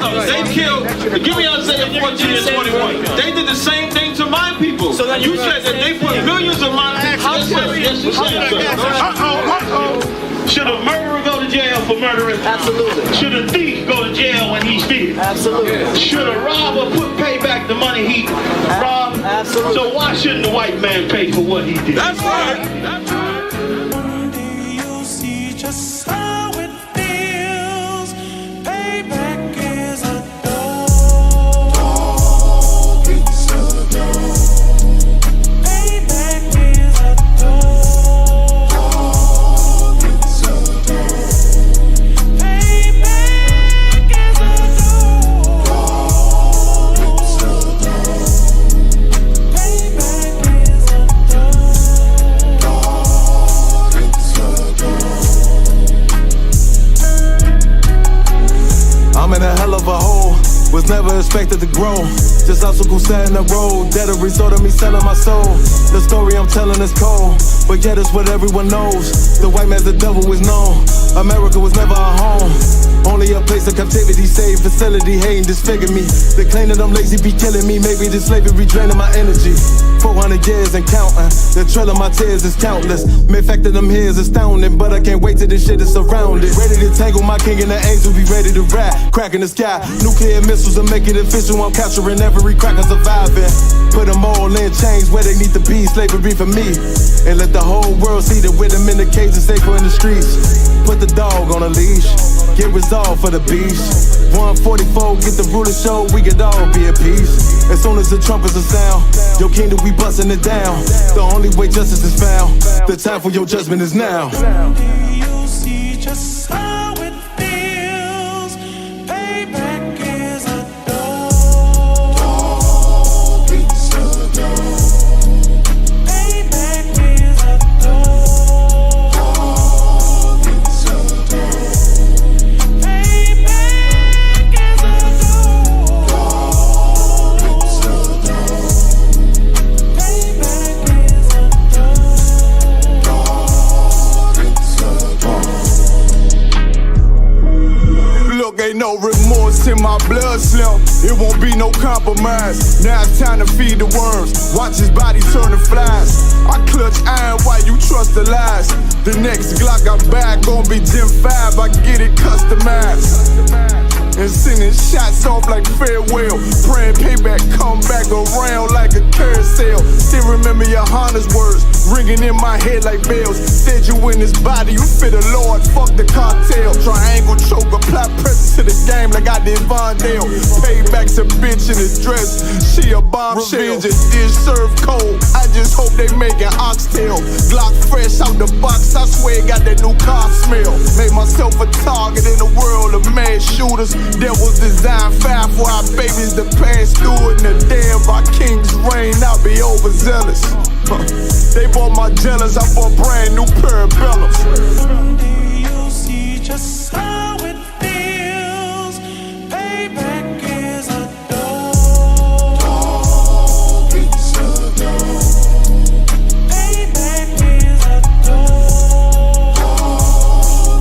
They killed, give me Isaiah 14 and 21. They did the same thing to my people. So you said that they put millions of my people. Yes, you said. Should a murderer go to jail for murdering? Absolutely. Should a thief go to jail when he steals? Absolutely. Should a robber pay back the money he robbed? Absolutely. So why shouldn't the white man pay for what he did? That's right. That's right. One day you'll see just how it feels. Payback is a dog. It's a dog. Payback is a dog. It's a dog. Payback is a dog. It's a dog. Payback is a dog. It's a dog. I'm in a hell of a hole, was never expected to grow. Just obstacle sat in the road, that a result of me selling my soul. The story I'm telling is cold, but yet it's what everyone knows. The white man's the devil is known. America was never a home, only a place of captivity, safe facility, hating, disfigure me. They claim that I'm lazy, be killing me. Maybe the slavery draining my energy. 400 years and counting, the trail of my tears is countless. Main fact that I'm here is astounding, but I can't wait till this shit is surrounded. Ready to tangle my king and the angel, be ready to rap. Crack in the sky, nuclear missiles and make it official. I'm capturing every cracker surviving. Put them all in chains where they need to be, slavery for me. And let the whole world see that with them in the cage and safer in the streets. Put the dog on a leash, get resolved for the beast. 144, get the ruler show, we could all be at peace. As soon as the trumpets are sound, your kingdom we busting it down. The only way justice is found, the time for your judgment is now. Someday you'll see just how it feels. Payback is a dog. It's a dog. Payback is a dog. It's a dog. Payback is a dog. It's a dog. Payback is a dog. Look, ain't no remorse in my blood slim. It won't be no compromise. Now it's time to feed the worms. Watch his body turn to flies. I clutch iron while you trust the lies. The next Glock I'm back gon' be Gen 5. I get it customized. And sending shots off like farewell. Praying payback come back around like a carousel. Still remember Yahanna's words ringing in my head like bells. Said you in this body, you fit the Lord, fuck the cartel. Triangle choke, apply pressure to the game like I did Vondale. Payback's a bitch in a dress, she a bombshell. Revenge is served cold, I just hope they making oxtail. Glock fresh out the box, I swear it got that new car smell. Made myself a target in a world of mad shooters. Devils design fire for our babies to pass through. And the day of our king's reign, I'll be overzealous. They bought my jealous, I bought brand new parabellums. Someday you'll see just how it feels. Payback is a dog. It's a dog. Payback is a dog.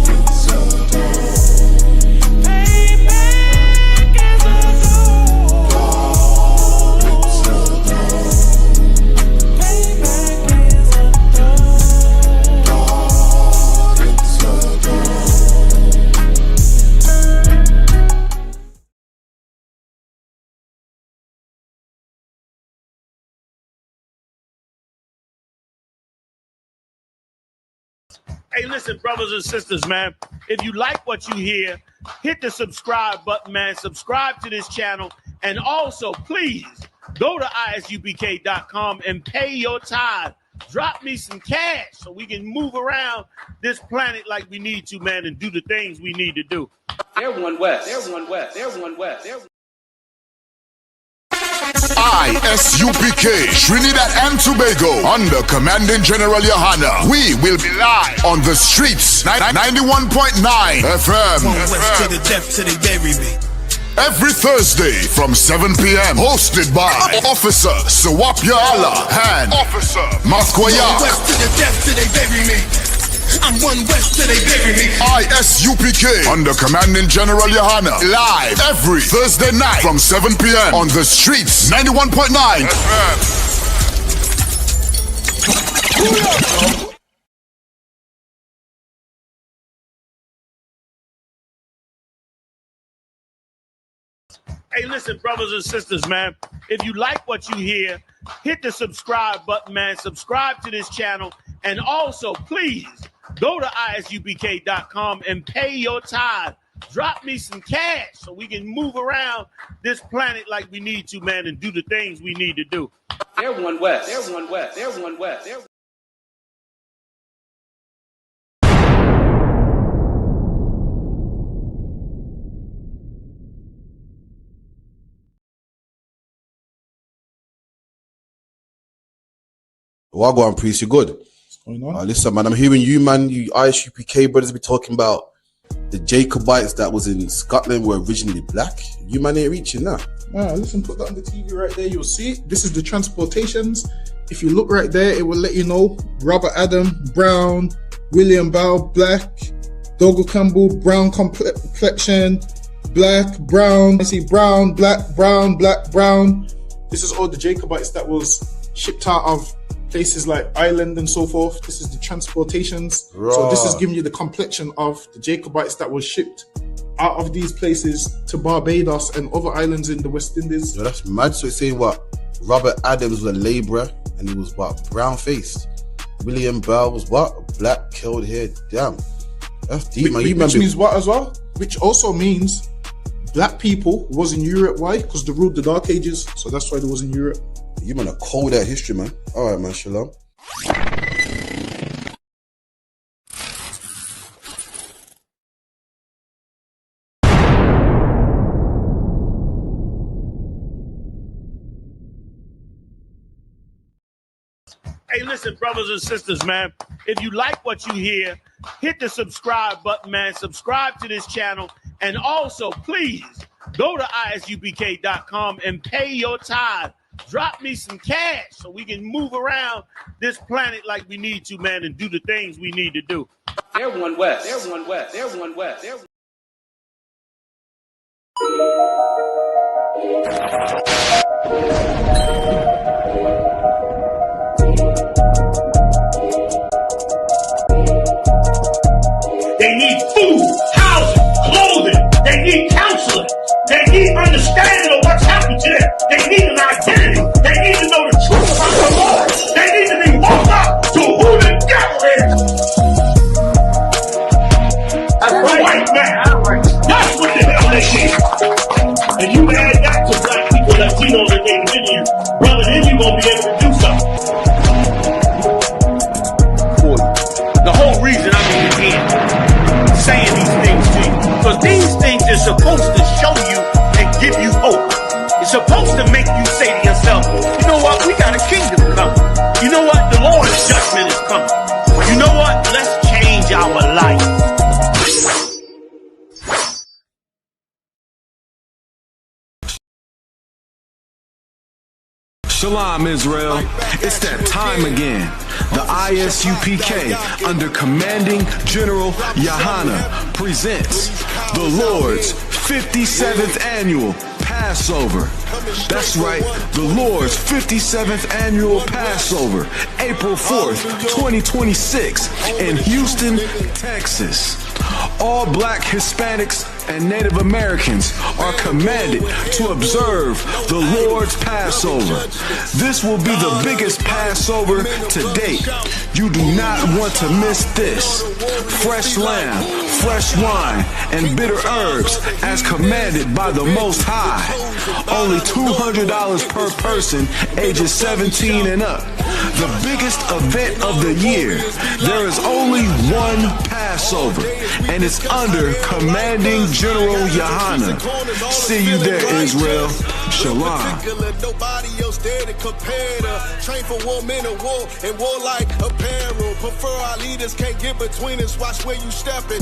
It's a dog. Payback is a dog. It's a dog. Payback is a dog. It's a dog. Hey, listen, brothers and sisters, man. If you like what you hear, hit the subscribe button, man. Subscribe to this channel. And also, please, go to isubk.com and pay your tithe. Drop me some cash so we can move around this planet like we need to, man, and do the things we need to do. Everyone west. Everyone west. Everyone west. ISUPK, Trinidad and Tobago, under Commanding General Yahanna. We will be live on the streets, 91.9 FM. One west to the death till they bury me. Every Thursday from 7 p.m. Hosted by Officer Sawapya Allah and Officer Mathkwaya. One west to the death till they bury me. I'm 1 West till they bury me. ISUPK under Commanding General Yahanna. Live every Thursday night from 7 p.m. on the streets. 91.9 FM. Hey, listen, brothers and sisters, man. If you like what you hear, hit the subscribe button, man. Subscribe to this channel. And also, please, go to isupk.com and pay your tithe. Drop me some cash so we can move around this planet like we need to, man, and do the things we need to do. They're 1 West. They're 1 West. They're 1 West. They're Wagwan priest, you good? What's going on? Listen, man, I'm hearing you, man. You ISUPK brothers be talking about the Jacobites that was in Scotland were originally black. You man ain't reaching that. Listen, put that on the TV right there. You'll see it. This is the transportations. If you look right there, it will let you know Robert Adam, brown, William Bow, black, Dogo Campbell, brown complexion, black, brown. I see brown, black, brown, black, brown. This is all the Jacobites that was shipped out of places like Ireland and so forth. This is the transportations. Right. So this is giving you the complexion of the Jacobites that was shipped out of these places to Barbados and other islands in the West Indies. Yo, that's mad. So it's saying what? Robert Adams was a labourer and he was what? Brown faced. William Bell was what? Black, curled hair. Damn. That's deep, man. Which means what as well? Which also means black people was in Europe. Why? Because they ruled the Dark Ages. So that's why they was in Europe. You man are cold at history, man. All right, man. Shalom. Hey, listen, brothers and sisters, man. If you like what you hear, hit the subscribe button, man. Subscribe to this channel. And also, please, go to isupk.com and pay your tithe. Drop me some cash so we can move around this planet like we need to, man, and do the things we need to do. They're 1 West. They're 1 West. They're 1 West. They're They need food, housing, clothing. They need counseling. They need understanding of what's happened to them. They need an identity. They need to know the truth about the Lord. They need to be woke up to who the devil is. That's right. White man. That's what the hell they need. And you add that to black people, Latinos, and Native Indians, brother, then you're going to be able to do something. The whole reason I'm in here saying these things to you, because these things are supposed to show you and give you hope. It's supposed to make you say to yourself, you know what, we got a kingdom coming. You know what, the Lord's judgment is coming. You know what, let's change our life. Shalom, Israel. It's that time again. The ISUPK, under Commanding General Yahanna, presents the Lord's 57th Annual Passover. That's right, the Lord's 57th Annual Passover, April 4th, 2026, in Houston, Texas. All black, Hispanics, and Native Americans are commanded to observe the Lord's Passover. This will be the biggest Passover to date. You do not want to miss this. Fresh lamb, fresh wine, and bitter herbs as commanded by the Most High. Only $200 per person, ages 17 and up. The biggest event of the year. There is only one Passover, and it's under Commanding General Yahanna. See you there, Israel. Shalom. Nobody else there to compare to. Train for war, men of war, and warlike apparel. Prefer our leaders, can't get between us. Watch where you stepping.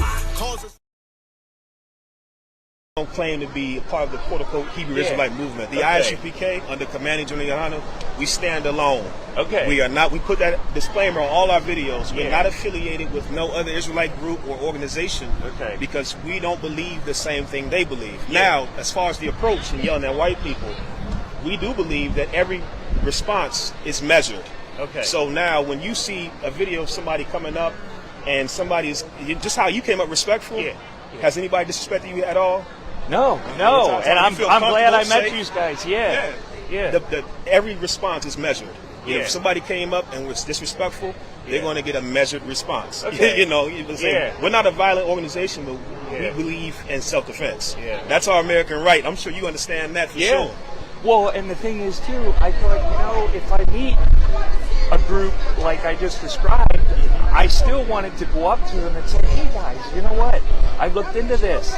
don't claim to be a part of the quote-unquote Hebrew Israelite movement. The ISUPK, under commanding General Yahanna, we stand alone. Okay. We are not. We put that disclaimer on all our videos. We're not affiliated with no other Israelite group or organization. Okay. Because we don't believe the same thing they believe. Now, as far as the approach and yelling at white people, we do believe that every response is measured. Okay. So now, when you see a video of somebody coming up and somebody's just how you came up respectful. Has anybody disrespected you at all? No, and I'm glad I met you guys. Yeah. Every response is measured. If somebody came up and was disrespectful, they're going to get a measured response. Okay. We're not a violent organization, but we believe in self-defense. That's our American right. I'm sure you understand that for sure. Well, and the thing is too, I thought, if I meet a group like I just described, I still wanted to go up to them and say, hey guys, you know what? I looked into this.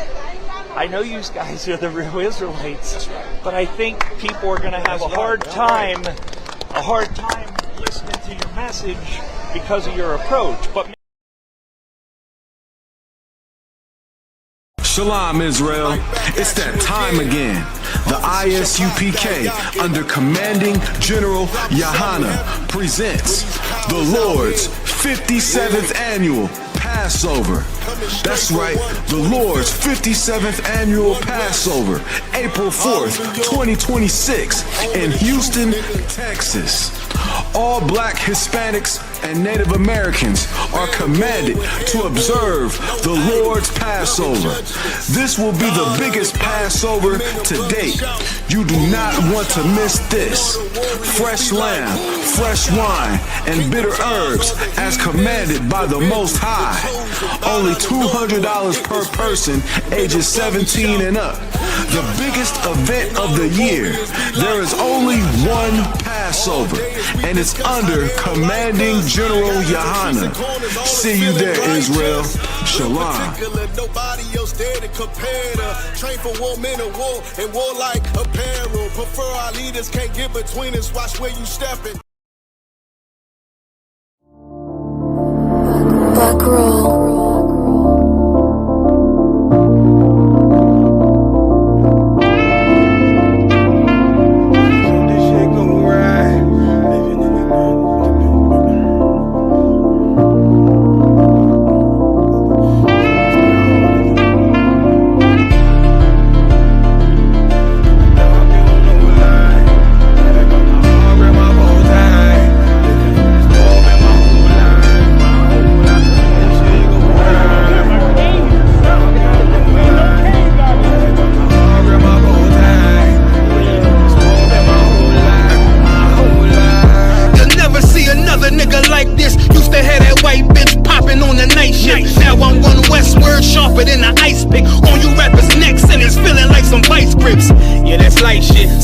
I know you guys are the real Israelites, but I think people are going to have a hard time listening to your message because of your approach. But Shalom, Israel. It's that time again. The ISUPK, under commanding General Yahanna, presents the Lord's 57th annual Passover. That's right, the Lord's 57th annual Passover, April 4th, 2026, in Houston, Texas. All black Hispanics and Native Americans are commanded to observe the Lord's Passover. This will be the biggest Passover to date. You do not want to miss this. Fresh lamb, fresh wine, and bitter herbs as commanded by the Most High. Only $200 per person, ages 17 and up. The biggest event of the year. There is only one Passover, and it's under commanding General Yahanna. See you there, Israel. Shalom. Nobody else there to compare to. Train for war, men of war, and war like apparel. Prefer our leaders, can't get between us. Watch where you stepping. Back row.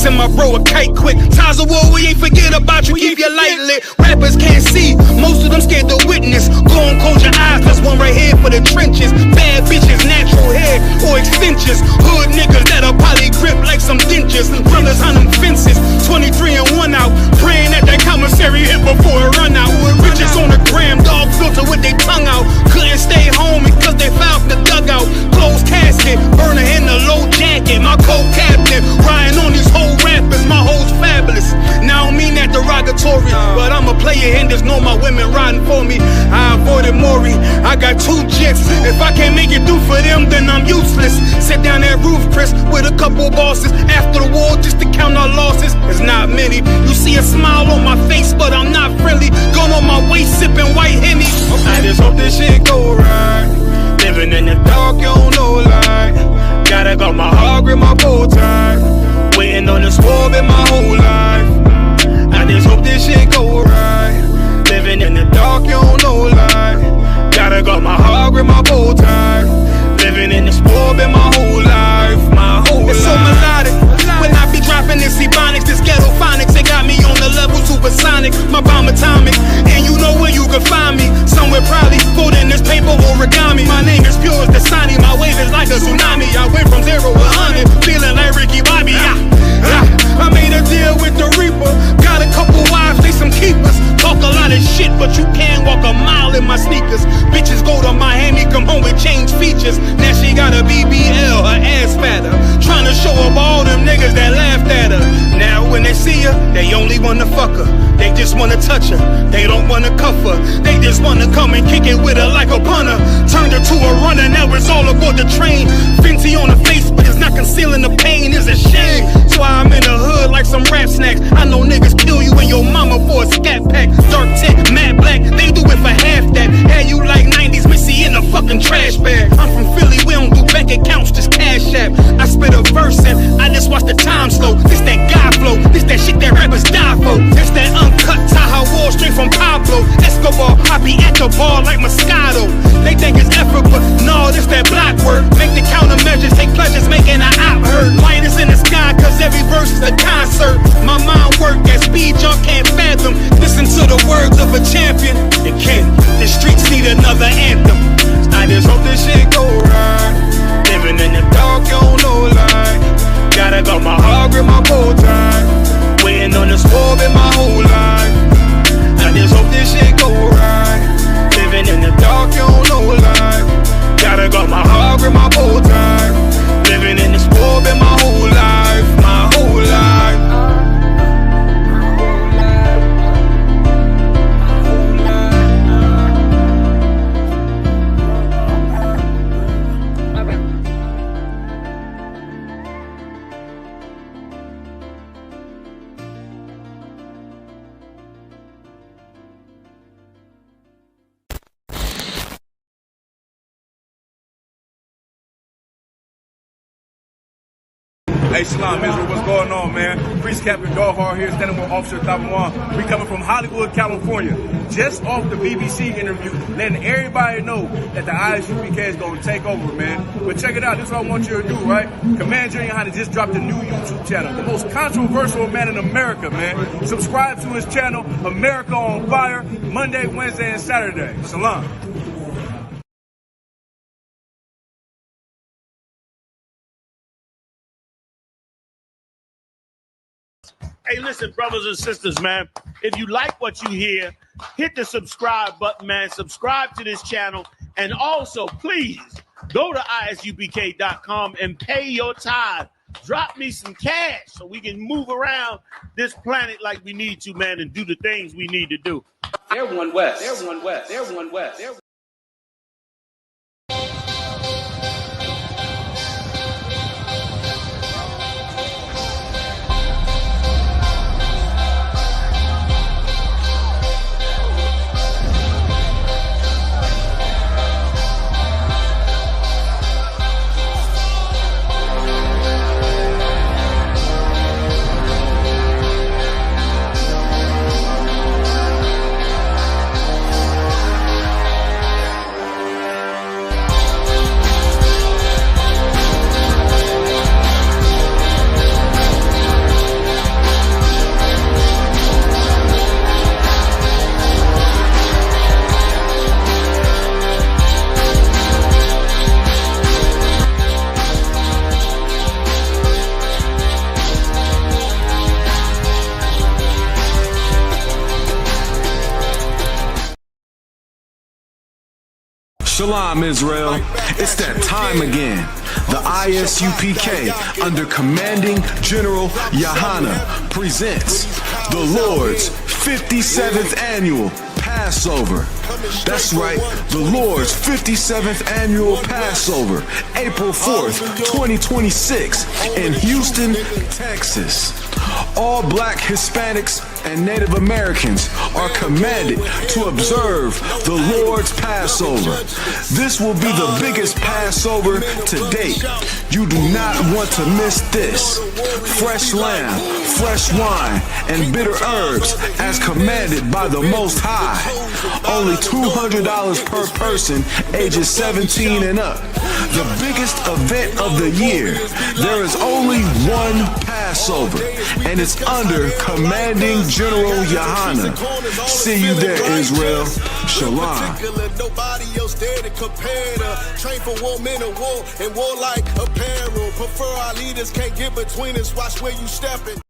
Send my bro a kite quick. Ties of war, we ain't forget about you. Keep your light lit. Rappers can't see, most of them scared to witness. Go and close your eyes, plus one right here for the trenches. Bad bitches, natural hair or extensions. Hood niggas that'll probably grip like some dentures. Brothers on them fences, 23 and 1 out. Praying at that commissary hit before it run out. Bitches on the gram, dog filter with their tongue out. Couldn't stay home because they found the dugout. Closed casket, burner in the low jacket. My co-captain, riding on these whole rappers, my hoes fabulous. Now I don't mean that derogatory, but I'm a player and there's no my women riding for me. I avoided Maury, I got 2 jets. If I can't make it through for them, then I'm useless. Sit down that roof, Chris, with a couple bosses. After the war, just to count our losses, it's not many. You see a smile on my face, but I'm not friendly. Going on my waist, sipping white Henny. I just hope this shit go right. Living in the dark, you don't know light. Gotta got my heart with my bow tie. Waiting on the swab in my whole life. I just hope this shit go right. Living in the dark, you don't know life. Gotta got my heart with my bow tie. Living in the swab in my whole life. My whole life. It's so melodic. When I be dropping this ebonics, this ghetto phonics, it got me on the level supersonic. My bomb atomic, and you know where you can find me. Somewhere probably folding this paper origami. My name is pure as the Dasani. My wave is like a tsunami. I went from 0 to 100, feeling like Ricky Bobby. I made a deal with the Reaper. Got a couple wives, they some keepers. Talk a lot of shit, but you can't walk a mile in my sneakers. Bitches go to Miami, come home with change features. Now she got a BBL, her ass fatter. her, they only wanna fuck her. They just wanna touch her, they don't wanna cuff her. They just wanna come and kick it with her like a punter. Turned her to a runner, now it's all aboard the train. Fenty on her face, but it's not concealing the pain, it's a shame. That's why I'm in the hood like some rap snacks. I know niggas kill you and your mama for a scat pack. Dark tint, matte black, they do it for half that. Had you like 90s Missy in a fucking trash bag. I'm from Philly, we don't do bank accounts, just cash app. I spit a verse and I just watch the time slow. This that guy flow, this that shit that rappers die for. This that uncut Taha Wall straight from Pablo Escobar. I be at the bar like Moscato. They think it's effort, but no, this that block work. Make the countermeasures, take pleasures making an op hurt. Light is in the sky, cause every verse is a concert. My mind work at speed y'all can't fathom. Listen to the words of a champion. And Ken, the streets need another anthem. I just hope this shit go right. Living in the dark, you don't know lie. Gotta got my heart with my bow tie. Waiting on the squab in my whole life. I just hope this shit go right. Living in the dark, you don't know lie. Gotta got my heart with my bow tie. Living in the squab in my whole life. My whole life. Hey, Shalom, Israel, what's going on, man? Priest Captain Dovhar here, standing with Officer Tabawan. We coming from Hollywood, California. Just off the BBC interview, letting everybody know that the ISUPK is going to take over, man. But check it out, this is what I want you to do, right? Commander Yahanna just dropped a new YouTube channel, the most controversial man in America, man. Subscribe to his channel, America on Fire, Monday, Wednesday, and Saturday. Shalom. Hey, listen, brothers and sisters, man. If you like what you hear, hit the subscribe button, man. Subscribe to this channel. And also, please, go to isupk.com and pay your tithe. Drop me some cash so we can move around this planet like we need to, man, and do the things we need to do. Everyone West. Everyone West. Everyone West. Everyone. Shalom, Israel. It's that time again. The ISUPK, under Commanding General Yahanna, presents the Lord's 57th Annual Passover. That's right, the Lord's 57th Annual Passover, April 4th, 2026, in Houston, Texas. All black Hispanics and Native Americans are commanded to observe the Lord's Passover. This will be the biggest Passover to date. You do not want to miss this. Fresh lamb, fresh wine, and bitter herbs as commanded by the Most High. Only $200 per person, ages 17 and up. The biggest event of the year. There is only one Passover, and it's under Commanding General Yahanna. See you there, Israel. Shalom. Nobody else there to compare to. Train for war, men of war, and warlike apparel. Prefer our leaders, can't get between us. Watch where you stepping.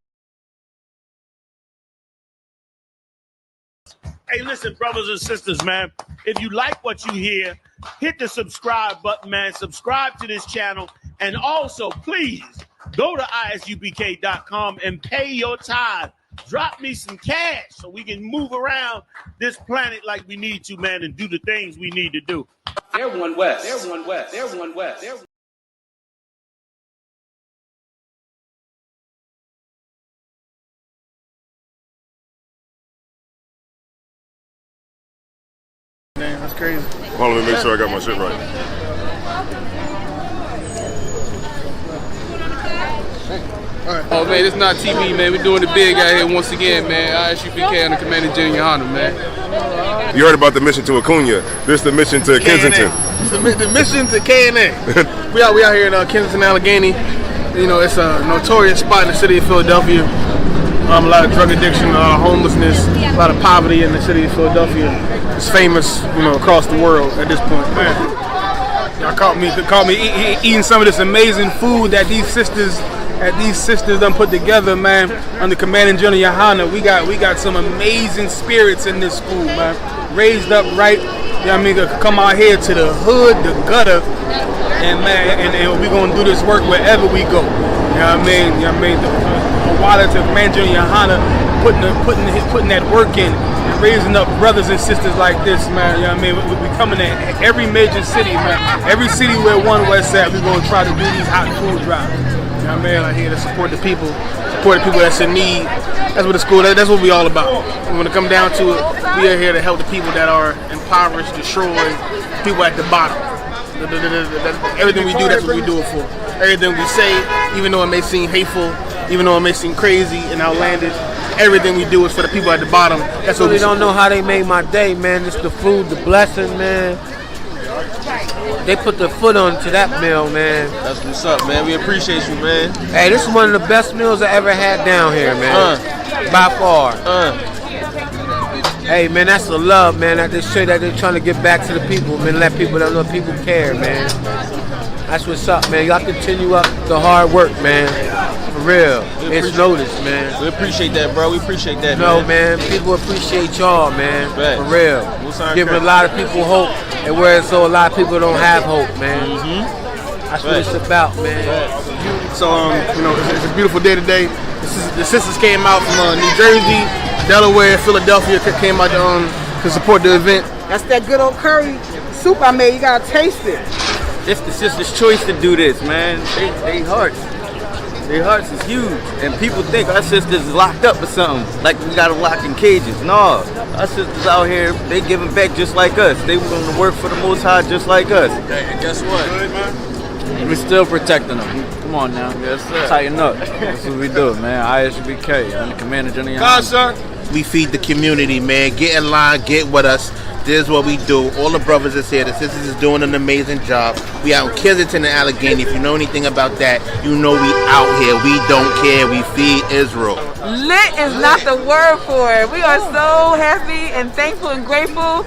Hey, listen, brothers and sisters, man. If you like what you hear, hit the subscribe button, man. Subscribe to this channel. And also, please, go to isupk.com and pay your tithe. drop me some cash so we can move around this planet like we need to, man, and do the things we need to do. They're one West. They're one West. They're one West. They're Man, that's crazy. Hold on, let me make sure I got my shit right. Oh man, it's not TV, man. We're doing the big out here once again, man. ISUPK on the Commanding General Yahanna, man. You heard about the mission to Acuna. This is the mission to Kensington. The mission to KNA. we out here in Kensington, Allegheny. You know, it's a notorious spot in the city of Philadelphia. A lot of drug addiction, a lot of homelessness, a lot of poverty in the city of Philadelphia. It's famous, you know, across the world at this point. Y'all caught me eating some of this amazing food that these sisters done put together, man. Under Commanding General Yahanna, we got some amazing spirits in this school, man. Raised up right, you know what I mean, to come out here to the hood, the gutter, and man, and we gonna do this work wherever we go. You know what I mean? The water to Commanding General Yahanna, putting that work in and raising up brothers and sisters like this, man. You know what I mean? We coming to every major city, man. Every city where One West at, we gonna try to do these hot food drives. You know what I mean? Like here to support the people that's in need. That's what the school, that's what we all about. When it come down to it, we are here to help the people that are impoverished, destroyed, people at the bottom. Everything we do, that's what we do it for. Everything we say, even though it may seem hateful, even though it may seem crazy and outlandish, everything we do is for the people at the bottom. That's what we don't know how they made my day, man. It's the food, the blessing, man. They put their foot onto that meal, man. That's what's up, man. We appreciate you, man. Hey, this is one of the best meals I ever had down here, man. By far. Hey, man, that's the love, man. That they say that they're trying to get back to the people, man. Let people know people care, man. That's what's up, man. Y'all continue up the hard work, man. For real. It's noticed, man. We appreciate that, bro. We appreciate that, man. People appreciate y'all, man. For real. Giving a lot of people hope, and whereas so a lot of people don't have hope, man. That's what it's about, man. So, you know, it's a beautiful day today. The sisters came out from New Jersey, Delaware, Philadelphia, came out to support the event. That's that good old curry soup I made. You gotta taste it. It's the sisters' choice to do this, man. They hearts. Their hearts is huge. And people think our sisters is locked up or something. Like we got them locked in cages. No. Our sisters out here, they giving back just like us. They willing to work for the Most High just like us. And guess what? We're still protecting them. Come on now. Yes, sir. Tighten up. That's what we do, man. ISUPK. I'm the Commander General. God, sir. We feed the community, man. Get in line, get with us. This is what we do. All the brothers is here. The sisters is doing an amazing job. We out in Kensington and Allegheny. If you know anything about that, you know we out here. We don't care. We feed Israel. Lit is not the word for it. We are so happy and thankful and grateful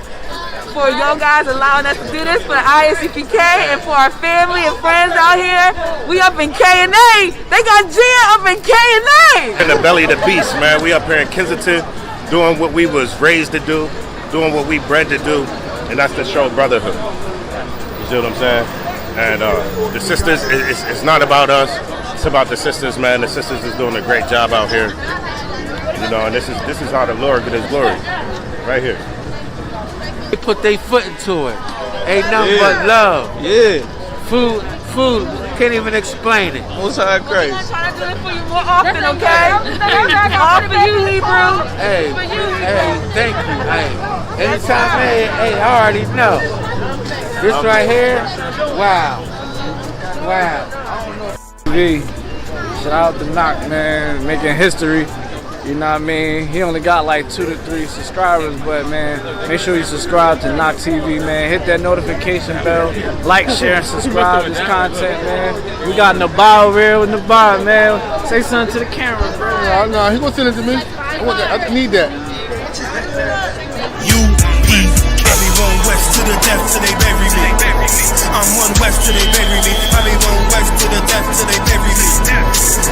for y'all guys allowing us to do this for the ISUPK and for our family and friends out here. We up in K&A. They got Gia up in K&A. In the belly of the beast, man. We up here in Kensington doing what we was raised to do, doing what we bred to do, and that's to show brotherhood. You see what I'm saying? And the sisters, it's not about us. It's about the sisters, man. The sisters is doing a great job out here. You know, and this is how the Lord get His glory, right here. They put their foot into it. Ain't nothing but love. Yeah. Food. Can't even explain it. Most High Christ. I'm trying to do it for you more often, okay? All for you, Hebrew. Hey, thank you. Hey, anytime, hey, I already know. This right here, wow. Shout out to Knock, man, making history. You know what I mean? He only got like 2 to 3 subscribers, but man, make sure you subscribe to Knock TV, man. Hit that notification bell, like, share, and subscribe to this content, man. We got Nabar real with Nabar, man. Say something to the camera, bro. No, he gonna send it to me. I need that. I be one west to the death till they bury me. I'm one west till they bury me. I be one west to the death till they bury me.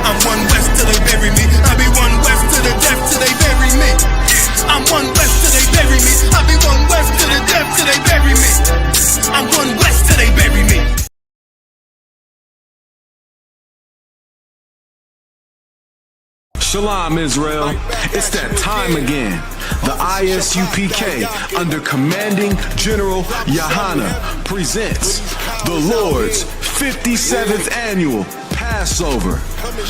I'm one west till they bury me. I be one west to the death till they bury me. I'm one west till they bury me. I be one west to the death till they bury me. I'm one west till they bury me. Shalom, Israel. It's that time again. The ISUPK, under Commanding General Yahanna, presents the Lord's 57th Annual Passover.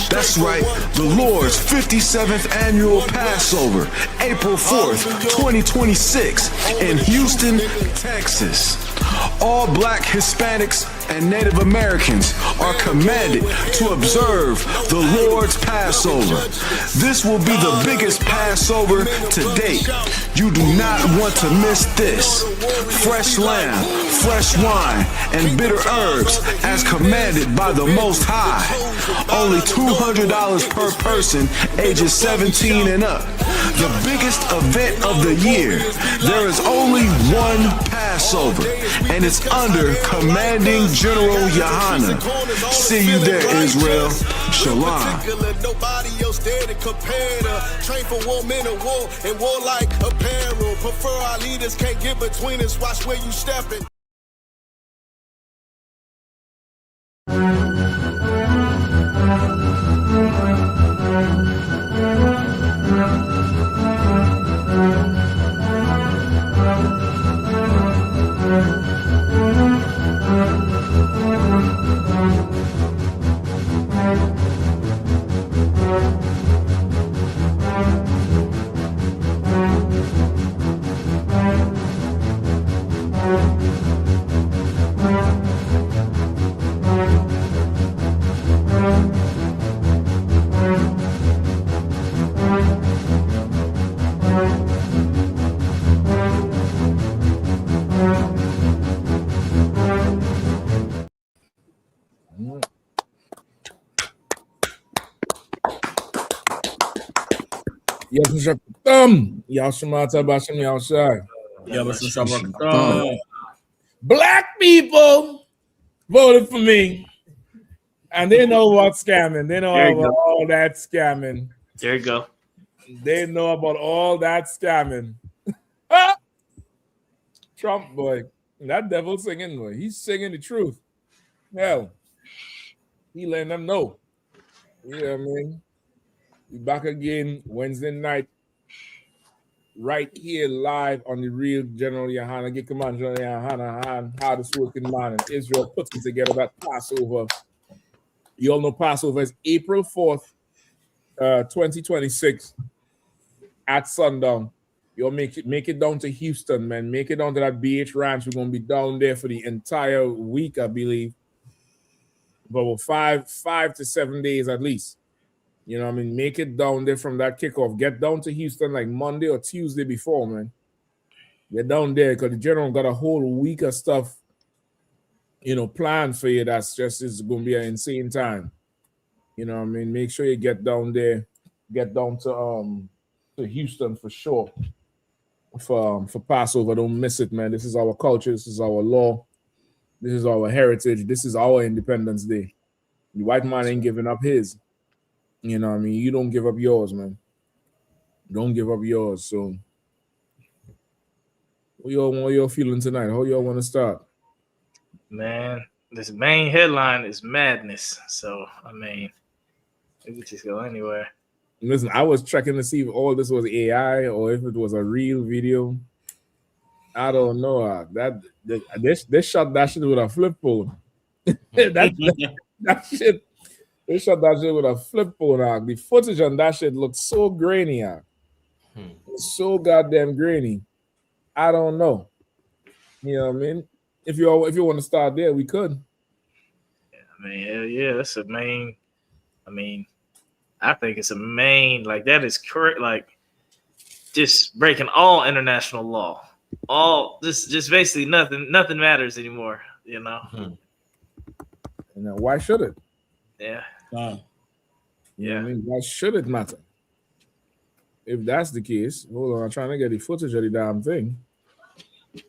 That's right, the Lord's 57th Annual Passover, April 4th, 2026, in Houston, Texas. All black Hispanics and Native Americans are commanded to observe the Lord's Passover. This will be the biggest Passover to date. You do not want to miss this. Fresh lamb, fresh wine, and bitter herbs as commanded by the Most High. Only $200 per person, ages 17 and up. The biggest event of the year. There is only one Passover, and it's under Commanding General Yahanna. See you there, Israel. Shalom. Nobody else there to compare to. Train for war, men of war, and war like apparel. Prefer our leaders, can't get between us. Watch where you stepping. Black people voted for me, and they know what scamming. They know about all that scamming. There you go. They know about all that scamming. Trump boy, that devil singing boy, he's singing the truth. Hell, he letting them know. You know what I mean? We back again Wednesday night, right here live on the real General Yahanna. Get command General Yahanna, how this working man in Israel putting together that Passover. You all know Passover is April 4th, 2026 at sundown. You'll make it down to Houston, man. Make it down to that BH Ranch. We're gonna be down there for the entire week, I believe. But about 5 to 7 days at least. You know what I mean? Make it down there from that kickoff. Get down to Houston like Monday or Tuesday before, man. Get down there because the general got a whole week of stuff, planned for you. That's just, it's going to be an insane time. You know what I mean? Make sure you get down there. Get down to Houston for sure. For Passover. Don't miss it, man. This is our culture. This is our law. This is our heritage. This is our Independence Day. The white man ain't giving up his. You know what I mean? You don't give up yours, man. Don't give up yours. So, what y'all feeling tonight? How y'all want to start? Man, this main headline is madness. So, I mean, we could just go anywhere. Listen, I was checking to see if all this was AI or if it was a real video. I don't know. They shot that shit with a flip phone. that shit. They shot that shit with a flip phone. The footage on that shit looked so grainy. So goddamn grainy. I don't know. You know what I mean? If you want to start there, we could. I mean, hell yeah, that's a main. I mean, I think it's a main. Like that is correct. Like just breaking all international law. All just basically nothing matters anymore. You know. And then why should it? Yeah. You know what I mean? Why should it matter? If that's the case, hold on, I'm trying to get the footage of the damn thing.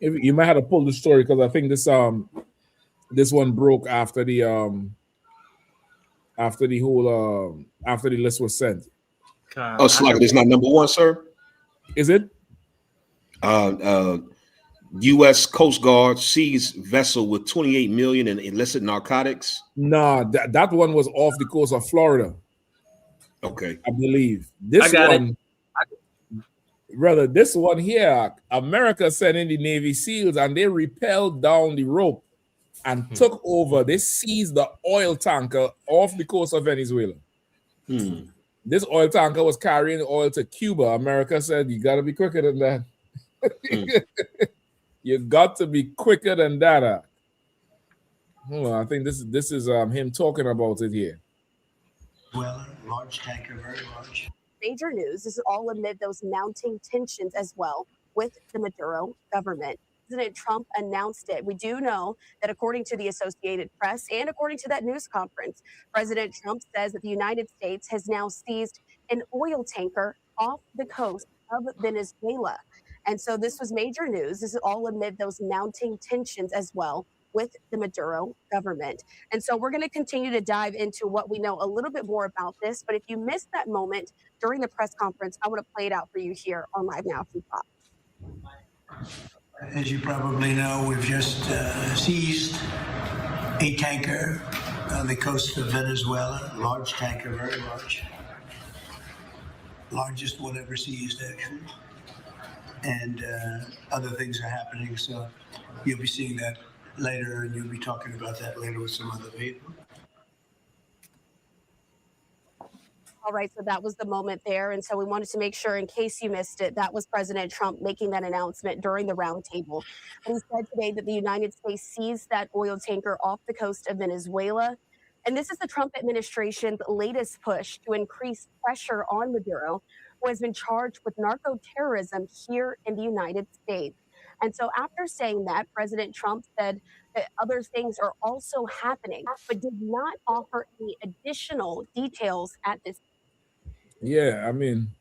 If you might have to pull the story because I think this one broke after the list was sent. Oh, Slugger, it's not number one, sir. Is it? U.S. Coast Guard seized vessel with 28 million in illicit narcotics. Nah, that one was off the coast of Florida. Okay. I believe. This got it. one, brother, this one here, America sent in the Navy SEALs and they repelled down the rope and took over. They seized the oil tanker off the coast of Venezuela. This oil tanker was carrying oil to Cuba. America said, you got to be quicker than that. You got to be quicker than that. Hold on, I think this is him talking about it here. Well, large tanker, very large. Major news. This is all amid those mounting tensions as well with the Maduro government. President Trump announced it. We do know that according to the Associated Press and according to that news conference, President Trump says that the United States has now seized an oil tanker off the coast of Venezuela. And so this was major news. This is all amid those mounting tensions as well with the Maduro government. And so we're going to continue to dive into what we know a little bit more about this. But if you missed that moment during the press conference, I want to play it out for you here on Live Now from Fox. As you probably know, we've just seized a tanker on the coast of Venezuela, large tanker, very large. Largest one ever seized, actually. And other things are happening, so you'll be seeing that later, and you'll be talking about that later with some other people. All right, so that was the moment there. And so we wanted to make sure, in case you missed it, that was President Trump making that announcement during the roundtable. And he said today that the United States seized that oil tanker off the coast of Venezuela. And this is the Trump administration's latest push to increase pressure on Maduro, who has been charged with narco terrorism here in the United States. And so after saying that, President Trump said that other things are also happening, but did not offer any additional details at this. Yeah, I mean,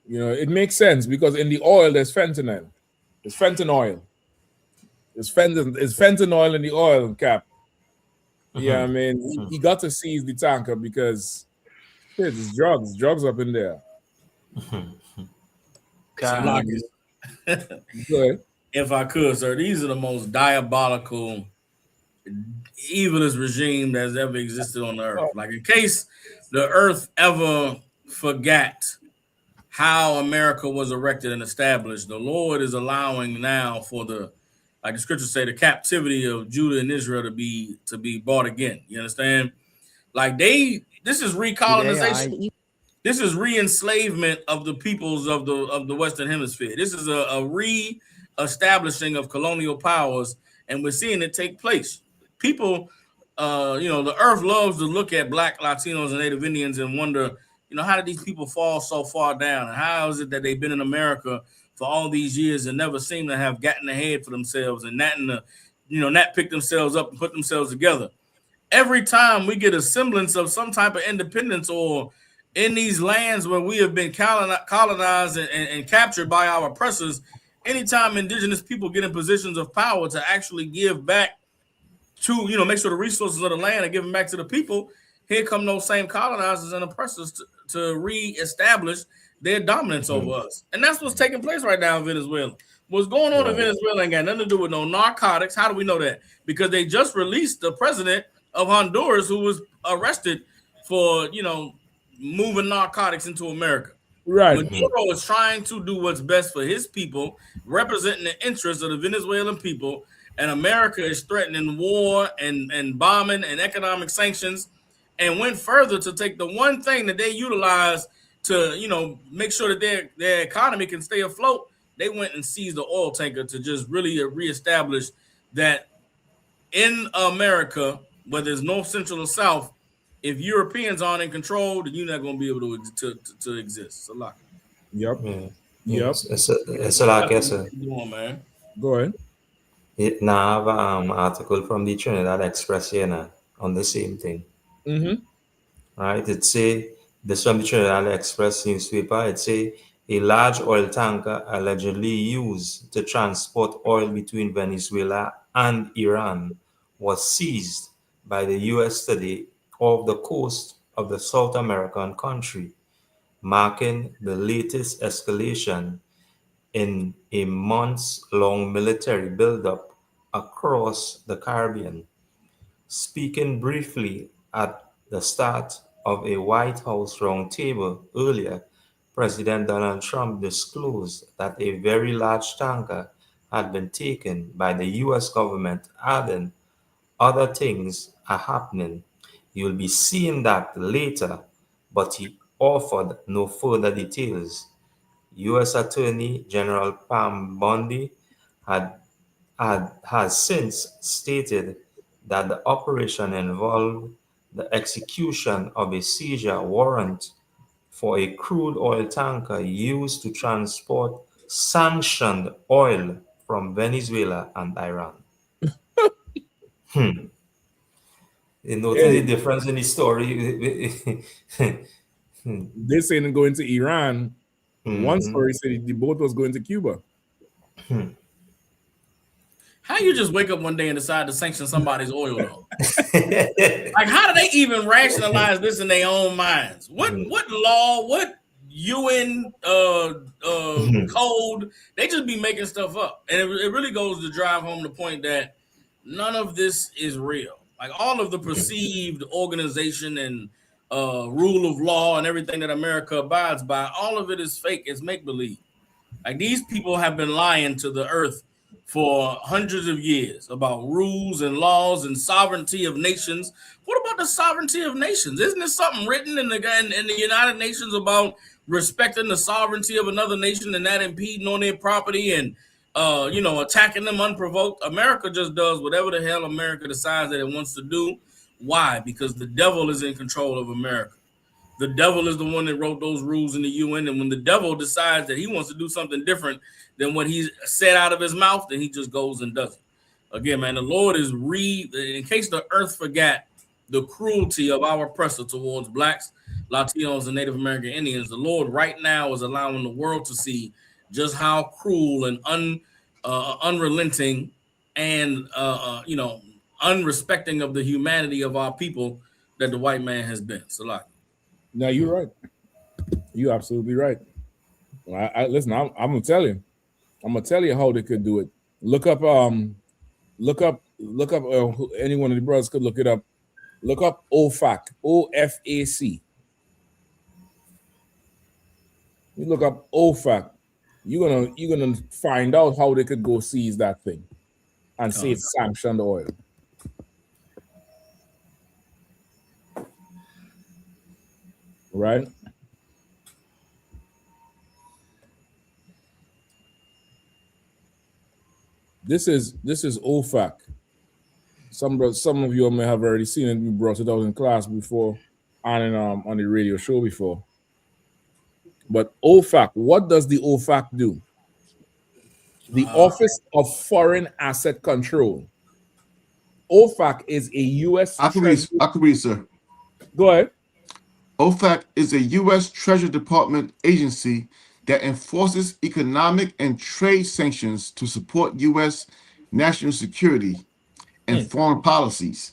it makes sense because in the oil there's fentanyl. There's fentanyl. There's fentanyl in the oil, Cap. Yeah, I mean, he got to seize the tanker because there's drugs up in there. Marcus, if I could, sir, these are the most diabolical, evilest regime that's ever existed on the earth. Like, in case the earth ever forgot how America was erected and established, the Lord is allowing now for the, like the scriptures say, the captivity of Judah and Israel to be bought again. You understand? Like this is recolonization. This is re-enslavement of the peoples of the Western Hemisphere. This is a re-establishing of colonial powers, and we're seeing it take place. People, the earth loves to look at Black, Latinos, and Native Indians and wonder, how did these people fall so far down? And how is it that they've been in America for all these years and never seem to have gotten ahead for themselves and not pick themselves up and put themselves together? Every time we get a semblance of some type of independence or in these lands where we have been colonized and captured by our oppressors, anytime indigenous people get in positions of power to actually give back to, make sure the resources of the land are given back to the people, here come those same colonizers and oppressors to reestablish their dominance over us. And that's what's taking place right now in Venezuela. What's going on in Venezuela ain't got nothing to do with no narcotics. How do we know that? Because they just released the president of Honduras who was arrested for, moving narcotics into America. Right. Maduro is trying to do what's best for his people, representing the interests of the Venezuelan people, and America is threatening war and bombing and economic sanctions, and went further to take the one thing that they utilize to, make sure that their economy can stay afloat. They went and seized the oil tanker to just really reestablish that in America, whether it's North, Central, or South, if Europeans aren't in control, then you're not going to be able to exist. So, like, yep. It's like yes, sir. Man. Go ahead. Now I have an article from the Trinidad Express here on the same thing. Right? It say this from the Trinidad Express newspaper. It say a large oil tanker allegedly used to transport oil between Venezuela and Iran was seized by the U.S. today off the coast of the South American country, marking the latest escalation in a months-long military buildup across the Caribbean. Speaking briefly at the start of a White House roundtable earlier, President Donald Trump disclosed that a very large tanker had been taken by the US government, adding, "Other things are happening. You'll be seeing that later," but he offered no further details. U.S. Attorney General Pam Bondi has since stated that the operation involved the execution of a seizure warrant for a crude oil tanker used to transport sanctioned oil from Venezuela and Iran. You notice the difference in the story? This ain't going to Iran. One story said the boat was going to Cuba. How you just wake up one day and decide to sanction somebody's oil though? Like, how do they even rationalize this in their own minds? What law? What UN code? They just be making stuff up, and it really goes to drive home the point that none of this is real. Like all of the perceived organization and rule of law and everything that America abides by, all of it is fake. It's make believe. Like these people have been lying to the earth for hundreds of years about rules and laws and sovereignty of nations. What about the sovereignty of nations? Isn't there something written in the United Nations about respecting the sovereignty of another nation and not impeding on their property and attacking them unprovoked? America just does whatever the hell America decides that it wants to do. Why? Because the devil is in control of America. The devil is the one that wrote those rules in the UN. And when the devil decides that he wants to do something different than what he said out of his mouth, then he just goes and does it. Again, man, the Lord is in case the earth forgot the cruelty of our oppressor towards blacks, Latinos, and Native American Indians, the Lord right now is allowing the world to see just how cruel and unrelenting and unrespecting of the humanity of our people that the white man has been. So like, no, you're right. You're absolutely right. Listen, I'm gonna tell you. I'm gonna tell you how they could do it. Look up. Any one of the brothers could look it up. Look up OFAC. OFAC. You look up OFAC. You're gonna find out how they could go seize that thing and say it's sanctioned oil. Right? This is OFAC. Some of you may have already seen it. We brought it out in class before and on the radio show before. But OFAC, what does the OFAC do? The Office of Foreign Asset Control. OFAC is a U.S. I can read, sir. Go ahead. OFAC is a U.S. Treasury Department agency that enforces economic and trade sanctions to support U.S. national security and foreign policies,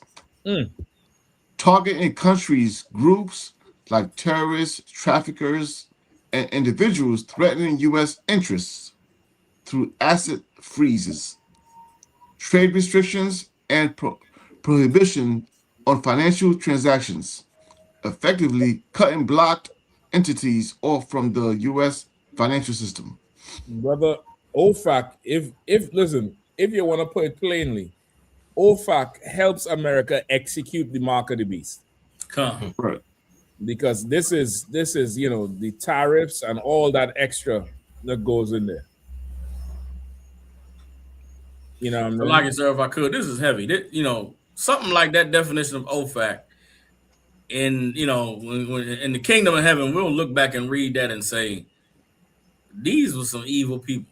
targeting countries, groups like terrorists, traffickers, and individuals threatening U.S. interests through asset freezes, trade restrictions, and prohibition on financial transactions, effectively cutting blocked entities off from the U.S. financial system. Brother, OFAC, if you want to put it plainly, OFAC helps America execute the mark of the beast. Right. Because this is the tariffs and all that extra that goes in there. You know what I mean? Like it, sir, if I could, this is heavy. Something like that definition of OFAC in when in the kingdom of heaven, we'll look back and read that and say, these were some evil people.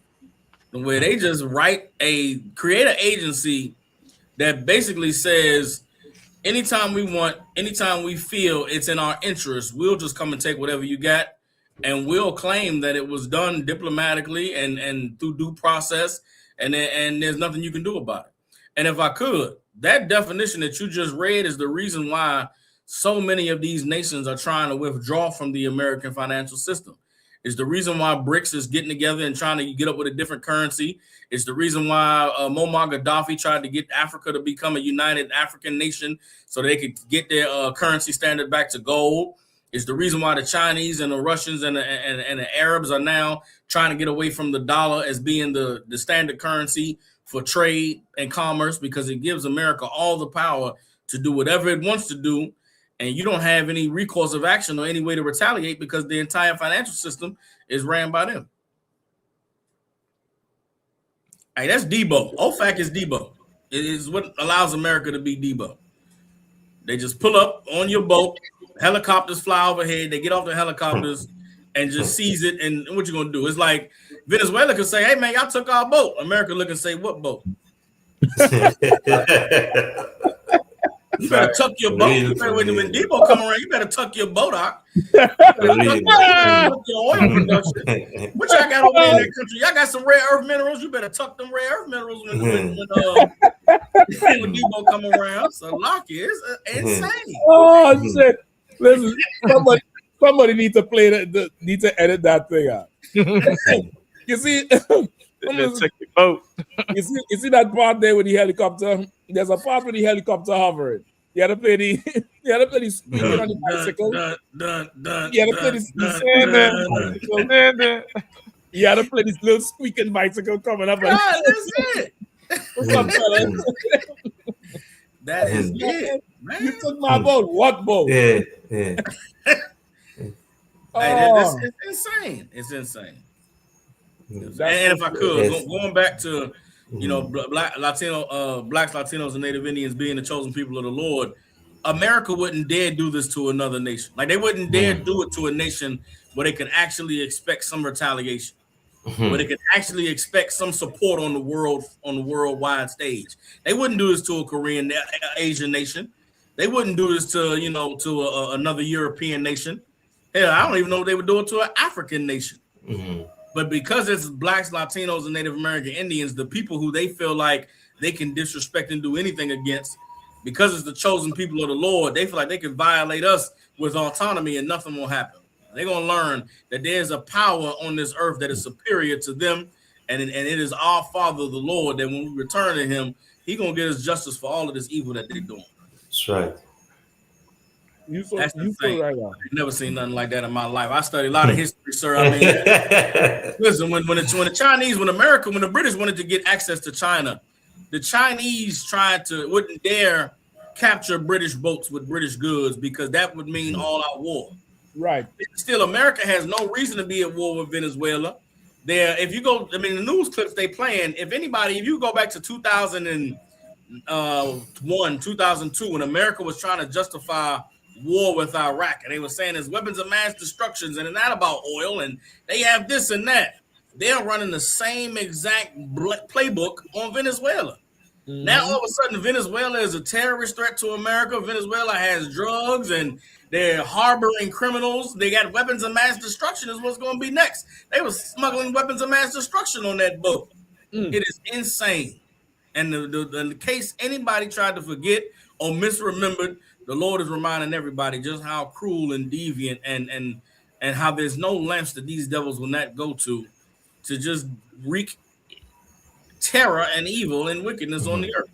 Where they just create an agency that basically says, anytime we feel it's in our interest, we'll just come and take whatever you got, and we'll claim that it was done diplomatically and through due process, and there's nothing you can do about it. And if I could, that definition that you just read is the reason why so many of these nations are trying to withdraw from the American financial system. It's the reason why BRICS is getting together and trying to get up with a different currency. It's the reason why Muammar Gaddafi tried to get Africa to become a united African nation so they could get their currency standard back to gold. It's the reason why the Chinese and the Russians and the Arabs are now trying to get away from the dollar as being the standard currency for trade and commerce, because it gives America all the power to do whatever it wants to do, and you don't have any recourse of action or any way to retaliate because the entire financial system is ran by them. Hey, that's Debo. OFAC is Debo. It is what allows America to be Debo. They just pull up on your boat, helicopters fly overhead, they get off the helicopters and just seize it, and what you gonna do? It's like Venezuela could say, hey man, y'all took our boat. America look and say, what boat? You better tuck your boat. When Debo come around, you better tuck your boat out. Tuck your oil production. What y'all got over there in that country? Y'all got some rare earth minerals. You better tuck them rare earth minerals when Debo come around. So Lockie is insane. Oh shit! Listen, somebody need to play that. Need to edit that thing out. You see, you see that part there with the helicopter. There's a part with the helicopter hovering. You had to play the squeaking on the bicycle. You had to play the You had to play this little squeaking bicycle coming up. That's it. What's up, fella? That is it. Man. You took my boat. What boat? Yeah. It's insane. It's insane. And if I could, going back to blacks, Latinos, and Native Indians being the chosen people of the Lord, America wouldn't dare do this to another nation. Like they wouldn't dare do it to a nation where they could actually expect some retaliation, where they could actually expect some support on the worldwide stage. They wouldn't do this to a Korean, Asian nation. They wouldn't do this to another European nation. Hell, I don't even know if they would do it to an African nation. But because it's blacks, Latinos, and Native American Indians, the people who they feel like they can disrespect and do anything against, because it's the chosen people of the Lord, they feel like they can violate us with autonomy and nothing will happen. They're going to learn that there's a power on this earth that is superior to them, and it is our Father, the Lord, that when we return to him, he's going to get us justice for all of this evil that they're doing. That's right. That's the thing. Right, I've never seen nothing like that in my life. I studied a lot of history, sir. I mean, listen, when the Chinese, when the British wanted to get access to China, the Chinese wouldn't dare capture British boats with British goods because that would mean all-out war. Right. Still, America has no reason to be at war with Venezuela. If you go, the news clips they playing. If you go back to 2001, 2002, when America was trying to justify war with Iraq, and they were saying there's weapons of mass destruction and it's not about oil, and they have this and that. They're running the same exact playbook on Venezuela. Now all of a sudden Venezuela is a terrorist threat to America. Venezuela has drugs and they're harboring criminals. They got weapons of mass destruction is what's going to be next. They were smuggling weapons of mass destruction on that boat. It is insane. And the case anybody tried to forget or misremembered, the Lord is reminding everybody just how cruel and deviant and how there's no lengths that these devils will not go to just wreak terror and evil and wickedness on the earth.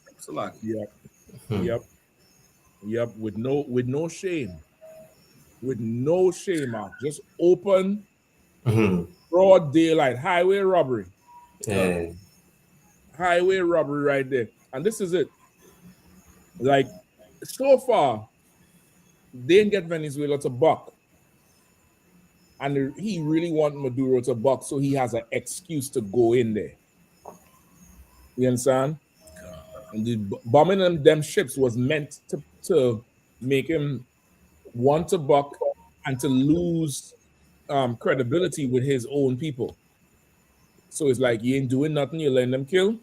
Yep. With no shame. With no shame, Mark. Just open, broad daylight, highway robbery. Highway robbery right there. And this is it. Like, so far, they didn't get Venezuela to buck. And he really wants Maduro to buck, so he has an excuse to go in there. You understand? And the bombing them ships was meant to make him want to buck and to lose credibility with his own people. So it's like, you ain't doing nothing, you're letting them kill.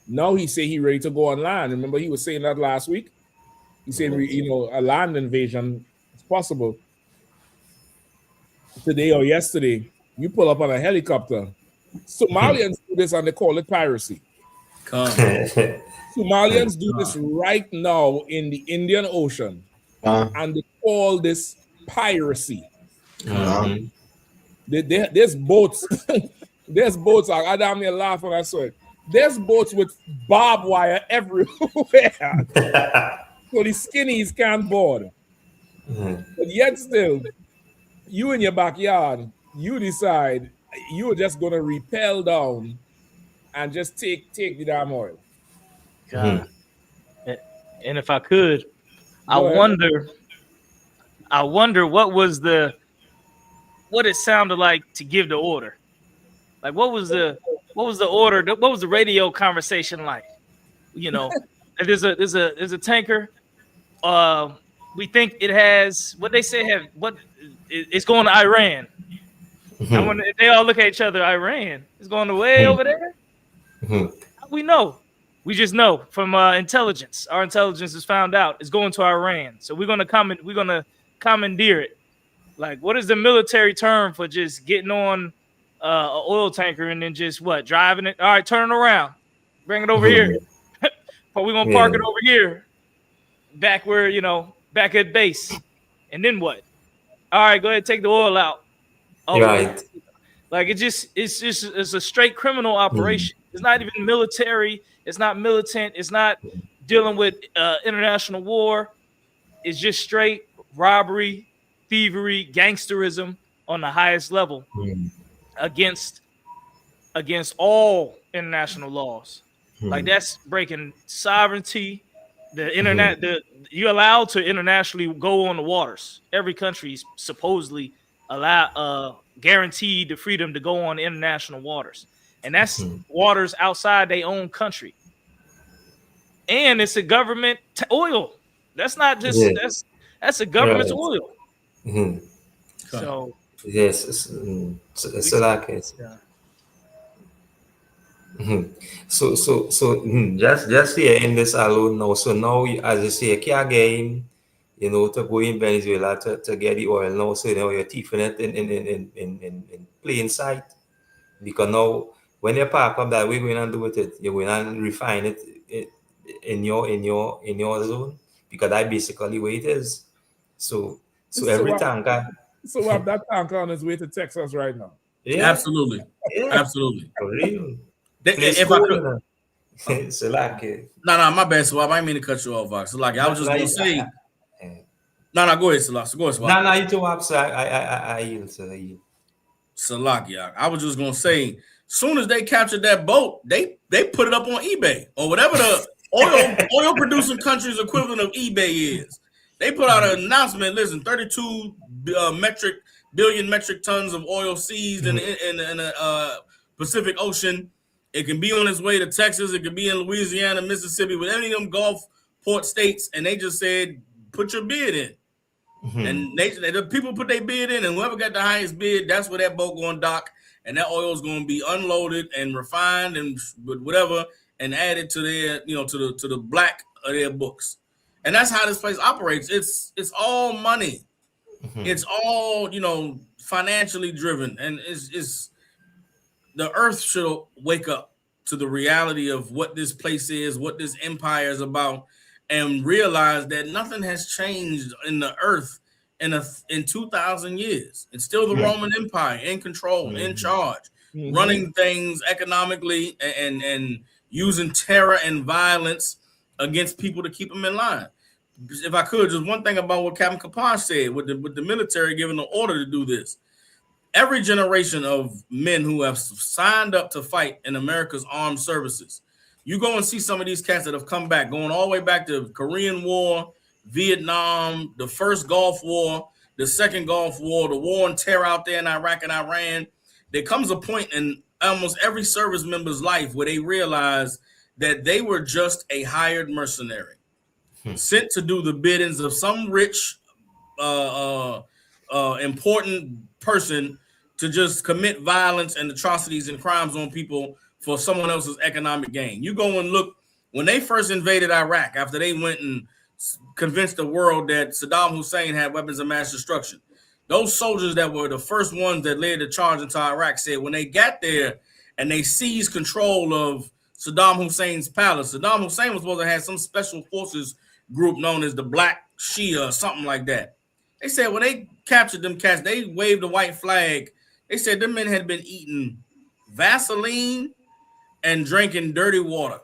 Now he say he ready to go on land. Remember, he was saying that last week. He said, a land invasion is possible. Today or yesterday, you pull up on a helicopter. Somalians do this and they call it piracy. Somalians do this right now in the Indian Ocean and they call this piracy. There's boats. There's boats. I damn near laugh when I saw it. There's boats with barbed wire everywhere. So the skinnies can't board. But yet still, you in your backyard, you decide you're just gonna rappel down and just take the damn oil. God. And if I could, I Go ahead. wonder what it sounded like to give the order. Like what was the order? What was the radio conversation like? You know, and there's a tanker. We think it has what they say have what it's going to Iran. I wonder if they all look at each other. Iran is going way over there. How we know? We just know from intelligence. Our intelligence has found out it's going to Iran. So we're gonna commandeer it. Like, what is the military term for just getting on an oil tanker and then just driving it? All right, turn it around, bring it over here. But we're gonna park it over here, back where back at base. And then what? All right, go ahead, take the oil out. Oh, Right. like it's a straight criminal operation. It's not even military. It's not militant. It's not dealing with international war. It's just straight robbery, thievery, gangsterism on the highest level against all international laws. Like that's breaking sovereignty. The internet, you're allowed to internationally go on the waters. Every country's supposedly guaranteed the freedom to go on international waters, and that's waters outside their own country. And it's a government oil. That's not just that's a government's oil. So yes, it's like it. So just here in this alone now. So now, as you say, you can't get in, to go in Venezuela to get the oil now. So you're thieving it in plain sight. Because now, when you park up that, we're going to do with it. You're going to refine it in your zone, because that's basically what it is. So every tanker. So we have that tanker on his way to Texas right now. Yeah, absolutely, absolutely. For real. If I could, it's like no, my bad, Swab. I didn't mean to cut you off, Vox. So like I was just gonna say, no, go ahead, Salak. Go ahead, Swab. No, you too up, so I yield, sir. Salak, yeah. I was just gonna say, soon as they captured that boat, they put it up on eBay or whatever the oil producing country's equivalent of eBay is. They put out an announcement. Listen, 32 billion metric tons of oil seized in the Pacific Ocean. It can be on its way to Texas. It can be in Louisiana, Mississippi, with any of them Gulf port states. And they just said, put your bid in. And the people put their bid in, and whoever got the highest bid, that's where that boat going to dock. And that oil is going to be unloaded and refined and whatever, and added to their, to the black of their books. And that's how this place operates. It's all money. It's all, financially driven. And it's the earth should wake up to the reality of what this place is, what this empire is about, and realize that nothing has changed in the earth in 2,000 years. It's still the Roman Empire in control, in charge, running things economically and using terror and violence against people to keep them in line. If I could, just one thing about what Captain Kaposh said with the military giving the order to do this. Every generation of men who have signed up to fight in America's armed services, you go and see some of these cats that have come back, going all the way back to Korean War, Vietnam, the first Gulf War, the second Gulf War, the war on terror out there in Iraq and Iran. There comes a point in almost every service member's life where they realize that they were just a hired mercenary sent to do the biddings of some rich, important person to just commit violence and atrocities and crimes on people for someone else's economic gain. You go and look, when they first invaded Iraq, after they went and convinced the world that Saddam Hussein had weapons of mass destruction, those soldiers that were the first ones that led the charge into Iraq said when they got there and they seized control of Saddam Hussein's palace, Saddam Hussein was supposed to have some special forces group known as the Black Shia or something like that. They said when they captured them cats, they waved a white flag They said them men had been eating Vaseline and drinking dirty water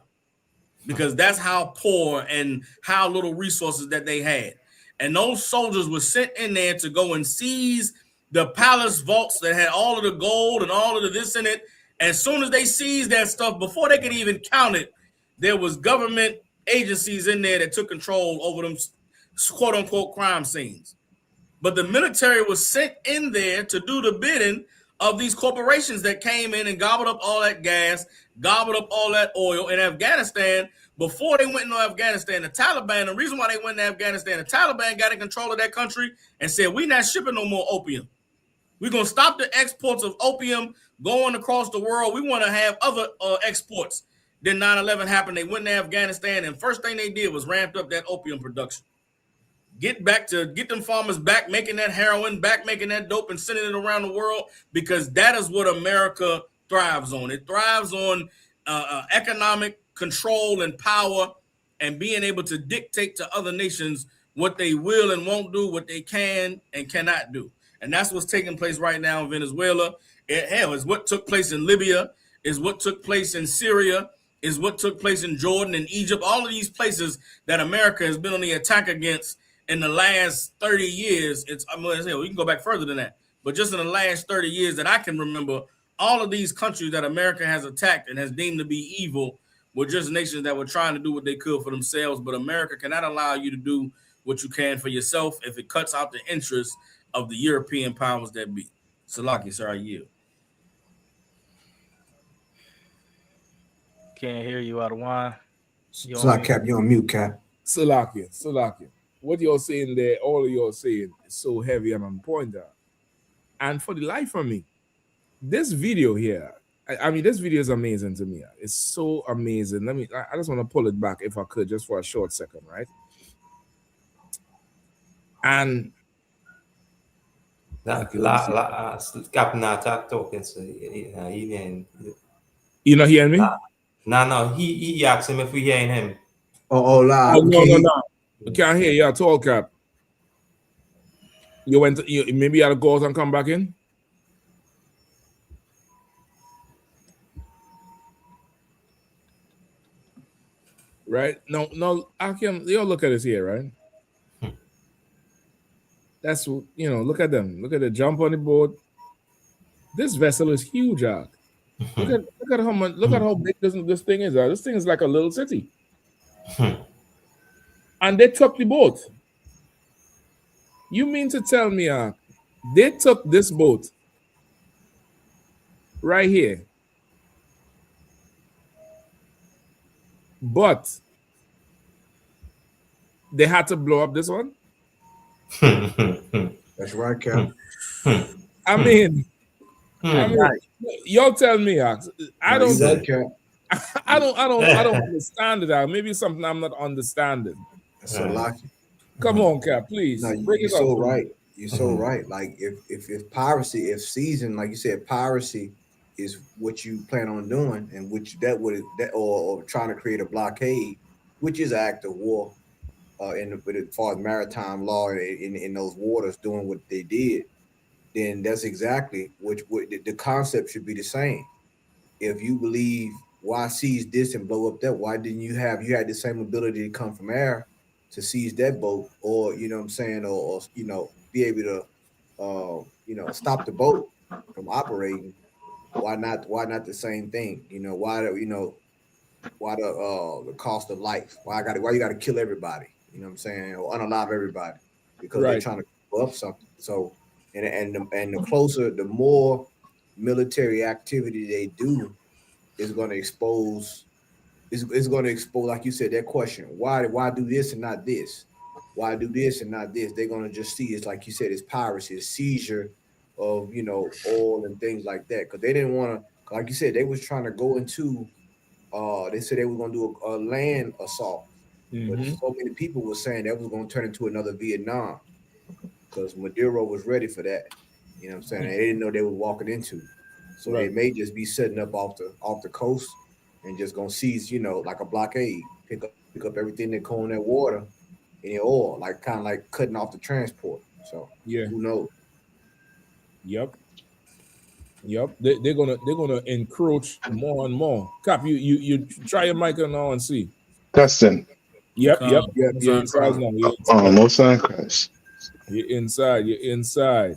because that's how poor and how little resources that they had. And those soldiers were sent in there to go and seize the palace vaults that had all of the gold and all of the this in it. As soon as they seized that stuff, before they could even count it, there was government agencies in there that took control over them quote unquote crime scenes. But the military was sent in there to do the bidding of these corporations that came in and gobbled up all that gas, gobbled up all that oil. In Afghanistan, before they went into Afghanistan, the Taliban, the reason why they went to Afghanistan, the Taliban got in control of that country and said, we're not shipping no more opium. We're going to stop the exports of opium going across the world. We want to have other exports. Then 9/11 happened. They went to Afghanistan, and first thing they did was ramped up that opium production. Get them farmers back making that heroin, back making that dope and sending it around the world, because that is what America thrives on. It thrives on economic control and power and being able to dictate to other nations what they will and won't do, what they can and cannot do. And that's what's taking place right now in Venezuela. It's what took place in Libya, is what took place in Syria, is what took place in Jordan and Egypt. All of these places that America has been on the attack against in the last 30 years, I'm going to say, we can go back further than that, but just in the last 30 years that I can remember, all of these countries that America has attacked and has deemed to be evil were just nations that were trying to do what they could for themselves. But America cannot allow you to do what you can for yourself if it cuts out the interests of the European powers that be. Salaki, sir, I yield. Can't hear you out of wine. Salaki, Cap, you on mute, Cap. Salaki. What you're saying there, all of you're saying is so heavy and on point. And for the life of me, this video here, I mean, this video is amazing to me. It's so amazing. I just want to pull it back if I could, just for a short second, right? And Captain Attack talking, so you not hearing me? No. He asked him if we hearing him. Oh, no. I can't hear you at all, Cap. You maybe you had to go out and come back in? Right? No, Akim, you look at this here, right? That's, look at them. Look at the jump on the board. This vessel is huge, Ak. Look at how much. Look at how big this thing is. This thing is like a little city. And they took the boat. You mean to tell me, they took this boat right here, but they had to blow up this one? That's right, Cap. I mean, y'all tell me, I don't understand it. Maybe it's something I'm not understanding. That's so lucky. Come on, Cap, please. No, you're so right. You're so right. Like if piracy, if season, like you said, piracy is what you plan on doing, and which or trying to create a blockade, which is an act of war, as far as maritime law in those waters doing what they did, then that's exactly what the concept should be the same. If you believe why seize this and blow up that, why didn't you had the same ability to come from air to seize that boat, or you know what I'm saying, or be able to stop the boat from operating? Why not the same thing? Why the cost of life? Why you gotta kill everybody? You know what I'm saying, or unalive everybody because they're trying to blow up something. So and the closer, the more military activity they do is going to expose. It's going to expose, like you said, that question: why do this and not this? Why do this and not this? They're going to just see it's like you said, it's piracy, it's seizure of oil and things like that. Because they didn't want to, like you said, they was trying to go into. They said they were going to do a land assault, but so many people were saying that was going to turn into another Vietnam because Maduro was ready for that. You know what I'm saying? They didn't know they were walking into. So they may just be setting up off the coast and just gonna seize, like a blockade, pick up everything that go in that water, any oil, like kind of like cutting off the transport. So who knows? Yep. Yep, they're gonna encroach more and more. Cap, you try your mic now and see. Testing. Yep. You're inside now. You're inside. Most on Christ. You're inside. You're inside.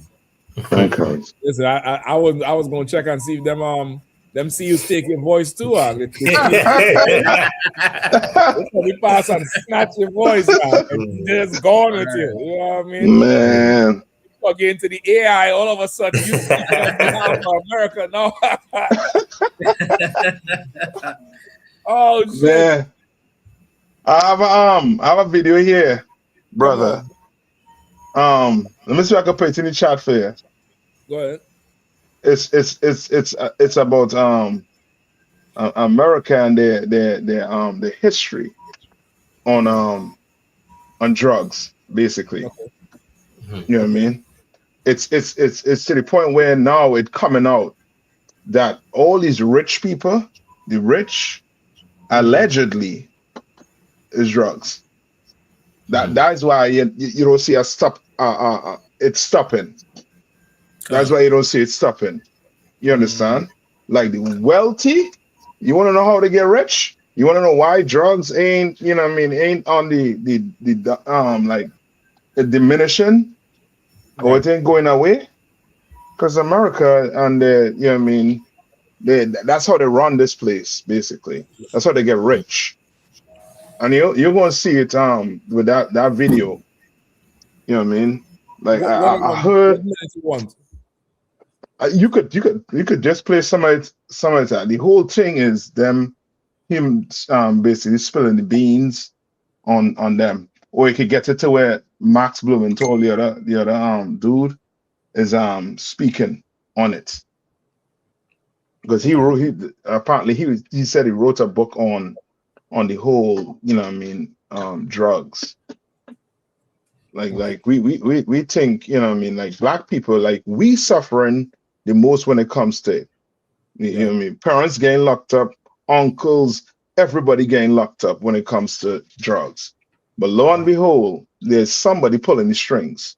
Thank Christ. Listen, I was gonna check and see if them see you take your voice too. They probably pass and snatch your voice out. They're just gone with you. You know what I mean? Man. Plug into the AI, all of a sudden you speak on behalf of America. No. Oh shit. Man. I have a video here, brother. Let me see if I can put it in the chat for you. Go ahead. It's about America and their history on drugs, basically. Okay. You know what I mean? It's to the point where now it's coming out that all these rich people, the rich, allegedly is drugs. That's why you don't see a stop. It's stopping. That's why you don't see it stopping. You understand? Like the wealthy, you want to know how they get rich? You want to know why drugs ain't, you know what I mean, ain't on the like the diminishing, or it ain't going away? Because America and the, you know what I mean, that's how they run this place, basically. That's how they get rich. And you're gonna see it with that video. You know what I mean? Like I heard. What minute you want? You could just play some of it. The whole thing is him basically spilling the beans on them, or you could get it to where Max Blumenthal, the other dude, is speaking on it, because he said he wrote a book on the whole, you know what I mean, drugs. Like we think, you know what I mean, like black people, like we suffering the most when it comes to it. You know what I mean? Parents getting locked up, uncles, everybody getting locked up when it comes to drugs. But lo and behold, there's somebody pulling the strings.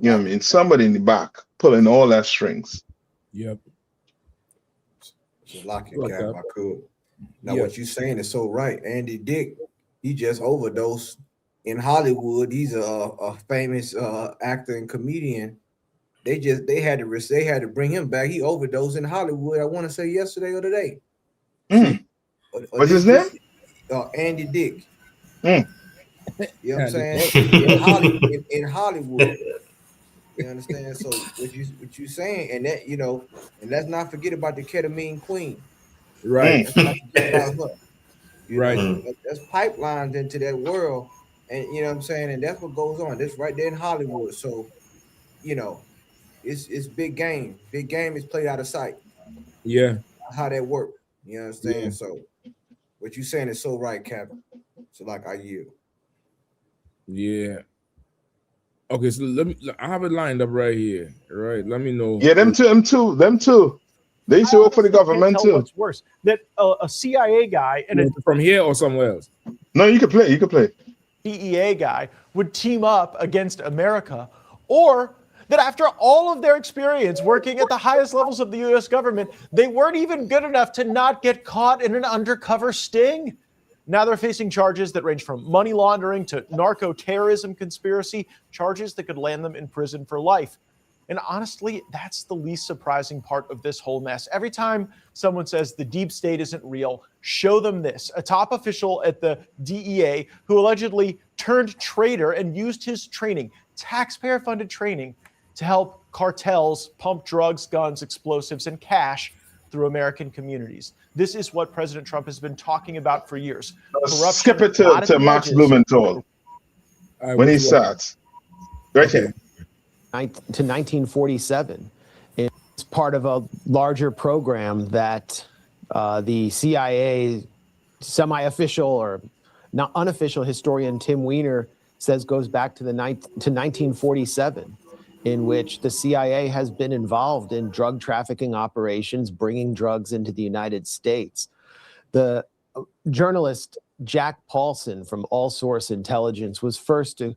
You know what I mean? Somebody in the back pulling all that strings. Yep. Just lock your cap, I could. Now what you're saying is so right. Andy Dick, he just overdosed in Hollywood. He's a famous actor and comedian. They had to bring him back. He overdosed in Hollywood. I want to say yesterday or today. What's his name? Andy Dick. You know what I'm saying? In Hollywood. You understand? So what you saying, and that, you know, and let's not forget about the ketamine queen. Right. Let's not forget about her. Right. There's pipelines into that world, and you know what I'm saying, and that's what goes on. That's right there in Hollywood. So, you know, it's big game. Big game is played out of sight. Yeah. How that work. You understand? Yeah. So what you saying is so right, Captain. So like I yield. Yeah. Okay, so I have it lined up right here. Right. Let me know. Yeah, them two. They used to work for the government too. What's worse, that a CIA guy and a from here or somewhere else? No, you can play. DEA guy would team up against America, or that after all of their experience working at the highest levels of the U.S. government, they weren't even good enough to not get caught in an undercover sting. Now they're facing charges that range from money laundering to narco-terrorism conspiracy, charges that could land them in prison for life. And honestly, that's the least surprising part of this whole mess. Every time someone says the deep state isn't real, show them this. A top official at the DEA who allegedly turned traitor and used his training, taxpayer-funded training, to help cartels pump drugs, guns, explosives, and cash through American communities. This is what President Trump has been talking about for years. Skip it to Max Blumenthal when he starts. Right here. To 1947. It's part of a larger program that the CIA semi-official or not unofficial historian Tim Weiner says goes back to 1947, in which the CIA has been involved in drug trafficking operations, bringing drugs into the United States. The journalist Jack Paulson from All Source Intelligence was first to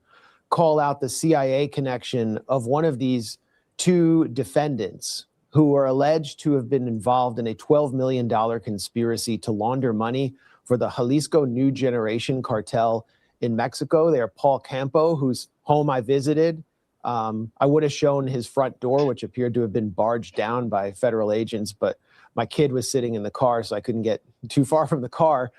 call out the CIA connection of one of these two defendants who are alleged to have been involved in a $12 million conspiracy to launder money for the Jalisco New Generation cartel in Mexico. They are Paul Campo, whose home I visited. I would have shown his front door, which appeared to have been barged down by federal agents, but my kid was sitting in the car, so I couldn't get too far from the car.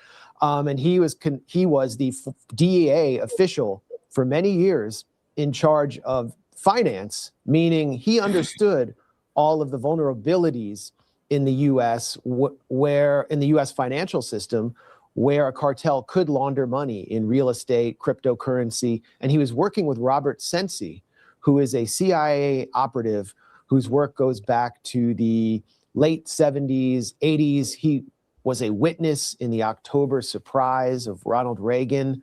And he was the DEA official for many years in charge of finance, meaning he understood all of the vulnerabilities in the U.S. where in the U.S. financial system, where a cartel could launder money in real estate, cryptocurrency, and he was working with Robert Sensi, who is a CIA operative whose work goes back to the late 70s, 80s. He was a witness in the October surprise of Ronald Reagan,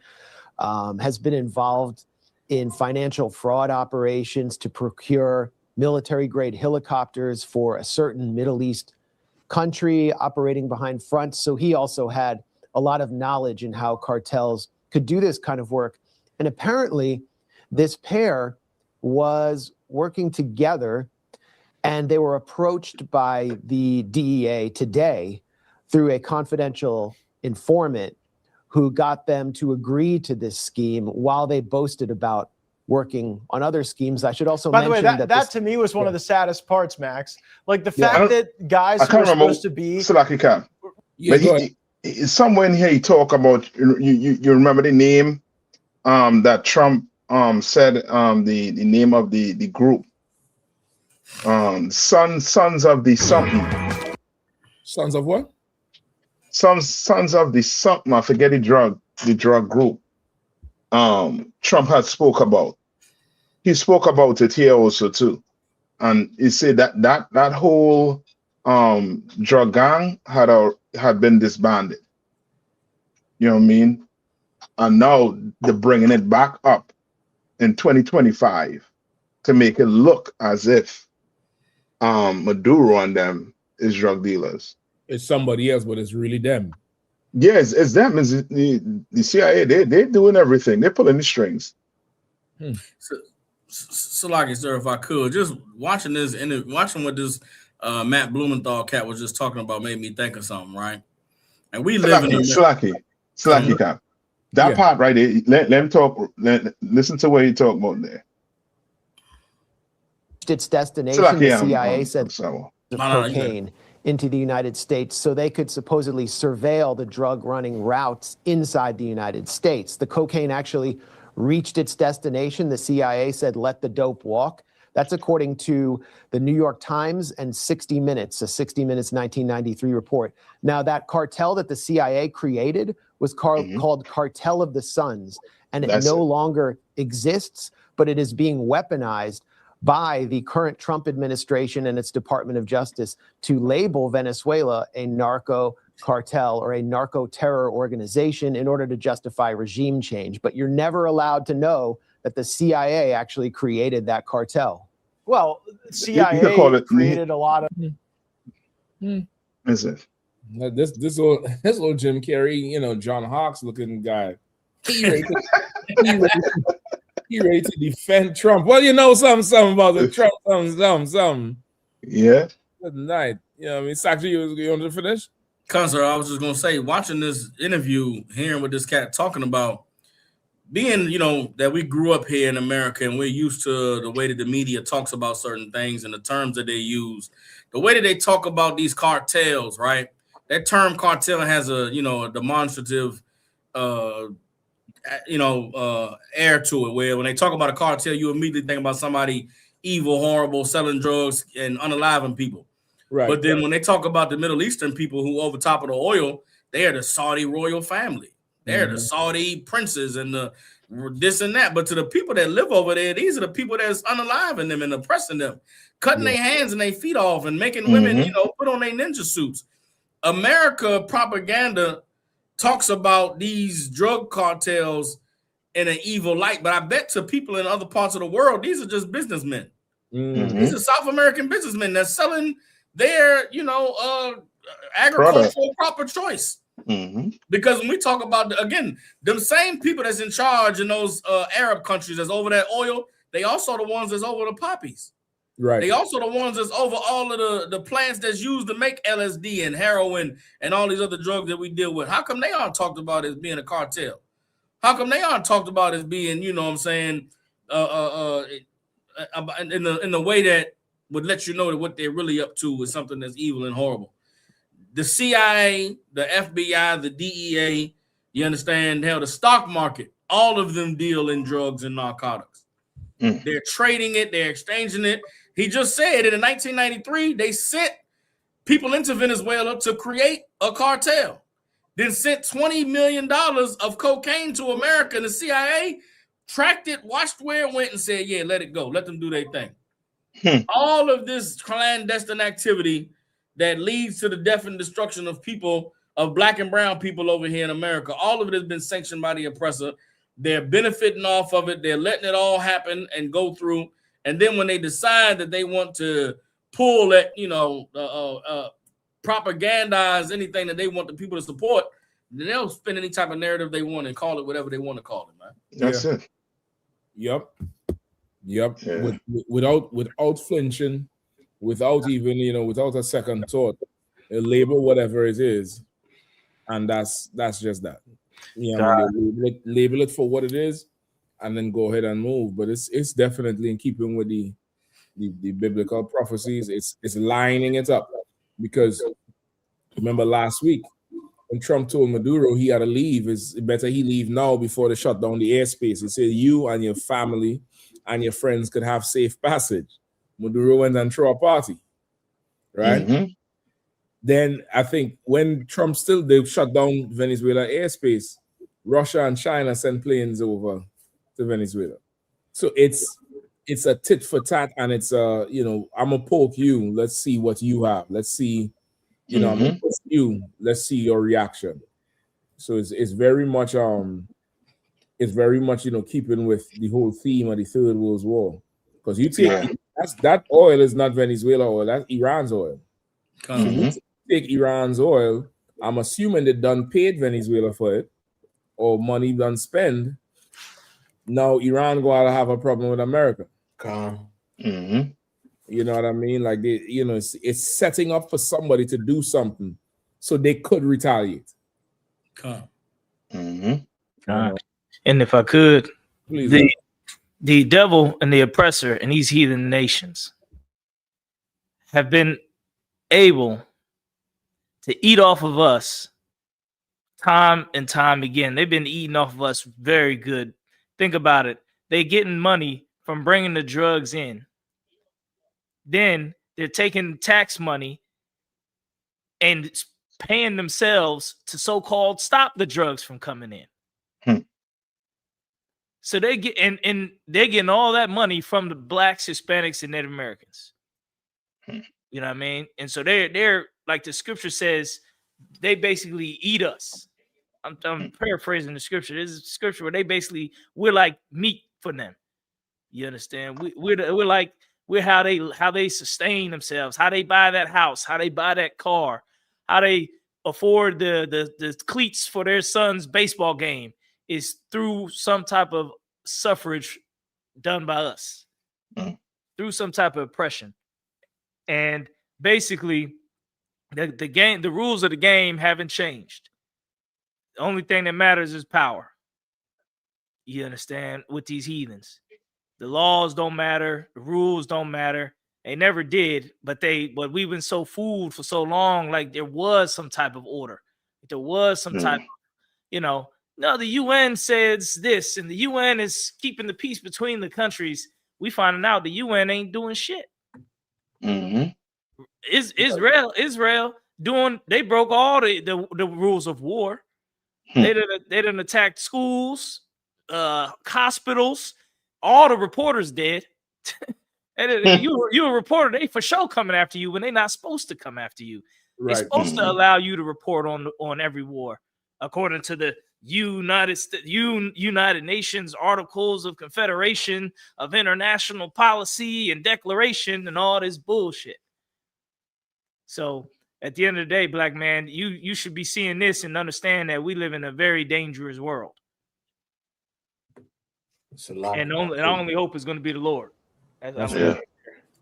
has been involved in financial fraud operations to procure military-grade helicopters for a certain Middle East country operating behind fronts. So he also had a lot of knowledge in how cartels could do this kind of work. And apparently, this pair was working together, and they were approached by the DEA today through a confidential informant who got them to agree to this scheme while they boasted about working on other schemes. I should also mention that to me was one of the saddest parts, Max. Like the fact that guys who were supposed to be... Somewhere in here you talk about, you remember the name that Trump said, the name of the group, sons of the something. Sons of what? Sons of the something. I forget the drug group. Trump had spoke about. He spoke about it here also too, and he said that whole drug gang had been disbanded. You know what I mean? And now they're bringing it back up in 2025 to make it look as if Maduro and them is drug dealers. It's somebody else, but it's really them. Yes, it's them. It's the CIA. They're doing everything. They're pulling the strings. So like, sir, if I could, just watching this and watching what this Matt Blumenthal cat was just talking about made me think of something, right? And we live in Slacky cap. That part right there. Let him talk. Listen to what he talk about there. Its destination, the CIA said cocaine into the United States so they could supposedly surveil the drug running routes inside the United States. The cocaine actually reached its destination. The CIA said, let the dope walk. That's according to the New York Times and 60 Minutes, a 60 Minutes 1993 report. Now, that cartel that the CIA created was called Cartel of the Suns, and it no longer exists, but it is being weaponized by the current Trump administration and its Department of Justice to label Venezuela a narco cartel or a narco terror organization in order to justify regime change. But you're never allowed to know that the CIA actually created that cartel. Well, CIA created a lot of... Is it? This little Jim Carrey, John Hawkes looking guy. He ready to defend Trump. Well, something about the Trump, something. Yeah. Good night. It's actually you want to finish? Concert, I was just gonna say, watching this interview, hearing what this cat talking about, being, that we grew up here in America and we're used to the way that the media talks about certain things and the terms that they use, the way that they talk about these cartels, right? That term cartel has a demonstrative air to it, where when they talk about a cartel, you immediately think about somebody evil, horrible, selling drugs and unaliving people. Right. But then when they talk about the Middle Eastern people who over top of the oil, they are the Saudi royal family. They're the Saudi princes and the this and that. But to the people that live over there, these are the people that's unaliving them and oppressing them, cutting their hands and their feet off and making women, put on their ninja suits. America propaganda talks about these drug cartels in an evil light, but I bet to people in other parts of the world, these are just businessmen. These are South American businessmen that's selling their, agricultural proper choice. Because when we talk about, again, them same people that's in charge in those Arab countries that's over that oil, they also the ones that's over the poppies. Right. They also the ones that's over all of the plants that's used to make LSD and heroin and all these other drugs that we deal with. How come they aren't talked about as being a cartel? How come they aren't talked about as being, you know what I'm saying, in the way that would let you know that what they're really up to is something that's evil and horrible? The CIA, the FBI, the DEA, you understand, hell, the stock market, all of them deal in drugs and narcotics. They're trading it, they're exchanging it. He just said that in 1993, they sent people into Venezuela to create a cartel, then sent $20 million of cocaine to America, and the CIA tracked it, watched where it went, and said, yeah, let it go. Let them do their thing. All of this clandestine activity that leads to the death and destruction of people, of black and brown people over here in America, all of it has been sanctioned by the oppressor. They're benefiting off of it. They're letting it all happen and go through. And then when they decide that they want to pull at, propagandize anything that they want the people to support, then they'll spin any type of narrative they want and call it whatever they want to call it, man. That's it. Yep. Yeah. Without flinching, without even, without a second thought, label whatever it is, and that's just that. Label it for what it is, and then go ahead and move. But it's definitely in keeping with the biblical prophecies. It's lining it up, because remember last week when Trump told Maduro he had to leave, it's better he leave now before they shut down the airspace. He said you and your family and your friends could have safe passage. Maduro went and threw a party, right? Then I think when Trump they shut down Venezuela airspace, Russia and China sent planes over to Venezuela. So it's a tit for tat, and it's I'm gonna poke you. Let's see what you have. Let's see, let's see your reaction. So it's very much keeping with the whole theme of the Third World War. Because you take that oil is not Venezuela oil, that's Iran's oil. So you take Iran's oil, I'm assuming they done paid Venezuela for it, or money done spend. Now Iran go to have a problem with America. You know what I mean? Like it's setting up for somebody to do something, so they could retaliate. And if I could, please, the devil and the oppressor in these heathen nations have been able to eat off of us time and time again. They've been eating off of us very good. Think about it. They're getting money from bringing the drugs in. Then they're taking tax money and paying themselves to so-called stop the drugs from coming in. So they get and they're getting all that money from the blacks, Hispanics, and Native Americans. You know what I mean? And so they're like the scripture says, they basically eat us. I'm paraphrasing the scripture. This is a scripture where we're like meat for them. You understand? We're how they sustain themselves, how they buy that house, how they buy that car, how they afford the cleats for their son's baseball game is through some type of suffrage done by us, through some type of oppression. And basically, the rules of the game haven't changed. The only thing that matters is power. You understand? With these heathens, the laws don't matter, the rules don't matter. They never did, but we've been so fooled for so long. Like there was some type of order, there was some type of, no, the UN says this, and the UN is keeping the peace between the countries. We finding out the UN ain't doing shit. Israel doing? They broke all the rules of war. They done attacked schools, hospitals. All the reporters did. And you a reporter, they for sure coming after you when they're not supposed to come after you. Right. They're supposed to allow you to report on every war according to the United Nations Articles of Confederation of International Policy and Declaration and all this bullshit. So at the end of the day, black man, you should be seeing this and understand that we live in a very dangerous world. And the only hope is going to be the Lord.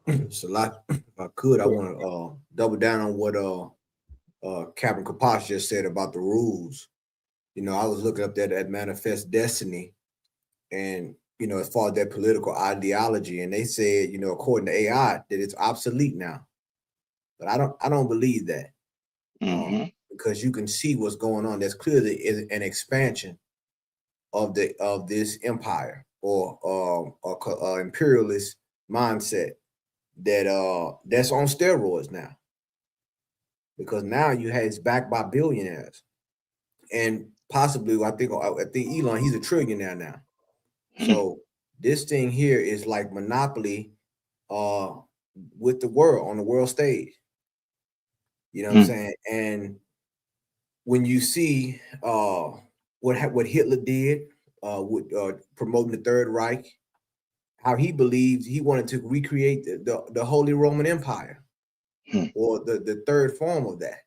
It's a lot. If I could, I want to double down on what Captain Kapash just said about the rules. I was looking up that Manifest Destiny, and as far as their political ideology, and they said, according to AI, that it's obsolete now. But I don't believe that, because you can see what's going on. There's clearly an expansion of this empire or imperialist mindset that's on steroids now, because now it's backed by billionaires, and possibly I think Elon, he's a trillionaire now. So this thing here is like monopoly with the world, on the world stage. You know what I'm saying? And when you see what Hitler did with promoting the Third Reich, how he believed he wanted to recreate the Holy Roman Empire, or the third form of that.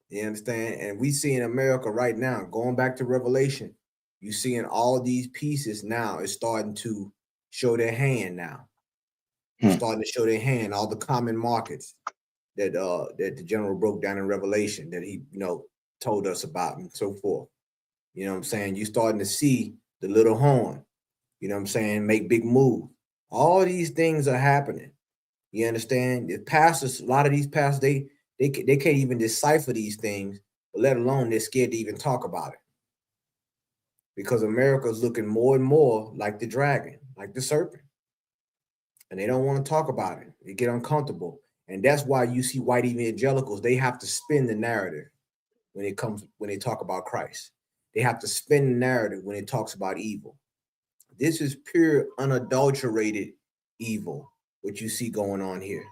You understand? And we see in America right now, going back to Revelation, you seeing all these pieces now is starting to show their hand now. Starting to show their hand, all the common markets that the general broke down in Revelation, that he told us about, and so forth. You know what I'm saying? You starting to see the little horn, make big move. All these things are happening. You understand? The pastors, a lot of these pastors, they can't even decipher these things, let alone they're scared to even talk about it. Because America's looking more and more like the dragon, like the serpent. And they don't want to talk about it. They get uncomfortable. And that's why you see white evangelicals, they have to spin the narrative when they talk about Christ. They have to spin the narrative when it talks about evil. This is pure, unadulterated evil, what you see going on here.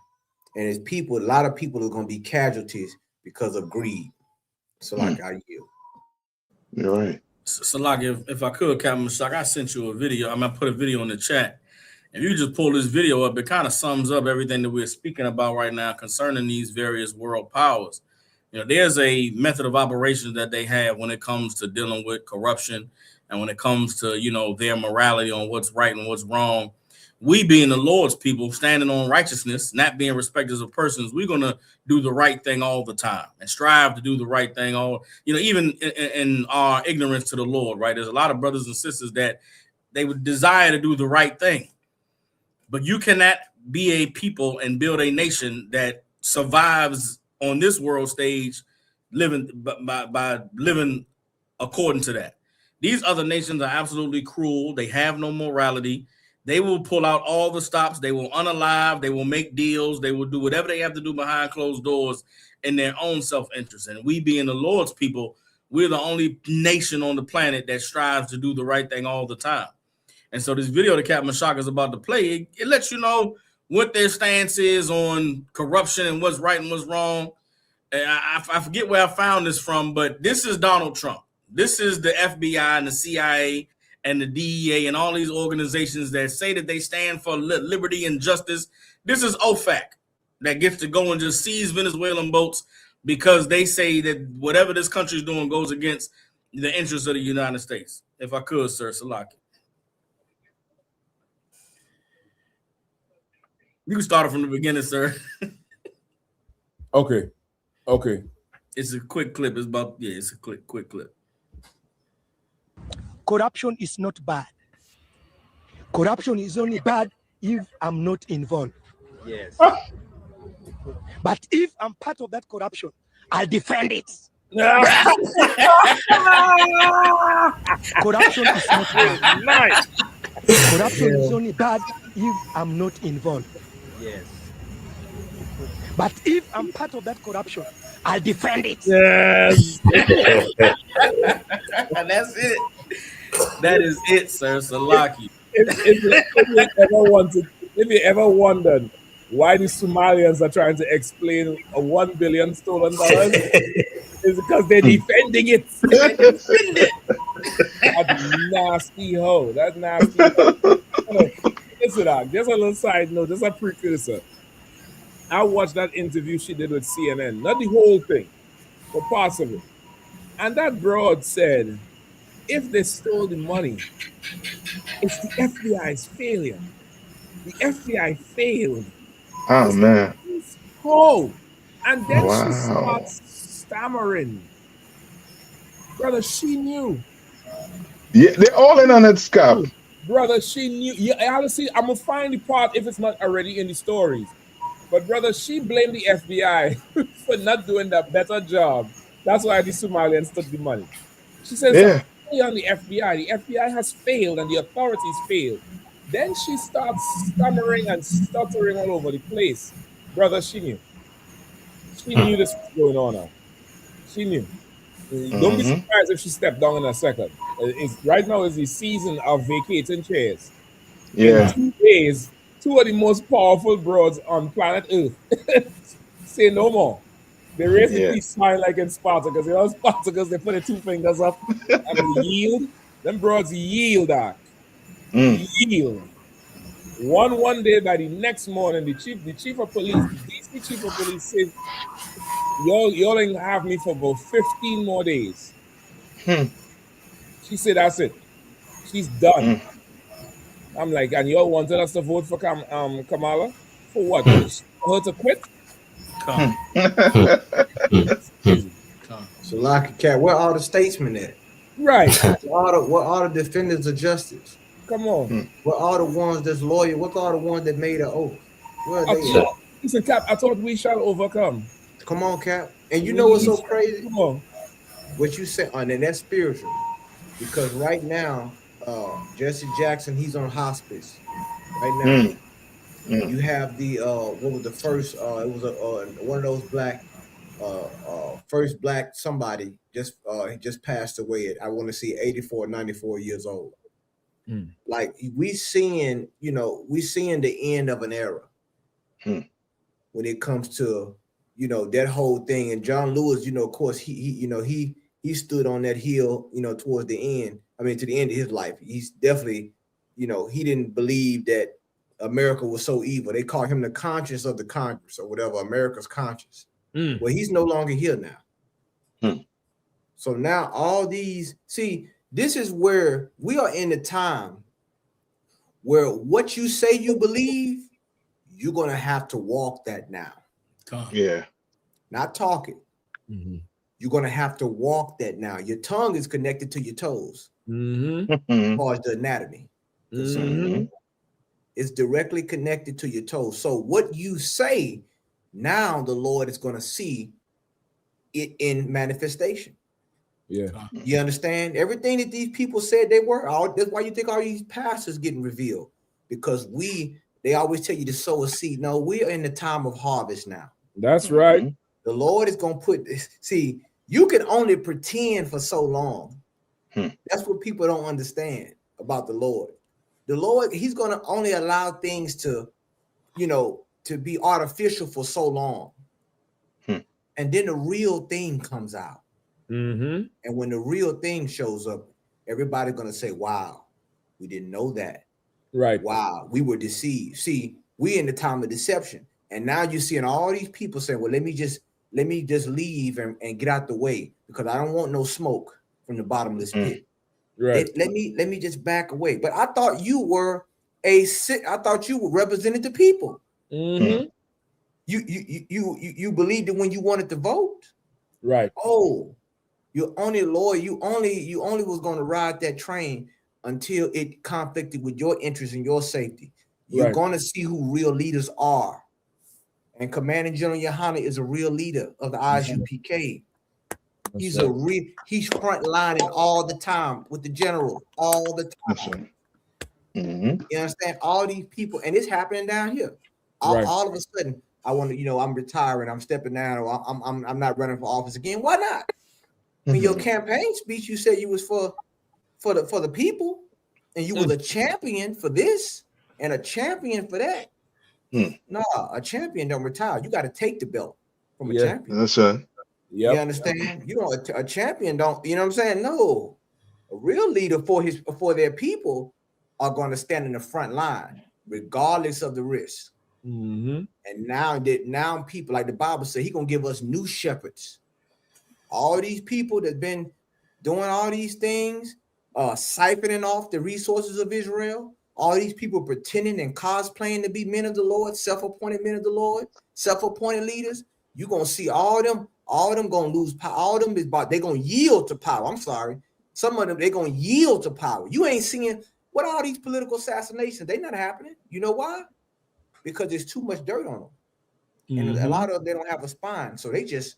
And it's a lot of people are going to be casualties because of greed. So I yield. You're right. So if I could, Captain Mashak, I sent you a video. I'm gonna put a video in the chat. If you just pull this video up, it kind of sums up everything that we're speaking about right now concerning these various world powers. There's a method of operation that they have when it comes to dealing with corruption, and when it comes to, their morality on what's right and what's wrong. We being the Lord's people, standing on righteousness, not being respecters of persons, we're going to do the right thing all the time and strive to do the right thing even in our ignorance to the Lord, right? There's a lot of brothers and sisters that they would desire to do the right thing. But you cannot be a people and build a nation that survives on this world stage living by living according to that. These other nations are absolutely cruel. They have no morality. They will pull out all the stops. They will unalive. They will make deals. They will do whatever they have to do behind closed doors in their own self-interest. And we being the Lord's people, we're the only nation on the planet that strives to do the right thing all the time. And so this video that Captain Mashak is about to play, it lets you know what their stance is on corruption and what's right and what's wrong. And I forget where I found this from, but this is Donald Trump. This is the FBI and the CIA and the DEA and all these organizations that say that they stand for liberty and justice. This is OFAC that gets to go and just seize Venezuelan boats because they say that whatever this country is doing goes against the interests of the United States. If I could, sir, Salaki. You can start it from the beginning, sir. Okay. It's a quick clip. It's a quick clip. Corruption is not bad. Corruption is only bad if I'm not involved. Yes. But if I'm part of that corruption, I'll defend it. Corruption is not bad. Nice. Corruption is only bad if I'm not involved. Yes. But if I'm part of that corruption, I'll defend it. Yes. That's it. That is it, sir. Salaki. If you ever wondered why the Somalians are trying to explain a $1 billion stolen dollars, it's because they're defending it. That nasty hoe. That nasty hoe. Listen, just a little side note, just a precursor. I watched that interview she did with CNN, not the whole thing, but parts of it. And that broad said, if they stole the money, it's the FBI's failure. The FBI failed Oh man. Oh, and then she Wow. starts stammering. Brother, she knew. Yeah, they're all in on it, Scap. Brother, she knew. Yeah, honestly, I'm gonna find the part if it's not already in the stories. But brother, she blamed the FBI for not doing that better job. That's why the Somalians took the money. She says, Yeah. on the FBI. The FBI has failed and the authorities failed. Then she starts stammering and stuttering all over the place. Brother, she knew. She knew this was going on now. She knew. Don't be Mm-hmm. surprised if she stepped down in a second. Right now is the season of vacating chairs. In Yeah. 2 days, two of the most powerful broads on planet Earth say no more. They raise the Yeah. peace sign like in Spartacus. You know, Spartacus, they put their 2 fingers up and they yield. Them broads yield, Doc. Mm. Yield. One day by the next morning, the chief of police, the DC chief of police says, y'all ain't have me for about 15 more days. Hmm. She said, that's it. She's done. Mm. I'm like, and y'all wanted us to vote for Kamala? For what? Hmm. For her to quit? Come. It's crazy. Come. Salaki Cat, where are the statesmen at? Right. What are the defenders of justice? Come on. What are the ones that's loyal? What are the ones that made an oath? Where are I they at? thought, listen, Cap, I thought we shall overcome. Come on, Cap. And you know what's so crazy? Come on. What you said, and that's spiritual. Because right now, Jesse Jackson, he's on hospice right now. Mm. Mm. You have the what was the first? It was one of those black first black somebody he just passed away at, I want to see 84, 94 years old. Like we seeing the end of an era when it comes to that whole thing. And John Lewis, of course, he stood on that hill, towards the end. I mean, to the end of his life. He's definitely, he didn't believe that America was so evil. They call him the conscience of the Congress or whatever, America's conscience. Well, he's no longer here now. So now all these, this is where we are in the time where what you say you believe, you're going to have to walk that now. Yeah. Not talk it. You're going to have to walk that now. Your tongue is connected to your toes as far as the anatomy. It's directly connected to your toes. So what you say, now the Lord is going to see it in manifestation. Yeah. You understand? Everything that these people said they were, that's why you think all these pastors getting revealed. Because they always tell you to sow a seed. No, we are in the time of harvest now. That's right. The Lord is going to put this. See, you can only pretend for so long. That's what people don't understand about the Lord. The Lord, he's going to only allow things to be artificial for so long. And then the real thing comes out. And when the real thing shows up, everybody's going to say, wow, we didn't know that. Right. Wow, we were deceived. See, we in the time of deception. And now you're seeing all these people saying, well, let me just leave and get out the way because I don't want no smoke from the bottomless pit. Right. Let me just back away. But I thought you were represented the people. You believed it when you wanted to vote. Right. Oh, you're only loyal. You only was going to ride that train until it conflicted with your interest and your safety. You're going to see who real leaders are. And Commanding General Yahanna is a real leader of the ISUPK. He's frontlining all the time with the general, all the time. You understand? All these people, and it's happening down here. All of a sudden, I want to, I'm retiring, I'm stepping down, or I'm not running for office again. Why not? In your campaign speech, you said you was for the people, and you was a champion for this and a champion for that. No, a champion don't retire. You got to take the belt from a champion. That's right. You understand? You know, a champion don't. You know what I'm saying? No, a real leader for their people are going to stand in the front line regardless of the risk. And now people, like the Bible says, He gonna give us new shepherds. All these people that been doing all these things, siphoning off the resources of Israel, all these people pretending and cosplaying to be men of the Lord, self-appointed men of the Lord, self-appointed leaders, you're gonna see all of them gonna lose power. All of them they're gonna yield to power. I'm sorry. Some of them they're gonna yield to power. You ain't seeing what all these political assassinations, they not happening. You know why? Because there's too much dirt on them. And a lot of them, they don't have a spine. So they just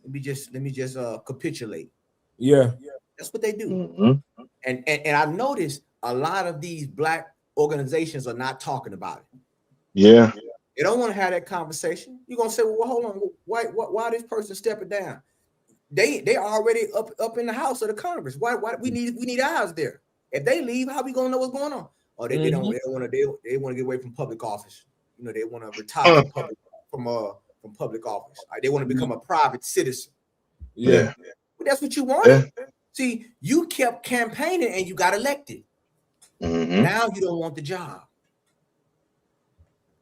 let me just capitulate. Yeah. That's what they do. And I noticed a lot of these black organizations are not talking about it. Yeah. They don't want to have that conversation. You're gonna say, well, hold on, why this person stepping down? They already up in the House of the Congress. Why we need eyes there? If they leave, how we gonna know what's going on? Oh, they don't want to get away from public office. You know, they want to retire from public office. They want to become a private citizen. Yeah. But that's what you wanted. Yeah. See, you kept campaigning and you got elected. Now you don't want the job.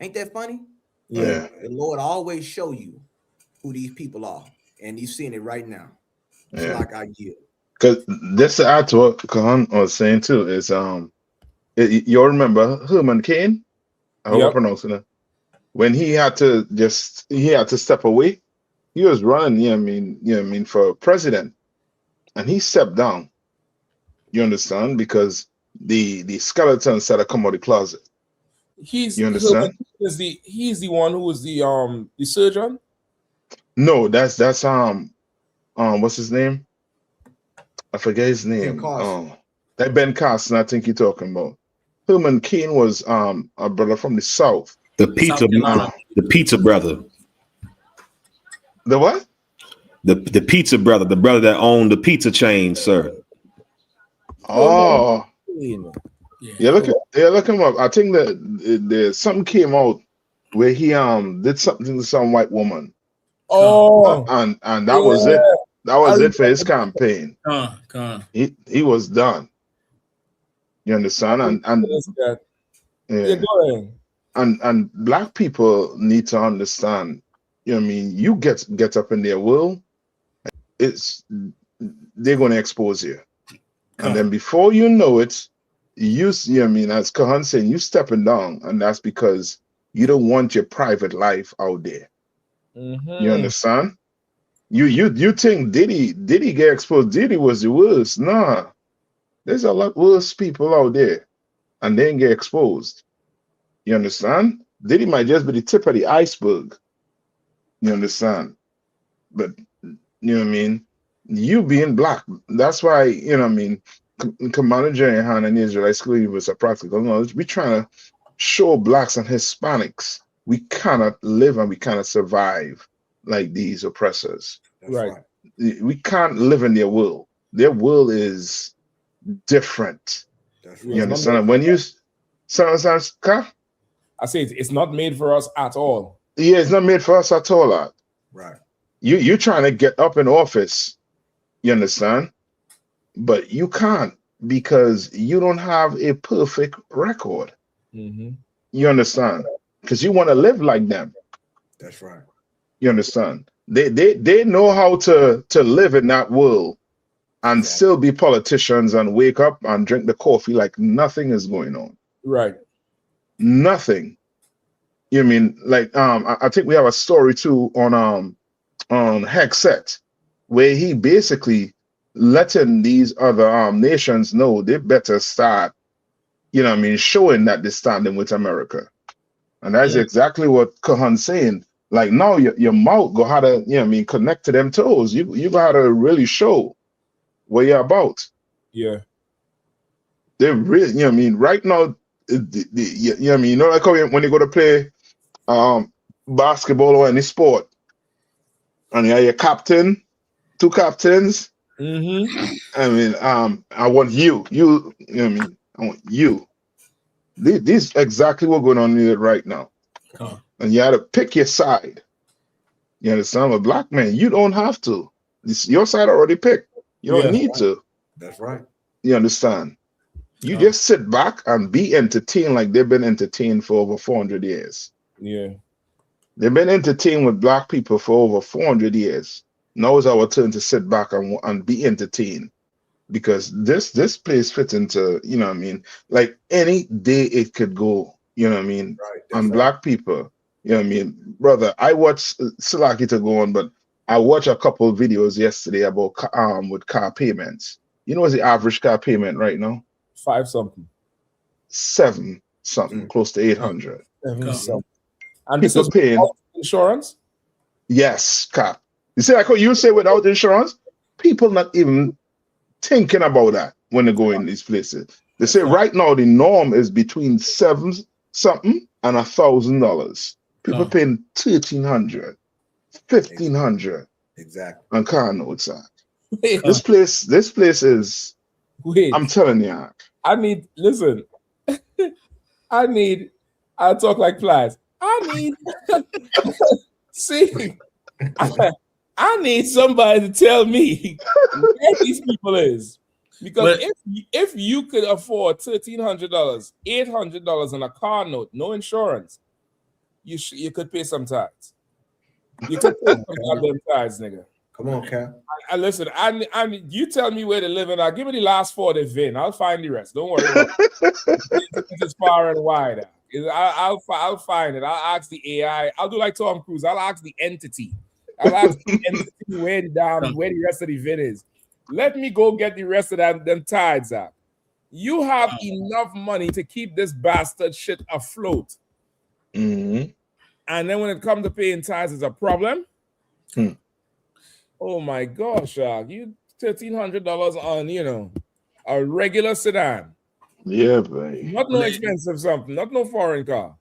Ain't that funny? Yeah. The Lord always show you who these people are, and you're seeing it right now. It's like I yield. Because this to add to what Kahan was saying too is you remember Herman Cain? I hope I'm pronouncing it. When he had to step away, he was running, for president, and he stepped down. You understand? Because the skeleton said to come out of the closet. You understand? He's the one who was the surgeon? No, that's what's his name? I forget his name. That Ben Carson, I think you're talking about. Herman Cain was a brother from the South. The pizza brother. The what? The pizza brother, the brother that owned the pizza chain, sir. Oh, yeah. Look him up. I think that something came out where he did something to some white woman. Oh, and that was it. That was it for his campaign. He was done. You understand? And black people need to understand. You know what I mean? You get up in their world, they're going to expose you. And then before you know it, you know what I mean, as Kahan saying, you stepping down, and that's because you don't want your private life out there. You understand? You think Diddy get exposed? Diddy was the worst. Nah, there's a lot worse people out there, and they didn't get exposed. You understand? Diddy might just be the tip of the iceberg. You understand? But you know what I mean? You being black, that's why, you know what I mean, Commander Yahanna and the Israelite School University of Practical Knowledge, we're trying to show blacks and Hispanics we cannot live and we cannot survive like these oppressors. Right. We can't live in their world. Their world is different. You understand? When you I say it's not made for us at all. Yeah, it's not made for us at all. Right. You're trying to get up in office, you understand? But you can't because you don't have a perfect record. You understand? Because you want to live like them. That's right. You understand? They know how to live in that world and still be politicians and wake up and drink the coffee like nothing is going on. Right. Nothing. You mean like I think we have a story too on Hexet, where he basically letting these other nations know they better start, you know what I mean, showing that they're standing with America. And that's exactly what Kahan's saying. Like now your mouth go how to, you know what I mean, connect to them toes. You gotta really show what you're about. Yeah. They really, you know what I mean, right now, you know what I mean, like how when they go to play basketball or any sport, and you have your captain, two captains. I mean, I want you. You know what I mean? I want you. This is exactly what's going on here right now. And you had to pick your side. You understand? A black man, you don't have to. Your side already picked. You don't need to. That's right. You understand? You just sit back and be entertained like they've been entertained for over 400 years. Yeah. They've been entertained with black people for over 400 years. Now it's our turn to sit back and be entertained. because this place fits into, you know what I mean, like any day it could go, you know what I mean, on black people, you know what I mean, brother. I watched Silaki to go on, but I watched a couple of videos yesterday about with car payments. You know what's the average car payment right now? 5 something. 7 something, close to 800. 7 something. And People this is paying insurance? Yes, Cap. You see, like what you say without insurance, people not even thinking about that when they go in these places. They say right now the norm is between 7 something and $1,000. People paying 1,300, 1,500 exactly on car notes. This place is. Wait, I'm telling you. I need. Listen, I talk like flies. I need. See, I need somebody to tell me where these people is. Because if you could afford $1,300, $800 on a car note, no insurance, you could pay some tithes. You could pay some goddamn tithes, nigga. Come on, Cap. Listen, I you tell me where to live, and I'll give me the last 4 to VIN. I'll find the rest. Don't worry about it. It's far and wide. I'll find it. I'll ask the AI. I'll do like Tom Cruise. I'll ask the entity. I'll ask the entity where the rest of the VIN is. Let me go get the rest of them tides out. You have enough money to keep this bastard shit afloat. Mm-hmm. And then when it comes to paying tithes, it's a problem. Oh my gosh, you $1,300 on, a regular sedan. Yeah, baby. Not no expensive something, not no foreign car.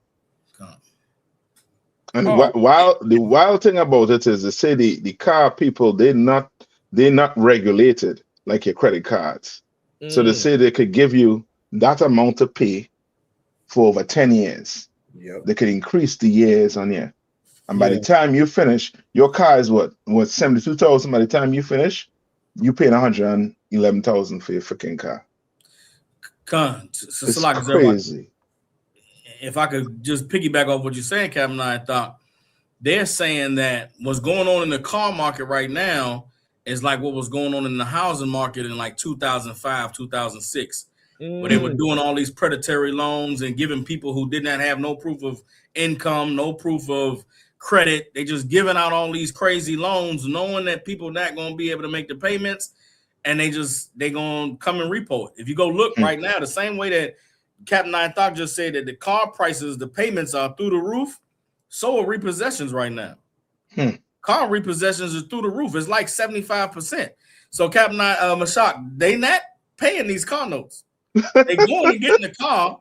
And the wild thing about it is they say the car people, they're not regulated like your credit cards. So they say they could give you that amount to pay for over 10 years. Yep. They could increase the years on you. And by the time you finish, your car is what 72,000. By the time you finish, you paying 111,000 for your freaking car. It's crazy. If I could just piggyback off what you're saying, Captain, I thought they're saying that what's going on in the car market right now is like what was going on in the housing market in like 2005, 2006, where they were doing all these predatory loans and giving people who did not have no proof of income, no proof of credit. They just giving out all these crazy loans, knowing that people not going to be able to make the payments, and they going to come and repo it. If you go look right now, the same way that Captain Nine Thought just said that the car prices, the payments are through the roof, so are repossessions right now. Car repossessions is through the roof. It's like 75%. So Captain Mashak, they not paying these car notes. They going to get in the car,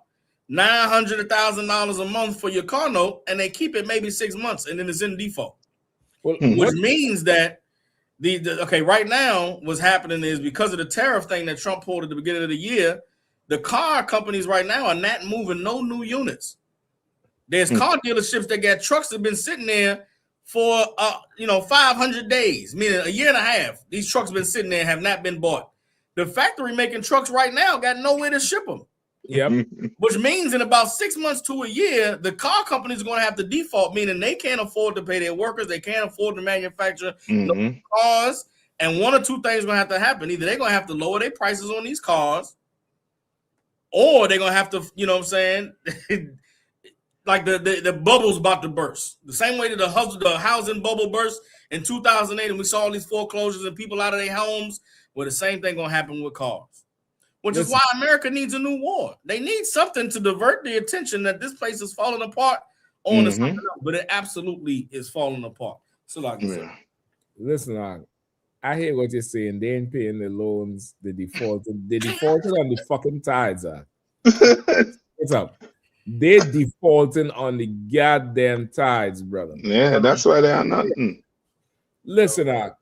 $900, $1,000 a month for your car note, and they keep it maybe 6 months, and then it's in default. Which means that right now what's happening is because of the tariff thing that Trump pulled at the beginning of the year, the car companies right now are not moving no new units. There's car dealerships that got trucks that have been sitting there for 500 days, meaning a year and a half. These trucks have been sitting there and have not been bought. The factory making trucks right now got nowhere to ship them. Yep. Which means in about 6 months to a year, the car companies are going to have to default, meaning they can't afford to pay their workers. They can't afford to manufacture no cars. And one or two things are going to have to happen. Either they're going to have to lower their prices on these cars, or they're going to have to, you know what I'm saying, like the bubble's about to burst. The same way that the housing bubble burst in 2008 and we saw all these foreclosures and people out of their homes, well, the same thing going to happen with cars. Which is why America needs a new war. They need something to divert the attention that this place is falling apart on something else, but it absolutely is falling apart. So like listen, I hear what you're saying. They ain't paying the loans, they defaulted on the fucking tithes. What's up? They defaulting on the goddamn tithes, brother. Yeah, that's why they are nothing. Listen,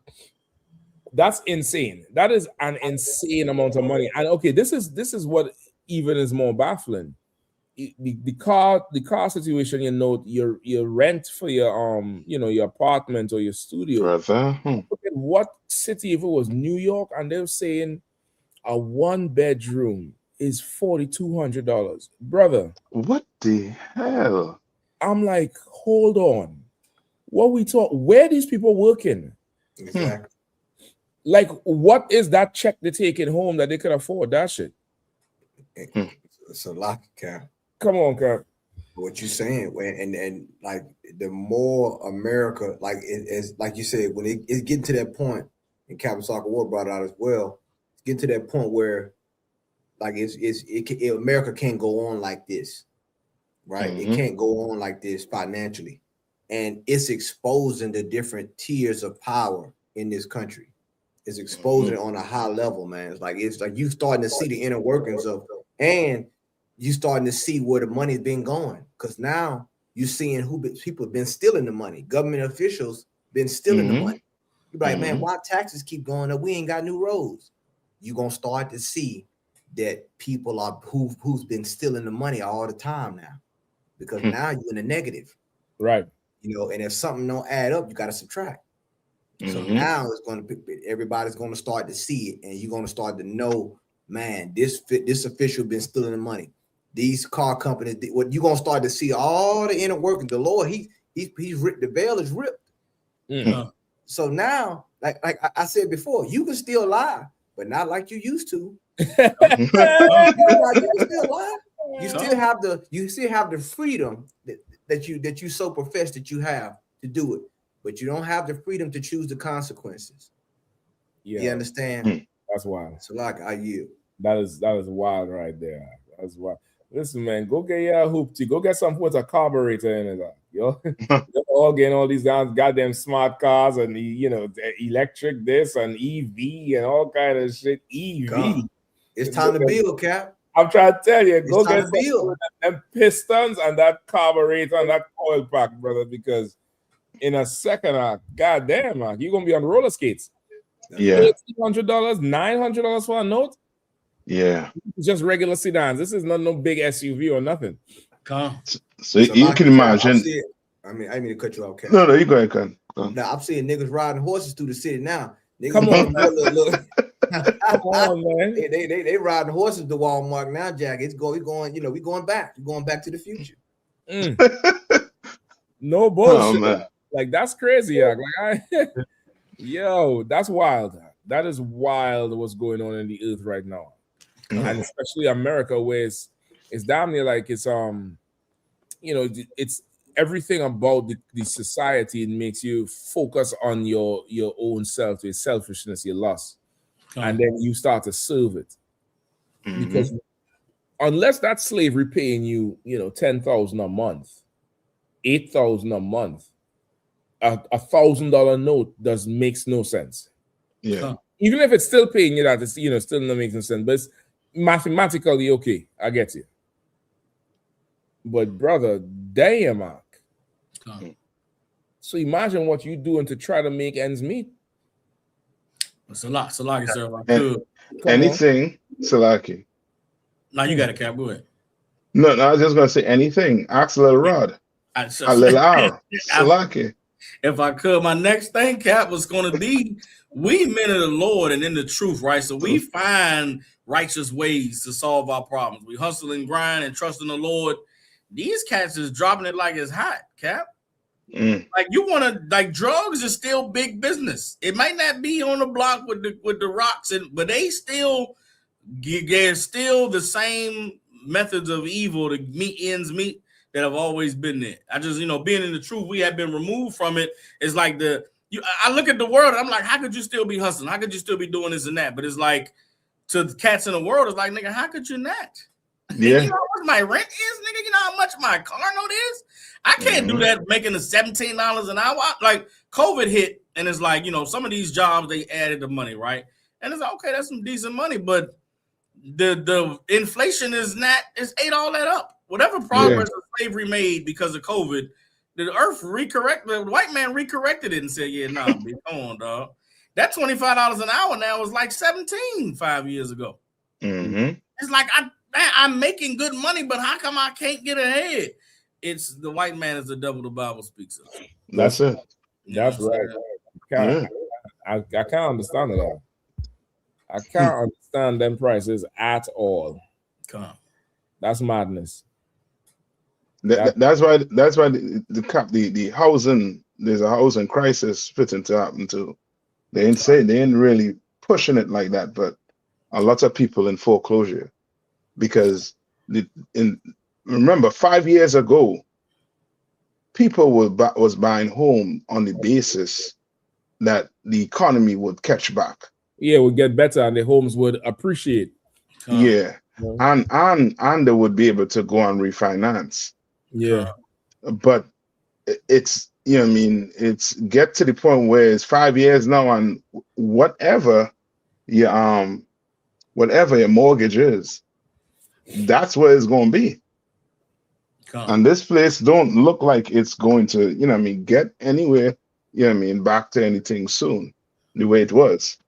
that's insane. That is an insane amount of money. And okay, this is what even is more baffling. The car situation, your rent for your your apartment or your studio. Look at what city, if it was New York, and they're saying a 1-bedroom is $4,200, brother. What the hell? I'm like, hold on. What we talk? Where these people working? Exactly. Like, what is that check they're taking home that they can afford that shit? It's a lot, Cap. Come on, Cap. What you saying, and like the more America, like it's like you said, when it's getting to that point, and Captain Soccer War brought it out as well. It's getting to that point where, like, America can't go on like this, right? It can't go on like this financially, and it's exposing the different tiers of power in this country. It's exposing it on a high level, man. It's like you starting to see the inner workings of, and you starting to see where the money's been going. Because now you seeing people have been stealing the money. Government officials been stealing the money. You're like, man, why taxes keep going up? We ain't got new roads. You're gonna start to see that people are who's been stealing the money all the time now. Because now you're in the negative. Right. You know, and if something don't add up, you got to subtract. So now it's going to everybody's going to start to see it, and you're going to start to know, man, this official been stealing the money. These car companies, what you're going to start to see all the inner workings. The Lord, he's ripped, the veil is ripped. So now, like I said before, you can still lie, but not like you used to. You can still lie. You still have the freedom that you so profess that you have to do it. But you don't have the freedom to choose the consequences. Yeah. You understand? That's wild. So like I yield. That is wild right there. That's wild. Listen, man, go get your hoopty. Go get some with a carburetor in it. Yo, you're all getting all these goddamn smart cars and electric this and EV and all kind of shit. EV. God. It's time to build, Cap. I'm trying to tell you, go get them pistons and that carburetor and that oil pack, brother, because in a second, goddamn, you're gonna be on roller skates. Yeah, $1,800, $900 for a note. Yeah, it's just regular sedans. This is not no big SUV or nothing. So you can imagine. I mean, I didn't mean to cut you off, Cap. No, you go ahead, Ken. Now I'm seeing niggas riding horses through the city now. Niggas Come on, Come on, man. They riding horses to Walmart now, Jack. It's going. We going back. We're going back to the future. No bullshit. Oh, man. Like, that's crazy. Yo, that's wild. That is wild what's going on in the earth right now. And especially America, where it's damn near like it's it's everything about the society. It makes you focus on your own self, your selfishness, your lust. And then you start to serve it. Because unless that slavery paying you, $10,000 a month, $8,000 a month, a $1,000 note makes no sense. Yeah. Even if it's still paying you that, it's still not making sense. But it's mathematically okay. I get you. But brother, damn, Mark. So imagine what you're doing to try to make ends meet. It's a lot, sir. If I could. Anything, Salaki. Now you got a Cap. Go ahead. No, I was just gonna say anything. Ask Lil Rod. A Lil R. Salaki. If I could, my next thing, Cap, was going to be we men of the Lord and in the truth, right? So we find righteous ways to solve our problems. We hustle and grind and trust in the Lord. These cats is dropping it like it's hot, Cap. Like you want to, like, drugs is still big business. It might not be on the block with the rocks, but they still the same methods of evil to meet ends meet that have always been there. I just, being in the truth, we have been removed from it. It's like I look at the world, and I'm like, how could you still be hustling? How could you still be doing this and that? But it's like, to the cats in the world, it's like, nigga, how could you not? Yeah. You know how much my rent is, nigga? You know how much my car note is? I can't do that making the $17 an hour. Like, COVID hit, and it's like, some of these jobs, they added the money, right? And it's like, okay, that's some decent money, but the inflation ate all that up. Whatever progress of slavery made because of COVID, the white man recorrected it and said, yeah, nah, come on, dog. That $25 an hour now is like 17 5 years ago. It's like, I'm making good money, but how come I can't get ahead? It's the white man is the devil the Bible speaks of. That's it. That's right. I can't understand it all. I can't understand them prices at all. That's madness. That's why the housing, there's a housing crisis fitting to happen too. They ain't really pushing it like that, but a lot of people in foreclosure because remember 5 years ago, people was buying home on the basis that the economy would catch back. Yeah, would get better and the homes would appreciate. Yeah. And they would be able to go and refinance. Yeah. But it's what I mean, it's get to the point where it's 5 years now and whatever your mortgage is, that's where it's gonna be. And this place don't look like it's going to, get anywhere, back to anything soon, the way it was.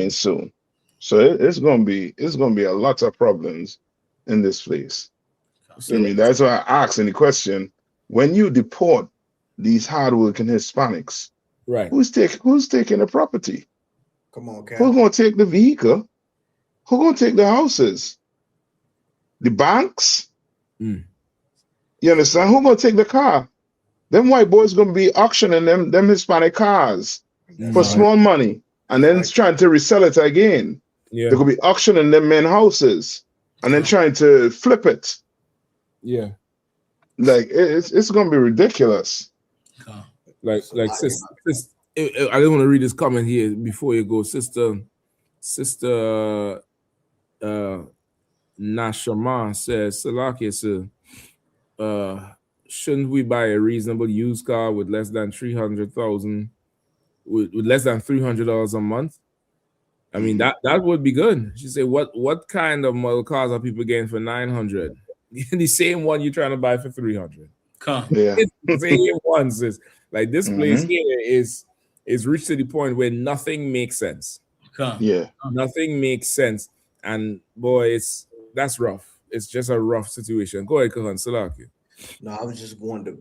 Soon. So it's gonna be a lot of problems in this place. That's why I asked in the question, when you deport these hardworking Hispanics, right? Who's taking the property? Come on, Cap. Who's gonna take the vehicle? Who's gonna take the houses? The banks? You understand? Who's gonna take the car? Them white boys gonna be auctioning them Hispanic cars for small money and then trying to resell it again. Yeah. They're gonna be auctioning them men houses and then trying to flip it. Yeah. Like it's gonna be ridiculous. Like sister, I don't want to read this comment here before you go, sister Nashama says, Salakia sir, shouldn't we buy a reasonable used car with less than 300,000 with less than $300 a month? I mean that would be good. She said, what kind of model cars are people getting for 900? The same one you're trying to buy for 300. Yeah. It's the same ones. Is like this place here is reached to the point where nothing makes sense. Yeah. Nothing makes sense. And boy, that's rough. It's just a rough situation. Go ahead, Kahan Salaki. No, I was just going to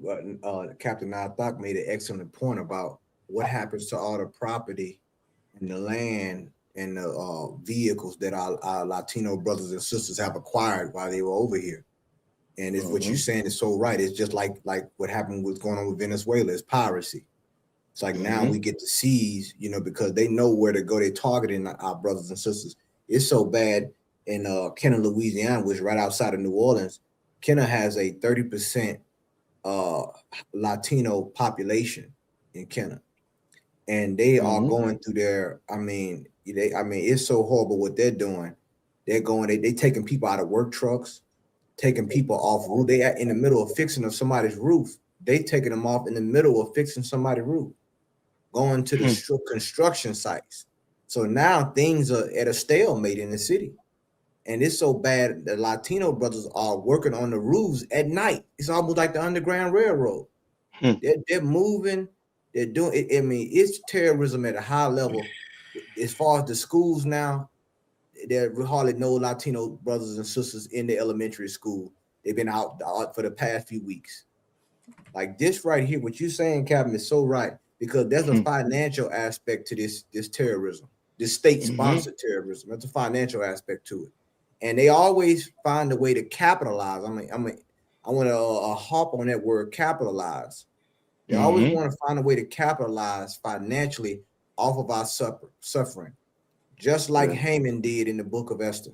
Captain Nathak made an excellent point about what happens to all the property and the land and the vehicles that our Latino brothers and sisters have acquired while they were over here. And it's what you're saying is so right. It's just like what happened with going on with Venezuela is piracy. It's like now we get to seize, because they know where to go. They're targeting our brothers and sisters. It's so bad in Kenner, Louisiana, which is right outside of New Orleans. Kenner has a 30% Latino population in Kenner. And they are going through their, it's so horrible what they're doing. They're taking people out of work trucks, taking people off roof. They are in the middle of fixing of somebody's roof. They taking them off in the middle of fixing somebody's roof, going to the construction sites. So now things are at a stalemate in the city. And it's so bad the Latino brothers are working on the roofs at night. It's almost like the Underground Railroad. They're moving. They're doing it. I mean, it's terrorism at a high level. As far as the schools now, there are hardly no Latino brothers and sisters in the elementary school. They've been out for the past few weeks. Like this right here, what you're saying, Captain, is so right, because there's a financial aspect to this terrorism, this state-sponsored terrorism. There's a financial aspect to it. And they always find a way to capitalize. I want to harp on that word, capitalize. They always want to find a way to capitalize financially off of our suffering, just like Haman did in the book of Esther.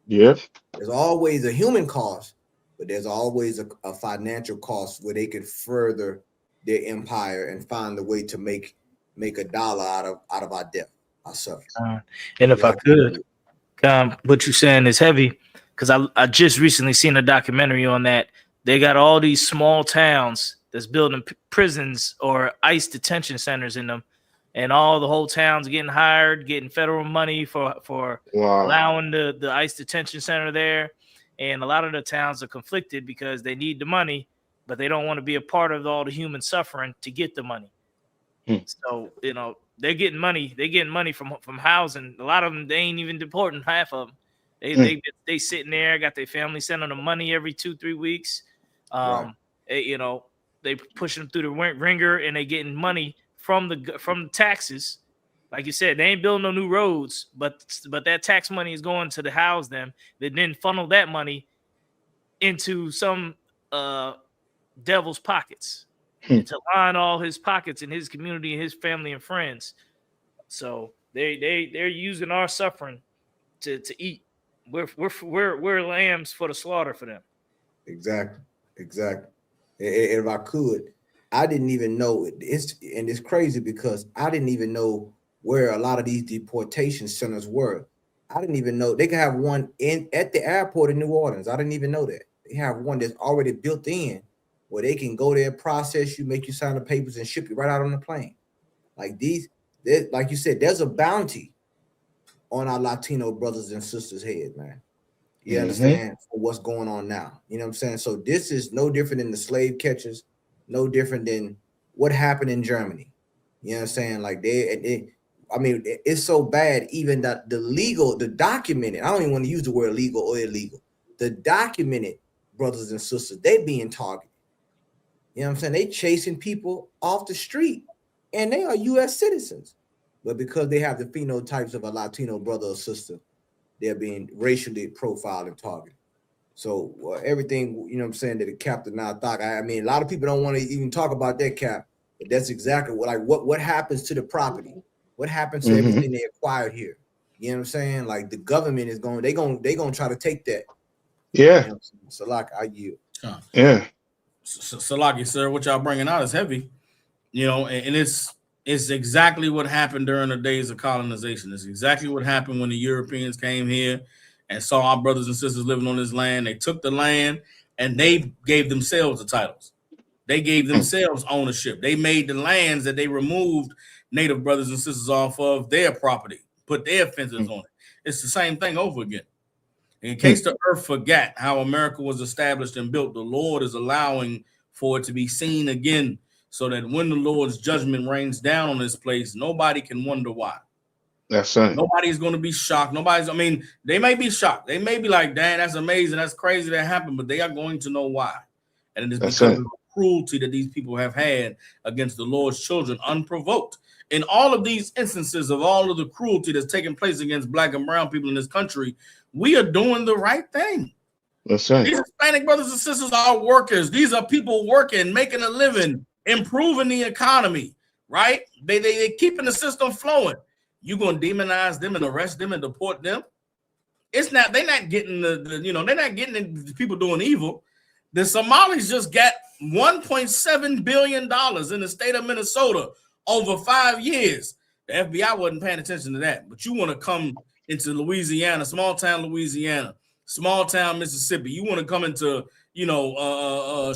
Yes. There's always a human cost, but there's always a financial cost where they could further their empire and find a way to make a dollar out of our debt, our suffering. And if I could, what you're saying is heavy, because I just recently seen a documentary on that. They got all these small towns that's building prisons or ICE detention centers in them, and all the whole towns getting hired, getting federal money for allowing the ICE detention center there. And a lot of the towns are conflicted because they need the money, but they don't want to be a part of all the human suffering to get the money. So, they're getting money. They're getting money from housing. A lot of them, they ain't even deporting half of them. They sitting there, got their family sending them money every 2-3 weeks. They pushing them through the ringer, and they getting money from the taxes. Like you said, they ain't building no new roads, but that tax money is going to house them. They then funnel that money into some devil's pockets. And to line all his pockets in his community and his family and friends. So they're using our suffering to eat. We're lambs for the slaughter for them. Exactly. If I could, I didn't even know it's crazy because I didn't even know where a lot of these deportation centers were. I didn't even know they could have one at the airport in New Orleans. I didn't even know that. They have one that's already built in where they can go there, process you, make you sign the papers, and ship you right out on the plane. Like like you said, there's a bounty on our Latino brothers and sisters' head, man. You understand for what's going on now. You know what I'm saying? So this is no different than the slave catchers, no different than what happened in Germany. You know what I'm saying? Like it's so bad, even that the documented, I don't even want to use the word legal or illegal. The documented brothers and sisters, they being targeted. You know what I'm saying? They chasing people off the street and they are US citizens. But because they have the phenotypes of a Latino brother or sister, they're being racially profiled and targeted. So everything, you know what I'm saying, that the captain now thought. I mean, a lot of people don't want to even talk about that, Cap. But that's exactly what happens to the property. What happens to everything they acquired here? You know what I'm saying? Like the government is going, they're gonna try to take that. Yeah. You know, so like I yield. Yeah. Salaki, sir, what y'all bringing out is heavy. You know, and it's exactly what happened during the days of colonization. It's exactly what happened when the Europeans came here and saw our brothers and sisters living on this land. They took the land and they gave themselves the titles. They gave themselves ownership. They made the lands that they removed native brothers and sisters off of their property, put their fences on it. It's the same thing over again. In case the earth forgot how America was established and built, the Lord is allowing for it to be seen again, so that when the Lord's judgment rains down on this place, nobody can wonder why. That's right. Nobody's going to be shocked. I mean, they may be shocked. They may be like, dang, that's amazing. That's crazy that happened, but they are going to know why. And it is because of the cruelty that these people have had against the Lord's children, unprovoked. In all of these instances of all of the cruelty that's taking place against black and brown people in this country, we are doing the right thing. That's right. These Hispanic brothers and sisters are workers. These are people working, making a living, improving the economy, right? They keeping the system flowing. You gonna demonize them and arrest them and deport them? It's not. They're not getting they're not getting the people doing evil. The Somalis just got $1.7 billion in the state of Minnesota over 5 years. The FBI wasn't paying attention to that. But you want to come into Louisiana, small town Louisiana, small town Mississippi. You want to come into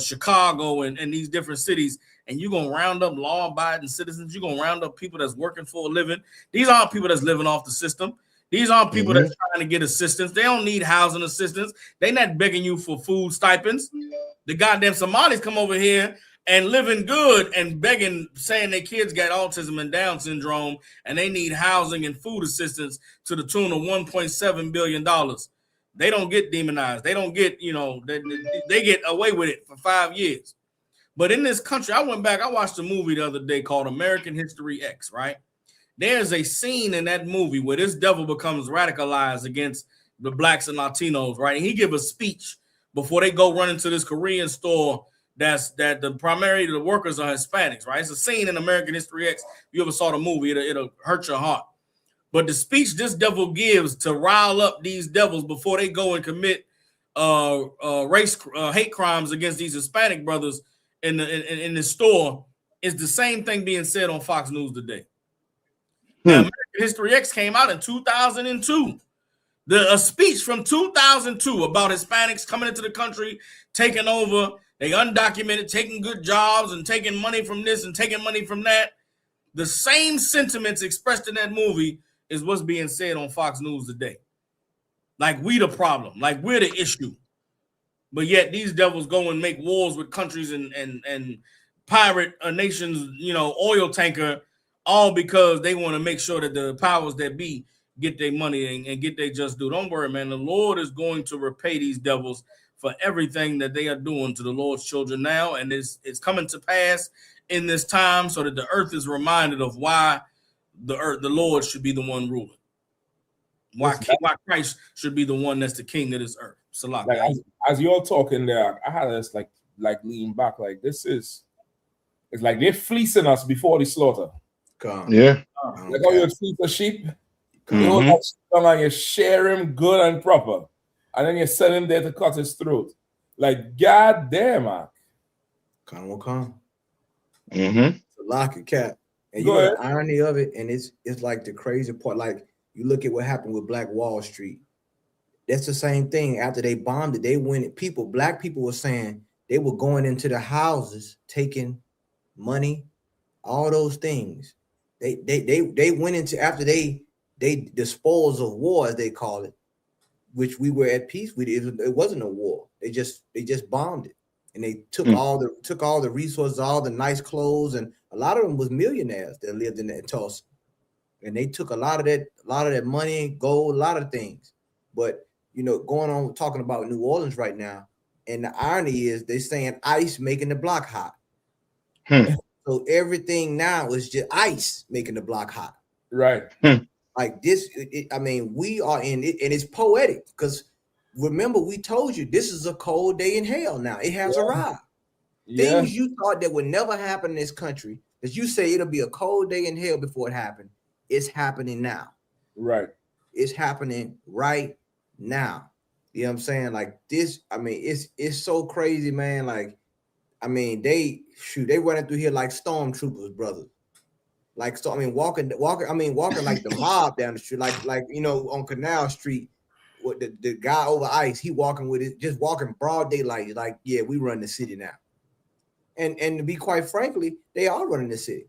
Chicago and these different cities, and you're going to round up law-abiding citizens. You're going to round up people that's working for a living. These aren't people that's living off the system. These aren't people that's trying to get assistance. They don't need housing assistance. They're not begging you for food stipends. The goddamn Somalis come over here and living good and begging, saying their kids got autism and Down syndrome and they need housing and food assistance to the tune of $1.7 billion. They don't get demonized. They don't get, they get away with it for 5 years. But in this country, I went back, I watched a movie the other day called American History X, right? There's a scene in that movie where this devil becomes radicalized against the blacks and Latinos, right? And he give a speech before they go run into this Korean store that the workers are Hispanics, right? It's a scene in American History X. If you ever saw the movie, it'll hurt your heart. But the speech this devil gives to rile up these devils before they go and commit hate crimes against these Hispanic brothers in the store is the same thing being said on Fox News today. Now, American History X came out in 2002. A speech from 2002 about Hispanics coming into the country, taking over, they undocumented, taking good jobs and taking money from this and taking money from that. The same sentiments expressed in that movie is what's being said on Fox News today. Like we the problem, like we're the issue. But yet these devils go and make wars with countries and pirate a nation's, oil tanker, all because they want to make sure that the powers that be get their money and get their just due. Don't worry, man. The Lord is going to repay these devils for everything that they are doing to the Lord's children now. And it's coming to pass in this time so that the earth is reminded of why the Lord should be the one ruling. Why Christ should be the one that's the king of this earth. Salah. As you're talking there, I had us like lean back, like it's like they're fleecing us before the slaughter. Yeah. Like how you treat a sheep. Mhm. You hold that sheep and you share him good and proper. And then you send him there to cut his throat. Like, god damn, man. Mm-hmm. Lock it, cap. And Go you know ahead. the irony of it, and it's like the crazy part. Like you look at what happened with Black Wall Street. That's the same thing. After they bombed it, they went. Black people were saying they were going into the houses, taking money, all those things. They went into after they the spoils of war, as they call it, which we were at peace with. It wasn't a war. They just bombed it, and they took all the resources, all the nice clothes, and a lot of them was millionaires that lived in that Tulsa, and they took a lot of that money, gold, a lot of things. But going on talking about New Orleans right now, and the irony is they're saying ICE making the block hot. So everything now is just ICE making the block hot. Right. Like this, I mean, we are in it, and it's poetic because remember we told you this is a cold day in hell. Now it has arrived. Things you thought that would never happen in this country, that you say it'll be a cold day in hell before it happened, it's happening now. Right. It's happening right now. You know what I'm saying? Like this, I mean, it's so crazy, man. Like, I mean, they running through here like stormtroopers, brother. Like, so I mean, walking like the mob down the street, like on Canal Street, with the guy over ICE, he walking with it, just walking broad daylight. Like, yeah, we run the city now. And to be quite frankly, they are running the city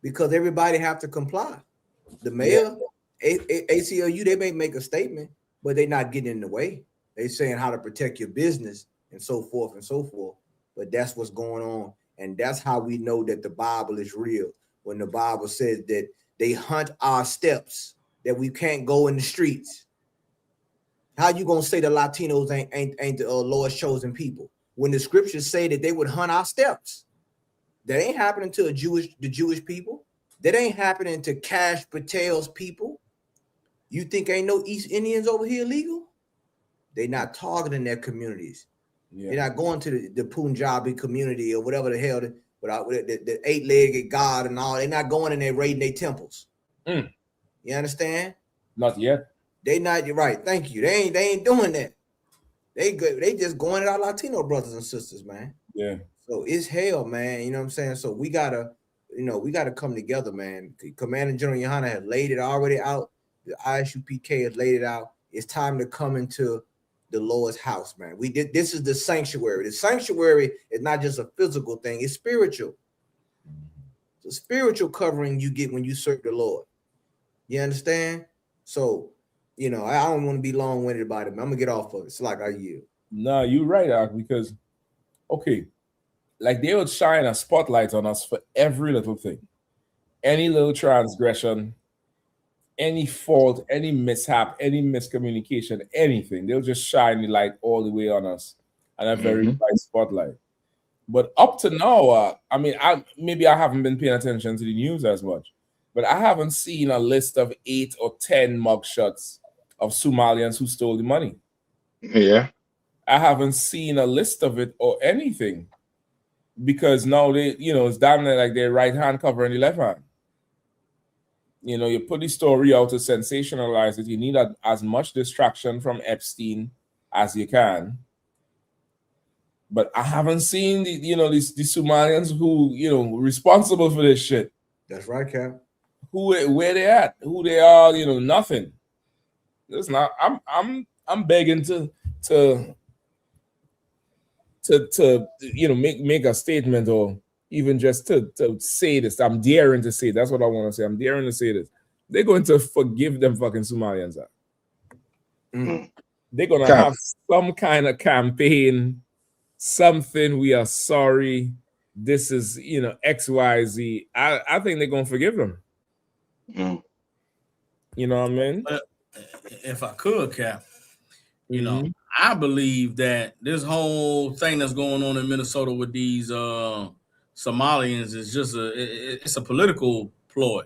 because everybody have to comply. The mayor, ACLU, they may make a statement, but they're not getting in the way. They saying how to protect your business and so forth and so forth. But that's what's going on, and that's how we know that the Bible is real. When the Bible says that they hunt our steps, that we can't go in the streets. How you gonna say the Latinos ain't the Lord's chosen people when the scriptures say that they would hunt our steps? That ain't happening to the Jewish people. That ain't happening to Cash Patel's people. You think ain't no East Indians over here legal? They not targeting their communities. Yeah. They're not going to the Punjabi community or whatever the hell, the eight-legged God and all. They're not going in there raiding their temples. You understand? Not yet. They not. You're right. Thank you. They ain't doing that. They good. They just going at our Latino brothers and sisters, man. Yeah. So it's hell, man. You know what I'm saying? So we gotta come together, man. Commander General Yahanna has laid it already out. The ISUPK has laid it out. It's time to come into the Lord's house, man. We did. This is the sanctuary. The sanctuary is not just a physical thing; it's spiritual. It's a spiritual covering you get when you serve the Lord. You understand? So, I don't want to be long-winded about it, man. I'm gonna get off of it. It's like I yield. No, you're right, Ak, because like they would shine a spotlight on us for every little thing, any little transgression, any fault, any mishap, any miscommunication, anything. They'll just shine the light all the way on us and a very bright spotlight. But up to now, I mean, maybe I haven't been paying attention to the news as much, but I haven't seen a list of 8 or 10 mugshots of Somalians who stole the money. Yeah. I haven't seen a list of it or anything because now they, it's damn near like their right hand covering the left hand. You put the story out to sensationalize it. You need as much distraction from Epstein as you can. But I haven't seen the Somalians who, responsible for this shit. That's right, Cap. Where they at? Who they are? Nothing. It's not. I'm begging to make a statement or even just to say this. I'm daring to say. That's what I want to say. I'm daring to say this. They're going to forgive them fucking Somalians. They're going to have some kind of campaign. Something, we are sorry. This is, XYZ. I think they're going to forgive them. You know what I mean? If I could, Cap, I believe that this whole thing that's going on in Minnesota with these Somalians is just it's a political ploy.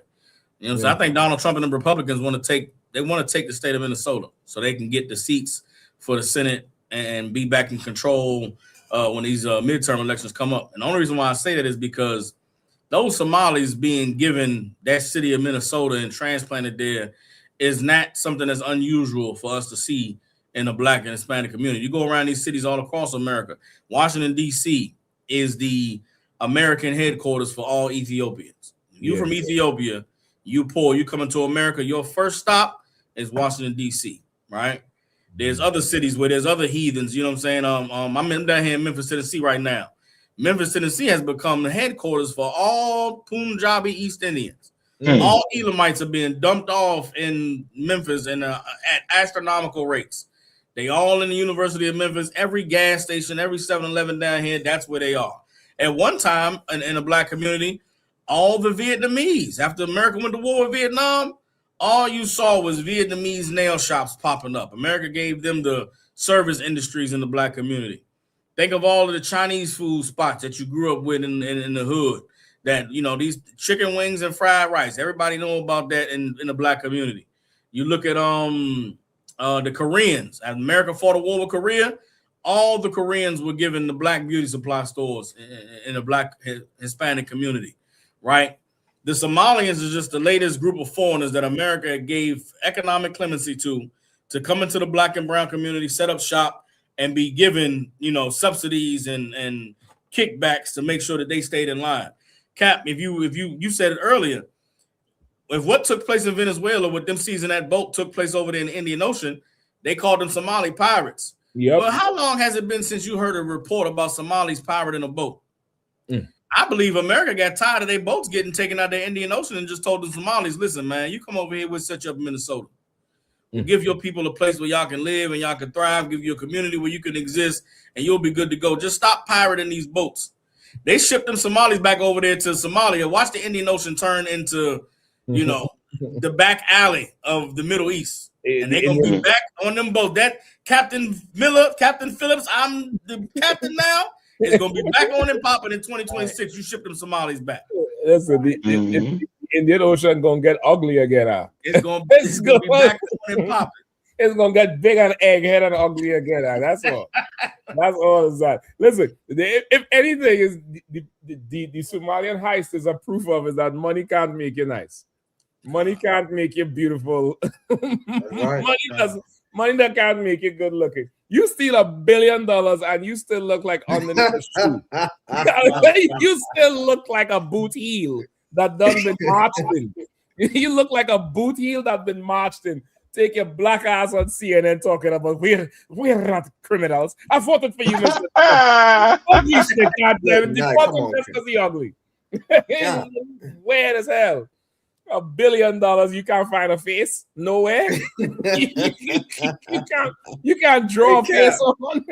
So I think Donald Trump and the Republicans want to take the state of Minnesota so they can get the seats for the Senate and be back in control when these midterm elections come up. And the only reason why I say that is because those Somalis being given that city of Minnesota and transplanted there is not something that's unusual for us to see in the Black and Hispanic community. You go around these cities all across America. Washington, D.C. is the American headquarters for all Ethiopians. You from Ethiopia, you poor, you coming to America, your first stop is Washington, D.C., right? There's other cities where there's other heathens, you know what I'm saying? I'm down here in Memphis, Tennessee right now. Memphis, Tennessee has become the headquarters for all Punjabi East Indians. All Elamites are being dumped off in Memphis and at astronomical rates. They all in the University of Memphis. Every gas station, every 7-Eleven down here, that's where they are. At one time, in the Black community, all the Vietnamese, after America went to war with Vietnam, all you saw was Vietnamese nail shops popping up. America gave them the service industries in the Black community. Think of all of the Chinese food spots that you grew up with in the hood. That, you know, these chicken wings and fried rice. Everybody know about that in the Black community. You look at the Koreans. As America fought a war with Korea, all the Koreans were given the Black beauty supply stores in the Black Hispanic community, right? The Somalians is just the latest group of foreigners that America gave economic clemency to come into the Black and brown community, set up shop, and be given, you know, subsidies and kickbacks to make sure that they stayed in line. Cap, if you said it earlier, if what took place in Venezuela with them seizing that boat took place over there in the Indian Ocean, they called them Somali pirates. But how long has it been since you heard a report about Somalis pirating a boat? I believe America got tired of their boats getting taken out of the Indian Ocean and just told the Somalis, listen, man, you come over here, we'll set you up in Minnesota. We'll give your people a place where y'all can live and y'all can thrive, give you a community where you can exist, and you'll be good to go. Just stop pirating these boats. They shipped them Somalis back over there to Somalia. Watch the Indian Ocean turn into, you know, the back alley of the Middle East. And they're going to be back on them boats. That Captain Phillips, I'm the captain now, is going to be back on and popping in 2026. You ship them Somalis back. Listen, the Indian Ocean going to get ugly again. It's going to be back on and popping. It's gonna get big and egghead and ugly again. That's all. That's all it's that. Listen, if anything is the Somalian heist is a proof of is that money can't make you nice. Money can't make you beautiful. Money that can't make you good looking. You steal $1 billion and you still look like underneath the shoe. You still look like a boot heel that done been marched in. You look like a boot heel that been marched in. Take your black ass on CNN talking about we're not criminals. I voted for you, Mr. Ugly shit, goddamn. You voted just because he's ugly. Weird as hell. $1 billion, you can't find a face. Nowhere. you can't draw a face on.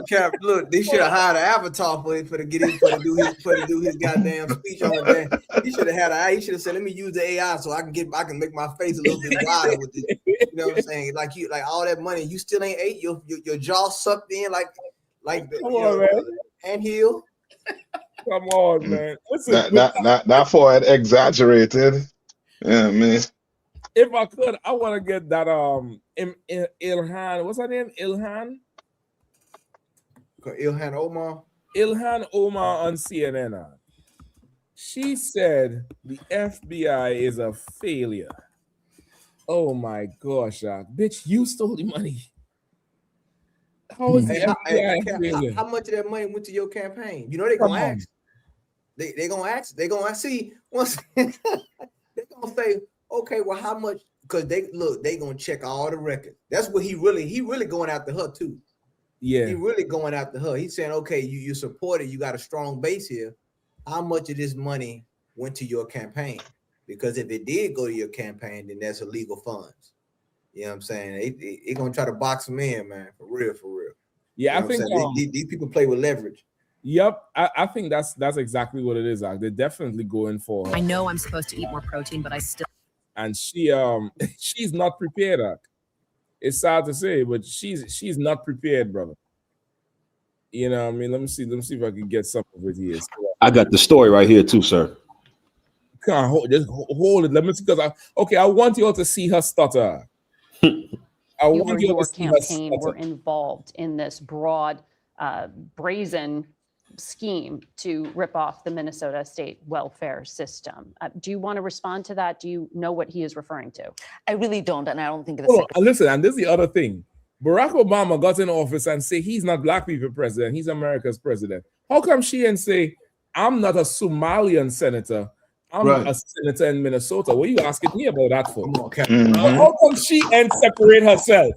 Cap, look, they should have hired an avatar for to do his goddamn speech on it. He should have had he should have said, let me use the AI so I can make my face a little bit wider with it. You know what I'm saying? Like all that money, you still ain't ate. Your jaw sucked in like Come on, man. hand heel. Come on, man. Listen, not for it exaggerated. Yeah, man. If I could, I want to get that Ilhan. What's her name? Ilhan Omar. Ilhan Omar on CNN. She said the FBI is a failure. Oh my gosh, bitch! You stole the money. How is the FBI a failure? How much of that money went to your campaign? You know they're gonna ask. They're gonna ask. They're gonna see once. They're gonna say, okay, well, how much? Because they gonna check all the records. That's what he really going after her too. Yeah, he really going after her. He's saying, okay, you supported, you got a strong base here. How much of this money went to your campaign? Because if it did go to your campaign, then that's illegal funds. You know what I'm saying? They gonna try to box them in, man, for real. Yeah, you know I think these people play with leverage. Yep, I think that's exactly what it is. They're definitely going for her. I know I'm supposed to eat more protein, but I still. And she's not prepared. It's sad to say, but she's not prepared, brother. You know what I mean? Let me see if I can get some of it here. I got the story right here too, sir. Can't hold it. Let me see, because I want you all to see her stutter. I want you all to see her stutter. Were involved in this broad, brazen scheme to rip off the Minnesota state welfare system. Do you want to respond to that? Do you know what he is referring to? I really don't, and I don't think listen, and this is the other thing. Barack Obama got in office and say he's not black people president, he's America's president. How come she and say, I'm not a Somalian senator, I'm a senator in Minnesota? What are you asking me about that for? How come she and separate herself?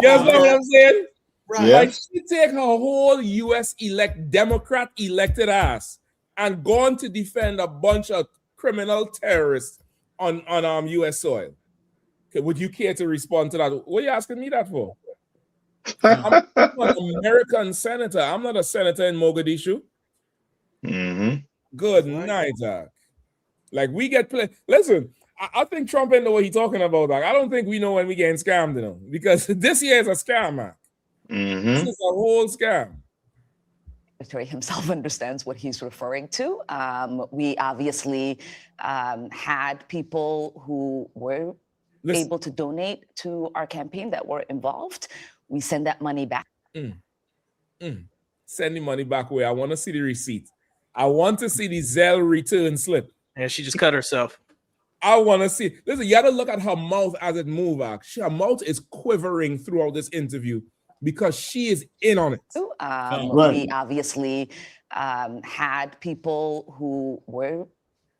You understand what I'm saying? Right. Like she take her whole U.S. Democrat elected ass and gone to defend a bunch of criminal terrorists on U.S. soil. Okay, would you care to respond to that? What are you asking me that for? I'm an American senator. I'm not a senator in Mogadishu. Good night, Doc. Like we get play. Listen, I think Trump ain't know what he's talking about, Doc. I don't think we know when we getting scammed, you know, because this year is a scam, man. This is a whole scam. Secretary himself understands what he's referring to. We obviously had people who were able to donate to our campaign that were involved. We send that money back. Send the money back where I want to see the receipt. I want to see the Zelle return slip. And she just cut herself. I want to see. Listen, you got to look at her mouth as it moves. Her mouth is quivering throughout this interview because she is in on it. We obviously had people who were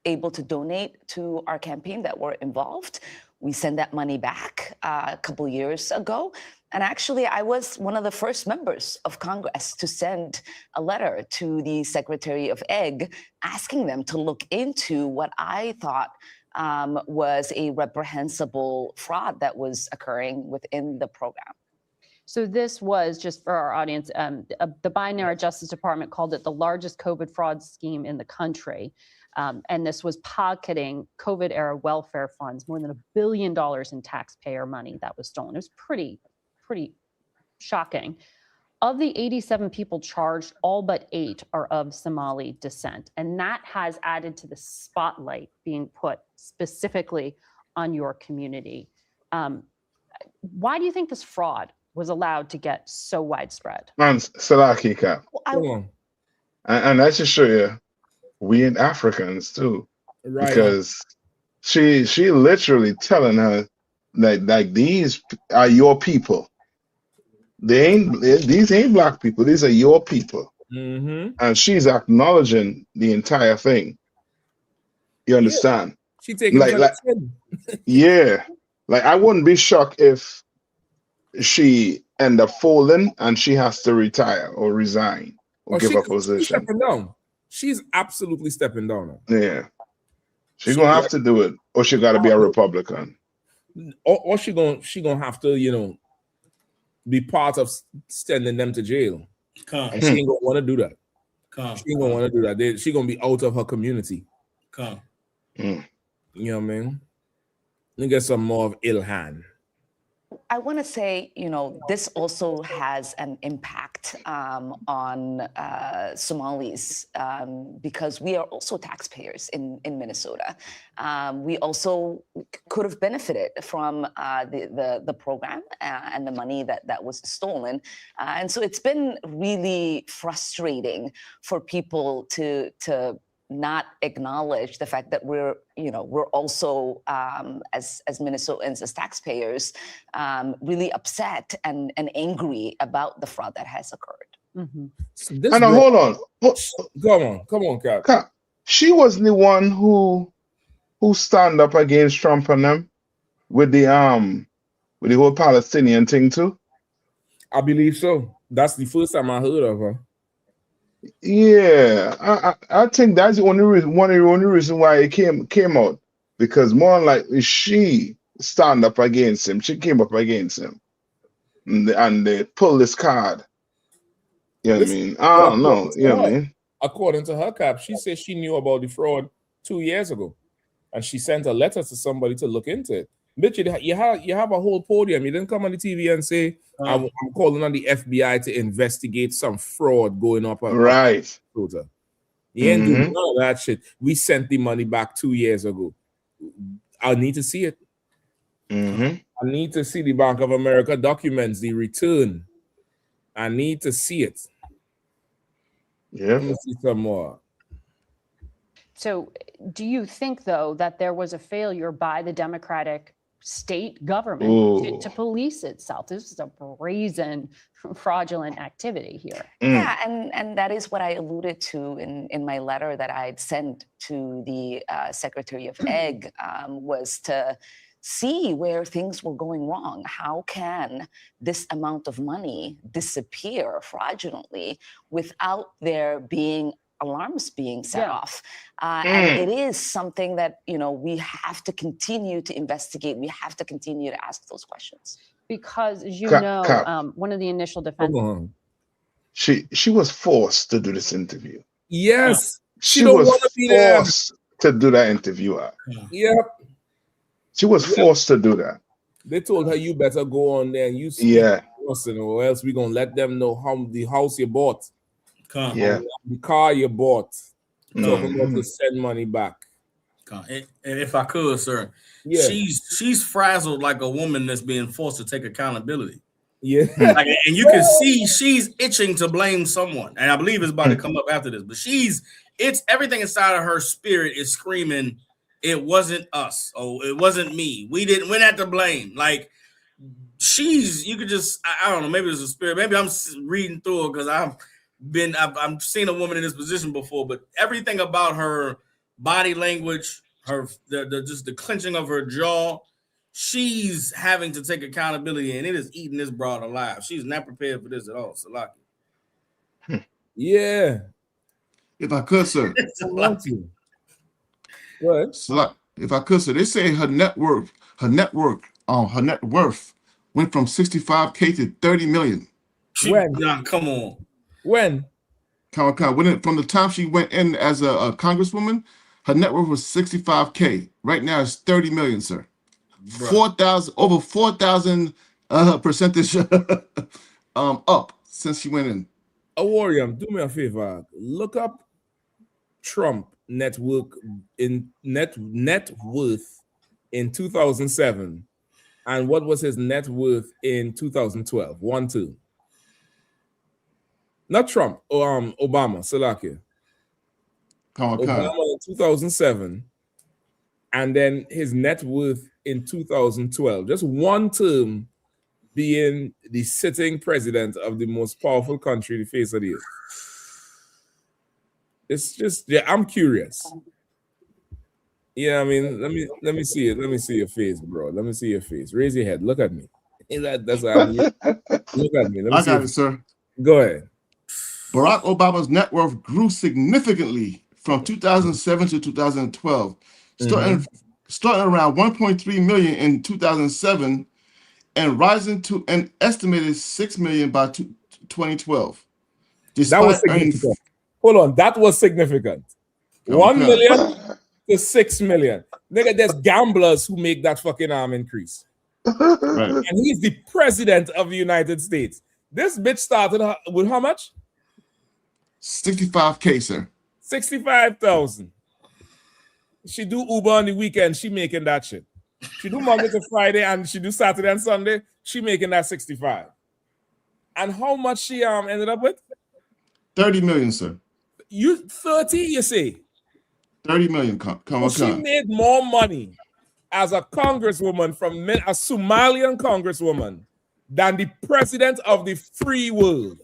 able to donate to our campaign that were involved. We sent that money back a couple years ago. And actually, I was one of the first members of Congress to send a letter to the Secretary of Ag asking them to look into what I thought was a reprehensible fraud that was occurring within the program. So this was, just for our audience, the Biden-era Justice Department called it the largest COVID fraud scheme in the country. And this was pocketing COVID-era welfare funds, more than $1 billion in taxpayer money that was stolen. It was pretty shocking. Of the 87 people charged, all but 8 are of Somali descent. And that has added to the spotlight being put specifically on your community. Why do you think this fraud was allowed to get so widespread? Man, Salaki Cap. And that should show you we ain't Africans too. Right. Because she literally telling her that like these are your people. These ain't black people, these are your people. And she's acknowledging the entire thing. You understand? She taking like yeah. Like I wouldn't be shocked if she end up folding and she has to retire or resign or give her position. She's stepping down. She's absolutely stepping down. Yeah. She's gonna have to do it, or she gotta be a Republican. Or she gonna have to, you know, be part of sending them to jail. And she ain't gonna want to do that. She ain't gonna want to do that. She gonna be out of her community. You know what I mean? Let me get some more of Ilhan. I want to say, you know, this also has an impact on Somalis because we are also taxpayers in Minnesota. We also could have benefited from the program and the money that was stolen. And so it's been really frustrating for people to not acknowledge the fact that we're also as Minnesotans, as taxpayers, really upset and angry about the fraud that has occurred. Hold on. Come on, Cap. She wasn't the one who stand up against Trump and them with the whole Palestinian thing too. I believe so. That's the first time I heard of her. Yeah, I think that's the only reason, one of the only reason why it came out, because more likely she stand up against him. She came up against him, and they pulled this card. You know what I mean? I don't know. You know what I mean? According to her, Cap, she said she knew about the fraud 2 years ago, and she sent a letter to somebody to look into it. Bitch, you have a whole podium. You didn't come on the TV and say, I'm calling on the FBI to investigate some fraud going up. Right. You ain't do none of that shit. We sent the money back 2 years ago. I need to see it. I need to see the Bank of America documents, the return. I need to see it. Yeah. Let me see some more. So, do you think, though, that there was a failure by the Democratic state government to police itself? This is a brazen, fraudulent activity here. Yeah, and that is what I alluded to in my letter that I'd sent to the Secretary of Eg, was to see where things were going wrong. How can this amount of money disappear fraudulently without there being alarms being set off? And it is something that, we have to continue to investigate. We have to continue to ask those questions. Because, as you Cap- know, Cap. one of the initial defense. She was forced to do this interview. Yes. She don't was want to be there. forced to do that interview. Yep. She was forced to do that. They told her, you better go on there and you speak Yeah. to us, or else we're going to let them know how the house you bought. Yeah. The car you bought. Talking about Mhm. to send money back. And if I could, sir, Yeah. she's frazzled like a woman that's being forced to take accountability. Yeah. And you can see she's itching to blame someone. And I believe it's about to come up after this. But it's everything inside of her spirit is screaming, it wasn't us. Oh, it wasn't me. We're not to blame. Like, you could just, I don't know, maybe it's a spirit. Maybe I'm reading through it because I've seen a woman in this position before, but everything about her body language, just the clenching of her jaw, she's having to take accountability, and it is eating this broad alive. She's not prepared for this at all. Salaki. Yeah. If I could, sir. What? So, if I could, sir, they say her net worth went from 65K to 30 million. When? Nah, come on. When? From the time she went in as a congresswoman, her net worth was 65K. Right now it's 30 million, sir. 4,000 over 4,000 percentage up since she went in. Warrior, do me a favor. Look up Trump net worth in 2007, and what was his net worth in 2012? 1-2. Not Trump. Obama. Salakia. Obama in 2007, and then his net worth in 2012. Just one term being the sitting president of the most powerful country the face of the earth. It's just, I'm curious. Yeah, I mean, let me see it. Let me see your face, bro. Let me see your face. Raise your head. Look at me. That's what I mean. Look at me. Let me I got it, sir. Go ahead. Barack Obama's net worth grew significantly from 2007 to 2012, starting around 1.3 million in 2007 and rising to an estimated 6 million by 2012. That was significant. Hold on, that was significant. 1 million to 6 million. Nigga, there's gamblers who make that fucking arm increase. Right. And he's the president of the United States. This bitch started with how much? 65K, sir. 65,000. She do Uber on the weekend, she making that shit. She do Monday to Friday, and she do Saturday and Sunday, she making that 65. And how much she ended up with? 30 million, sir. You 30, you say? 30 million. She made more money as a congresswoman from a Somalian congresswoman than the president of the free world.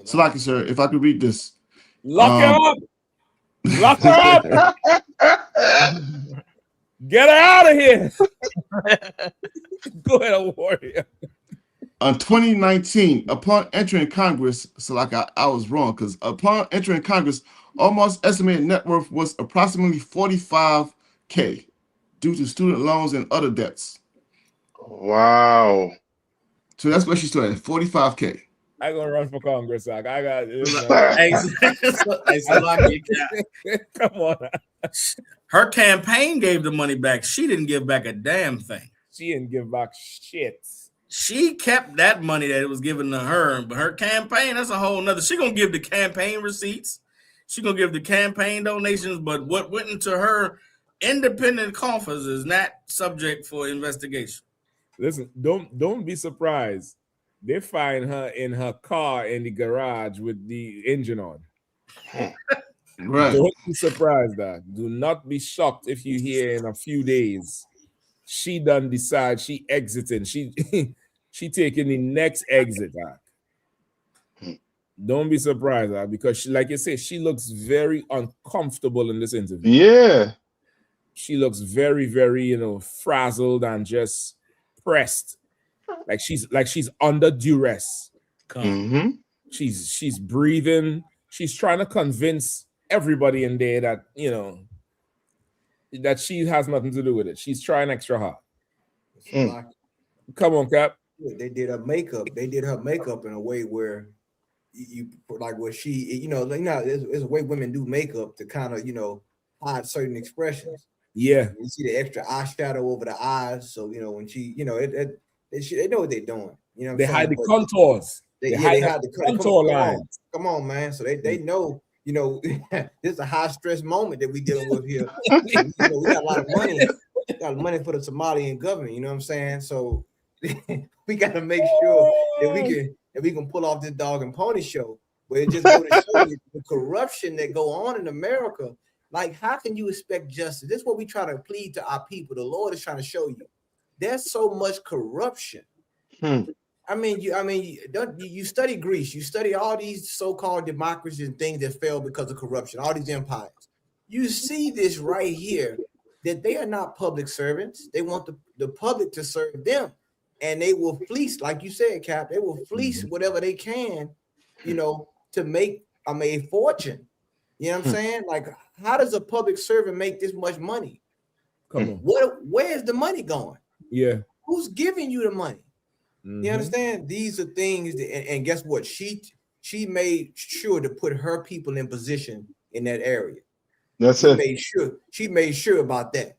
So, like, sir, if I could read this. Lock her up. Lock her up. Get her out of here. Go ahead, Warrior. In 2019, upon entering Congress, so like I was wrong, because upon entering Congress, almost estimated net worth was approximately 45K due to student loans and other debts. Wow. So that's where she started, 45K. I gonna run for Congress. I got come on. Her campaign gave the money back. She didn't give back a damn thing. She didn't give back shit. She kept that money that it was given to her, but her campaign, that's a whole nother. She gonna give the campaign receipts. She gonna give the campaign donations, but what went into her independent coffers is not subject for investigation. Listen, don't be surprised They find her in her car in the garage with the engine on. Right. Don't be surprised, that. Do not be shocked if you hear in a few days she done decide she exiting. She she taking the next exit. Don't be surprised, because she, like you say, she looks very uncomfortable in this interview. Yeah. She looks very, very, frazzled and just pressed. Like she's under duress. Mm-hmm. She's breathing. She's trying to convince everybody in there that, that she has nothing to do with it. She's trying extra hard. Come on, Cap. They did her makeup. They did her makeup in a way where you like what she, there's a way women do makeup to kind of, hide certain expressions. Yeah. You see the extra eyeshadow over the eyes, so when she, they know what they're doing. You know, what They I'm hide saying? the contours. They They hide hide the the contour lines. Come on, man. So they know, this is a high stress moment that we dealing with here. So, we got a lot of money. We got money for the Somalian government. You know what I'm saying? So we got to make sure that we can pull off this dog and pony show. But it just go to show you the corruption that go on in America. Like, how can you expect justice? This is what we try to plead to our people. The Lord is trying to show you. There's so much corruption. I mean, you study Greece, you study all these so-called democracies and things that fell because of corruption, all these empires. You see this right here, that they are not public servants. They want the public to serve them. And they will fleece, like you said, Cap, they will fleece whatever they can, to make a fortune. You know what I'm saying? Like, how does a public servant make this much money? Come on. Where's the money going? Yeah. Who's giving you the money? You understand? These are things that, and guess what? She made sure to put her people in position in that area. She made sure about that.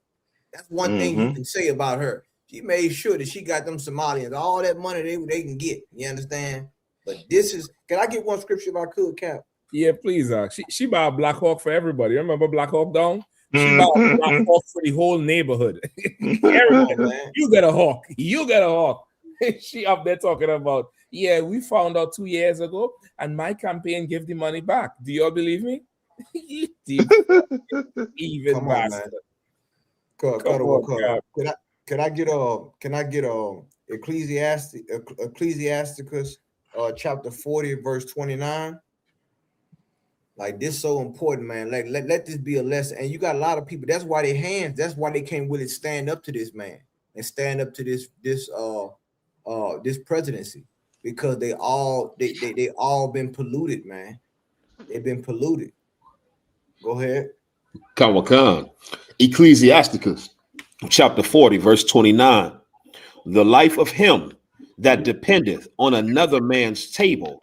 That's one thing you can say about her. She made sure that she got them Somalians all that money they can get. You understand? But this is, can I get one scripture if I could, Cap? Yeah, please. She bought a Black Hawk for everybody. Remember Black Hawk Down? She bought a Black Hawk for the whole neighborhood. Everybody, you get a hawk. You get a hawk. She up there talking about, yeah, we found out 2 years ago, and my campaign gave the money back. Do you all believe me? Even come on, man. Can I get Ecclesiasticus chapter 40 verse 29? Like, this so important, man. Like, let this be a lesson. And you got a lot of people. That's why that's why they can't really stand up to this man and stand up to this presidency, because they all been polluted, man. They've been polluted. Go ahead. Kawakan. Ecclesiasticus chapter 40 verse 29. The life of him that dependeth on another man's table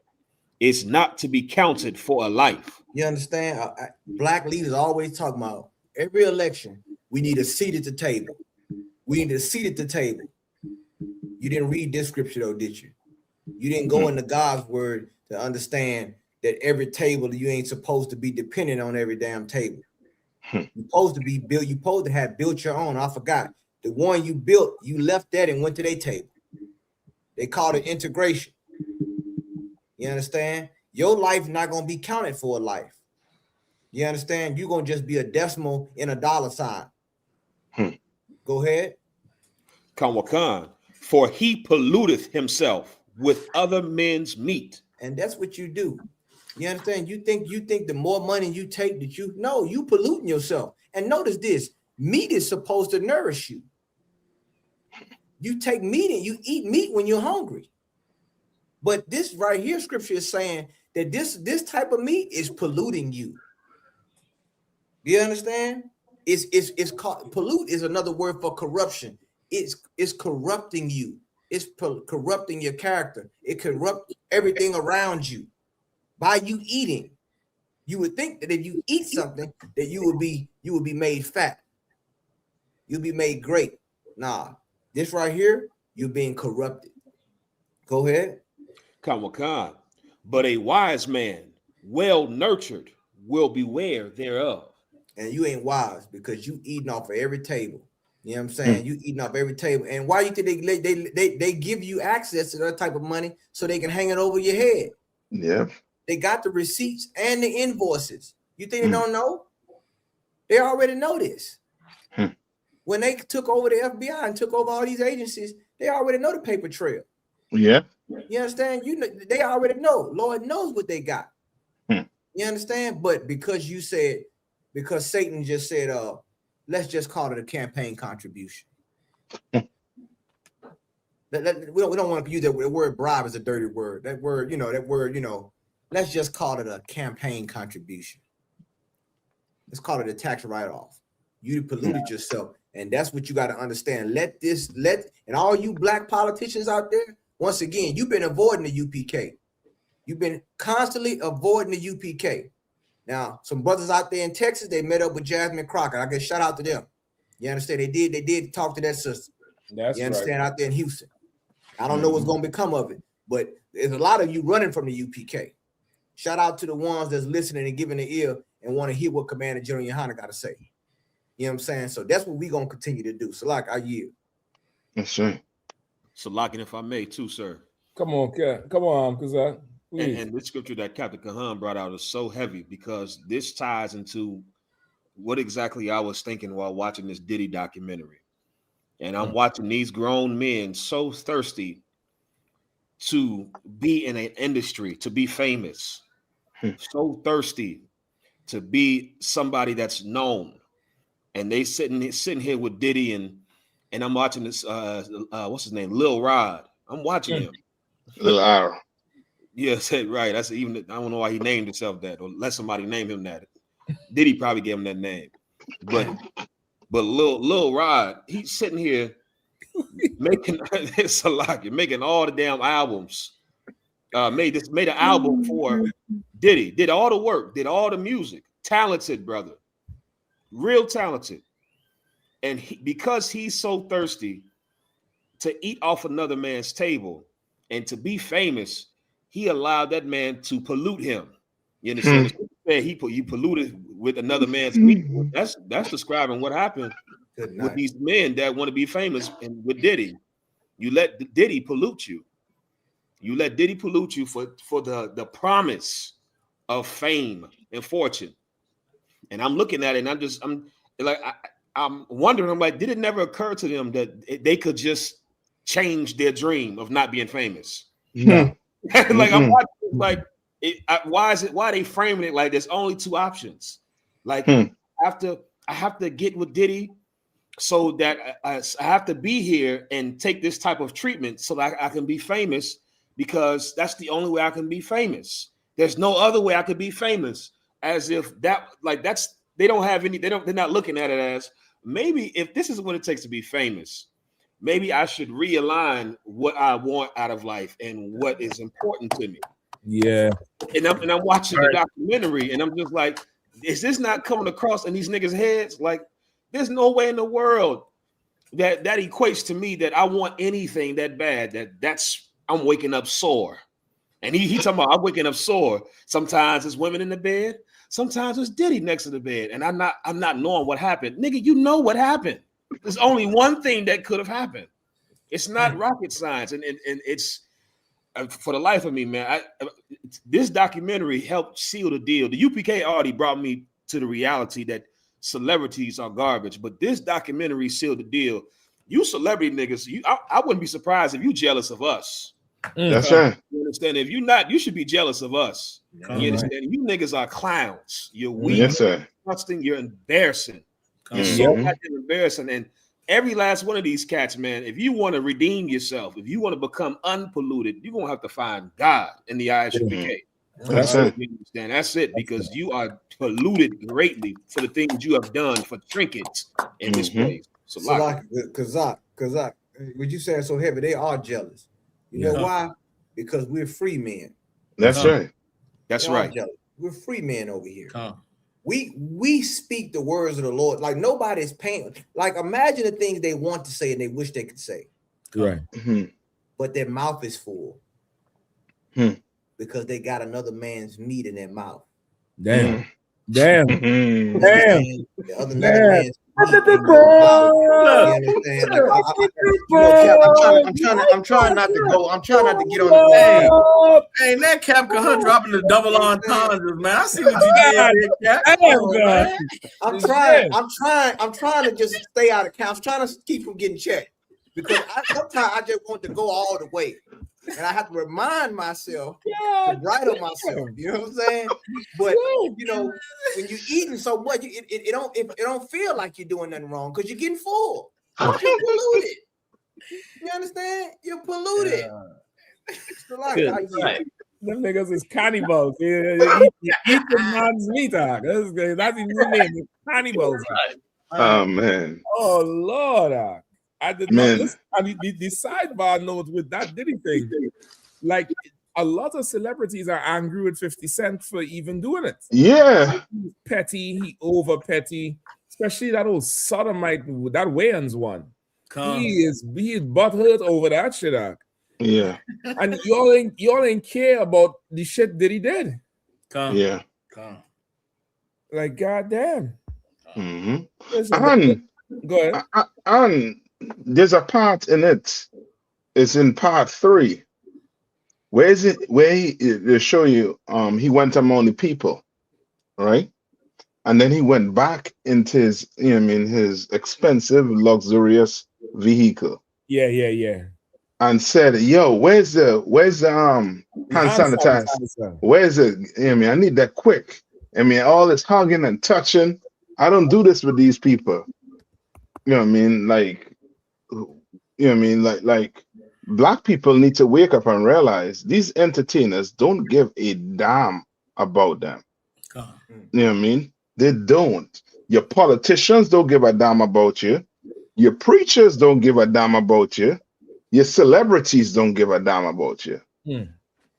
is not to be counted for a life. You understand? Black leaders always talk about every election, we need a seat at the table. We need a seat at the table. You didn't read this scripture though, did you? You didn't go into God's word to understand that every table, you ain't supposed to be dependent on every damn table. You're supposed to be built. You're supposed to have built your own. I forgot. The one you built, you left that and went to their table. They called it integration. You understand? Your life not going to be counted for a life. You understand? You're going to just be a decimal in a dollar sign. Go ahead. Kanwakan. For he polluteth himself with other men's meat. And that's what you do. You understand? You think the more money you take that you polluting yourself. And notice this, meat is supposed to nourish you. You take meat and you eat meat when you're hungry. But this right here, scripture is saying that this type of meat is polluting you. Do you understand? It's called pollute is another word for corruption. It's corrupting you. It's corrupting your character. It corrupts everything around you. By you eating, you would think that if you eat something, that you would be made fat. You'll be made great. Nah, this right here, you're being corrupted. Go ahead. Kamakan. But a wise man, well nurtured, will beware thereof. And you ain't wise because you eating off of every table. You know what I'm saying? You eating off every table. And why you think they give you access to that type of money so they can hang it over your head? Yeah. They got the receipts and the invoices. You think they don't know? They already know this. When they took over the FBI and took over all these agencies, they already know the paper trail. Yeah. You understand? You know, they already know. Lord knows what they got. You understand? But because Satan just said, let's just call it a campaign contribution. We don't want to use that word bribe as a dirty word. That word, let's just call it a campaign contribution. Let's call it a tax write-off. You polluted yourself. And that's what you got to understand. And all you black politicians out there, once again, you've been avoiding the UPK. You've been constantly avoiding the UPK. Now, some brothers out there in Texas, they met up with Jasmine Crockett. I guess shout out to them. You understand? They did talk to that sister. That's you understand? right. Out there in Houston. I don't know what's going to become of it, but there's a lot of you running from the UPK. Shout out to the ones that's listening and giving the ear and want to hear what Commander General Yahanna got to say. You know what I'm saying? So that's what we're going to continue to do. So, like, I yield. That's right. So, locking, if I may, too, sir. Come on, because and this scripture that Captain Kahan brought out is so heavy because this ties into what exactly I was thinking while watching this Diddy documentary. And I'm watching these grown men so thirsty to be in an industry, to be famous, so thirsty to be somebody that's known. And they sitting here with Diddy and I'm watching this what's his name, Lil Rod. I'm watching him. Lil R. Yeah, said right. That's even I don't know why he named himself that, or let somebody name him that. Diddy probably gave him that name. But Lil Rod, he's sitting here making making all the damn albums. Made an album for Diddy, did all the work, did all the music. Talented brother, real talented. And because he's so thirsty to eat off another man's table and to be famous, he allowed that man to pollute him. You understand? You polluted with another man's meat. That's describing what happened with these men that want to be famous and with Diddy. You let Diddy pollute you. You let Diddy pollute you for the promise of fame and fortune. And I'm looking at it and I'm wondering, I'm like, did it never occur to them that they could just change their dream of not being famous? No. Like I'm watching, why are they framing it like there's only two options? Like I have to get with Diddy so that I have to be here and take this type of treatment so that I can be famous, because that's the only way I can be famous. There's no other way I could be famous. As if they're not looking at it as, maybe if this is what it takes to be famous, maybe I should realign what I want out of life and what is important to me. Yeah. And I'm watching the documentary and I'm just like, is this not coming across in these niggas' heads? Like, there's no way in the world that equates to me that I want anything that bad. That's I'm waking up sore. And he talking about I'm waking up sore. Sometimes it's women in the bed. Sometimes it's Diddy next to the bed. And I'm not knowing what happened. Nigga, you know what happened. There's only one thing that could have happened. It's not rocket science. And it's for the life of me, man. This documentary helped seal the deal. The UPK already brought me to the reality that celebrities are garbage. But this documentary sealed the deal. You celebrity niggas, I wouldn't be surprised if you jealous of us. That's right. You understand? If you're not, you should be jealous of us. You understand? You niggas are clowns. You're weak. Yes, sir. You're embarrassing. You're so goddamn embarrassing. And every last one of these cats, man, if you want to redeem yourself, if you want to become unpolluted, you're gonna have to find God in the ISUPK. That's it. You understand? That's it, because you are polluted greatly for the things you have done for trinkets in this place. So Kazak, what you saying so heavy, they are jealous. You know why? Because we're free men. That's right. That's right. We're free men over here. We speak the words of the Lord. Like nobody's paying. Like imagine the things they want to say and they wish they could say. Right. But their mouth is full. Because they got another man's meat in their mouth. Damn. Damn. You Damn. understand? The other another Damn. man's meat and your blood. You understand? Like you know, Cap, I'm trying not to go. I'm trying not to get on the Hey, wrong. hey, that Cap Cahoon dropping the double entendres, man. I see what you did there, Cap. Come on, man. I'm trying to just stay out of count. I'm trying to keep from getting checked because sometimes I just want to go all the way, and I have to remind myself to bridle myself. You know what I'm saying? But you know, when you're eating so much, it don't feel like you're doing nothing wrong because you're getting full. But you're polluted. You understand? You're polluted. So like, Good. I get it. Them niggas is cannibals. Eat the man's meat. That's his new name. Cannibals. Oh man. Oh Lord. I did not listen. And the sidebar note with that Diddy thing. Like a lot of celebrities are angry with 50 Cent for even doing it. Yeah. He's petty, he over petty, especially that old sodomite, that Wayans one. He is butthurt over that shit. Yeah. And y'all ain't care about the shit that he did. Yeah. Like goddamn. Mm-hmm. Listen, go ahead. And there's a part in it. It's in part 3. Where is it? Where they show you he went among the people, right? And then he went back into his, his expensive, luxurious vehicle. Yeah. And said, "Yo, where's the hand sanitizer? Where's it? I need that quick. All this hugging and touching. I don't do this with these people. You know what I mean? Like, Like black people need to wake up and realize these entertainers don't give a damn about them. You know what I mean? They don't. Your politicians don't give a damn about you. Your preachers don't give a damn about you. Your celebrities don't give a damn about you.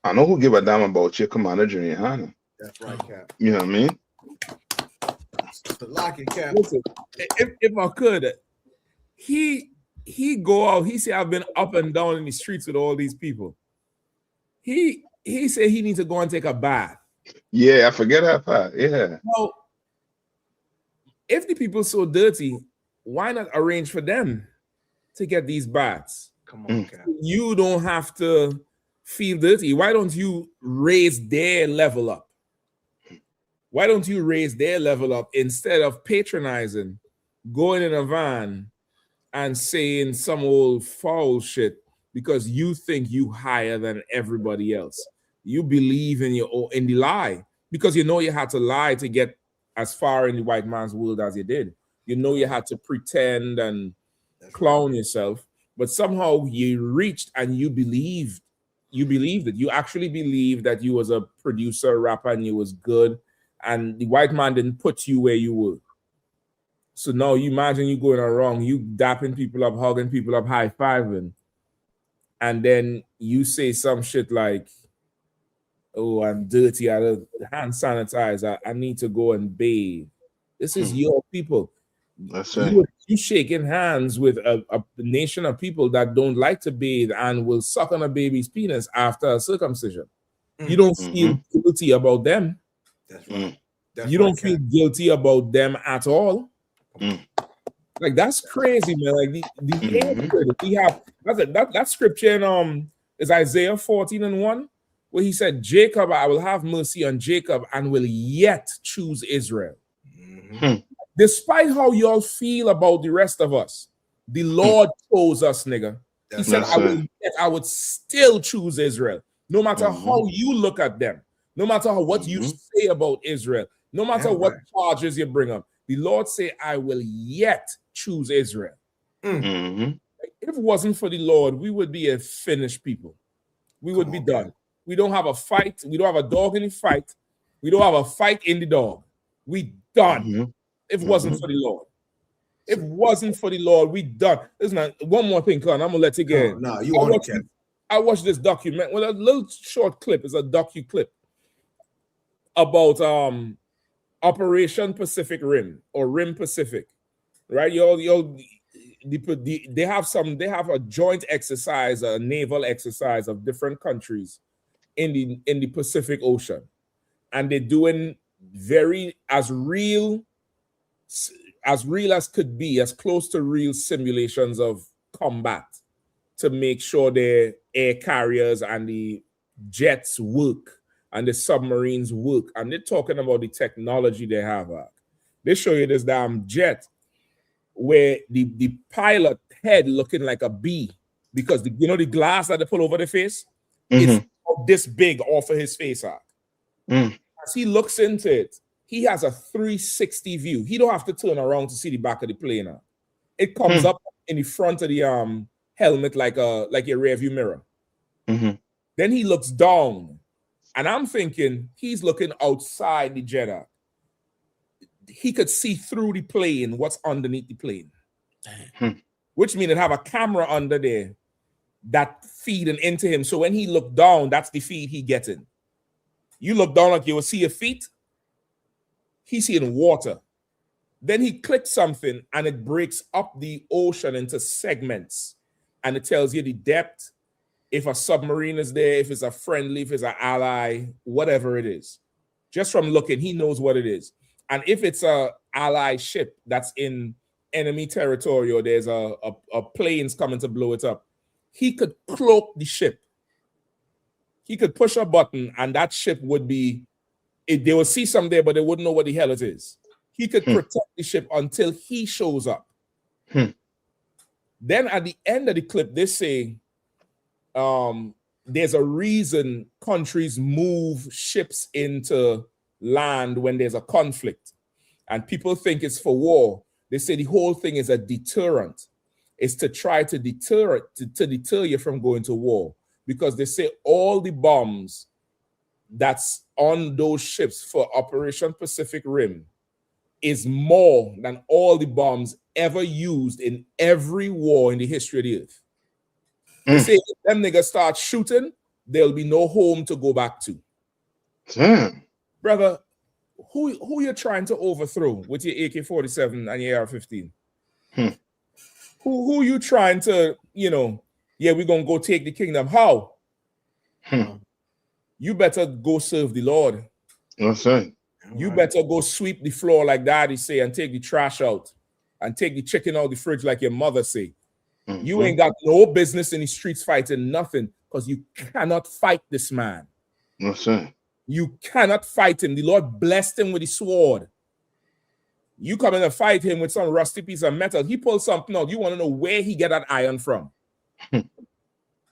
I know who give a damn about you, Commander Junior Yahanna. That's right, Cap. You know what I mean? Lock it, Cap. Listen, if I could, he go out. He say I've been up and down in the streets with all these people. He said he needs to go and take a bath. Yeah, I forget that part. Yeah. Well, if the people so dirty, why not arrange for them to get these baths? Come on, Cap. You don't have to feel dirty. Why don't you raise their level up? Why don't you raise their level up instead of patronizing, going in a van and saying some old foul shit because you think you higher than everybody else? You believe in the lie because you know you had to lie to get as far in the white man's world as you did. You know you had to pretend and clown yourself, but somehow you reached and you believed it. You actually believed that you was a producer, rapper, and you was good, and the white man didn't put you where you were. So now you imagine you going wrong, you dapping people up, hugging people up, high-fiving, and then you say some shit like, "Oh, I'm dirty, I don't hand sanitizer, I need to go and bathe." This is your people. That's right. You shaking hands with a nation of people that don't like to bathe and will suck on a baby's penis after a circumcision. You don't feel guilty about them. That's right. You don't feel guilty about them at all. Like that's crazy, man. Like the hatred we have. That scripture in is Isaiah 14:1, where he said, "Jacob, I will have mercy on Jacob and will yet choose Israel." Despite how y'all feel about the rest of us, the Lord chose us, nigga. He said, I would still choose Israel, no matter how you look at them, no matter what you say about Israel, no matter what charges you bring up. The Lord say, I will yet choose Israel. If it wasn't for the Lord, we would be a finished people. We would be done. We don't have a fight. We don't have a dog in the fight. We don't have a fight in the dog. We done. If it wasn't for the Lord. If it wasn't for the Lord, we done. Listen, one more thing, Con. I'm gonna let you get in. No, you want to. I watched this document. Well, a little short clip. It's a docu clip about Operation Pacific Rim or Rim Pacific, right? They have a joint exercise, a naval exercise of different countries in the Pacific Ocean, and they're doing very as real as could be, as close to real simulations of combat to make sure their air carriers and the jets work and the submarines work. And they're talking about the technology they have. They show you this damn jet where the pilot head looking like a bee because the glass that they pull over the face is this big off of his face. As he looks into it, he has a 360 view. He don't have to turn around to see the back of the plane. It comes up in the front of the helmet like your rear view mirror. Then he looks down, and I'm thinking he's looking outside the jet. He could see through the plane what's underneath the plane, which means it have a camera under there that feeding into him. So when he look down, that's the feed he getting. You look down like you will see your feet. He's seeing water. Then he clicks something and it breaks up the ocean into segments, and it tells you the depth, if a submarine is there, if it's a friendly, if it's an ally, whatever it is. Just from looking, he knows what it is. And if it's a ally ship that's in enemy territory or there's a plane's coming to blow it up, he could cloak the ship. He could push a button and that ship would be, they will see some there, but they wouldn't know what the hell it is. He could protect the ship until he shows up. Then at the end of the clip, they say there's a reason countries move ships into land when there's a conflict. And people think it's for war. They say the whole thing is a deterrent. It's to try to deter you from going to war. Because they say all the bombs that's on those ships for Operation Pacific Rim is more than all the bombs ever used in every war in the history of the earth. They say if them niggas start shooting, there'll be no home to go back to. Damn. Brother, who you're trying to overthrow with your AK-47 and your AR-15? Who you trying to, we're going to go take the kingdom. How? You better go serve the Lord. That's right. You better go sweep the floor like Daddy say and take the trash out and take the chicken out of the fridge like your mother say. You ain't got no business in the streets fighting nothing because you cannot fight this man. That's right. You cannot fight him. The Lord blessed him with the sword. You come in and fight him with some rusty piece of metal. He pulls something out. You want to know where he get that iron from.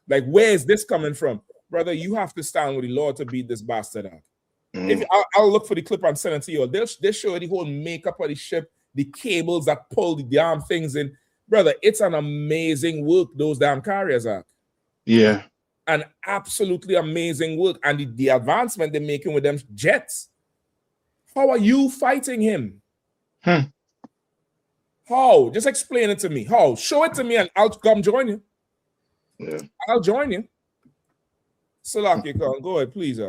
Like, where is this coming from? Brother, you have to stand with the Lord to beat this bastard out. I'll look for the clip I'm sending to you. They'll show you the whole makeup of the ship, the cables that pull the damn things in. Brother, it's an amazing work those damn carriers are. Yeah. An absolutely amazing work. And the advancement they're making with them jets. How are you fighting him? How? Just explain it to me. How? Show it to me and I'll come join you. Yeah. I'll join you. Salaki, go ahead, please.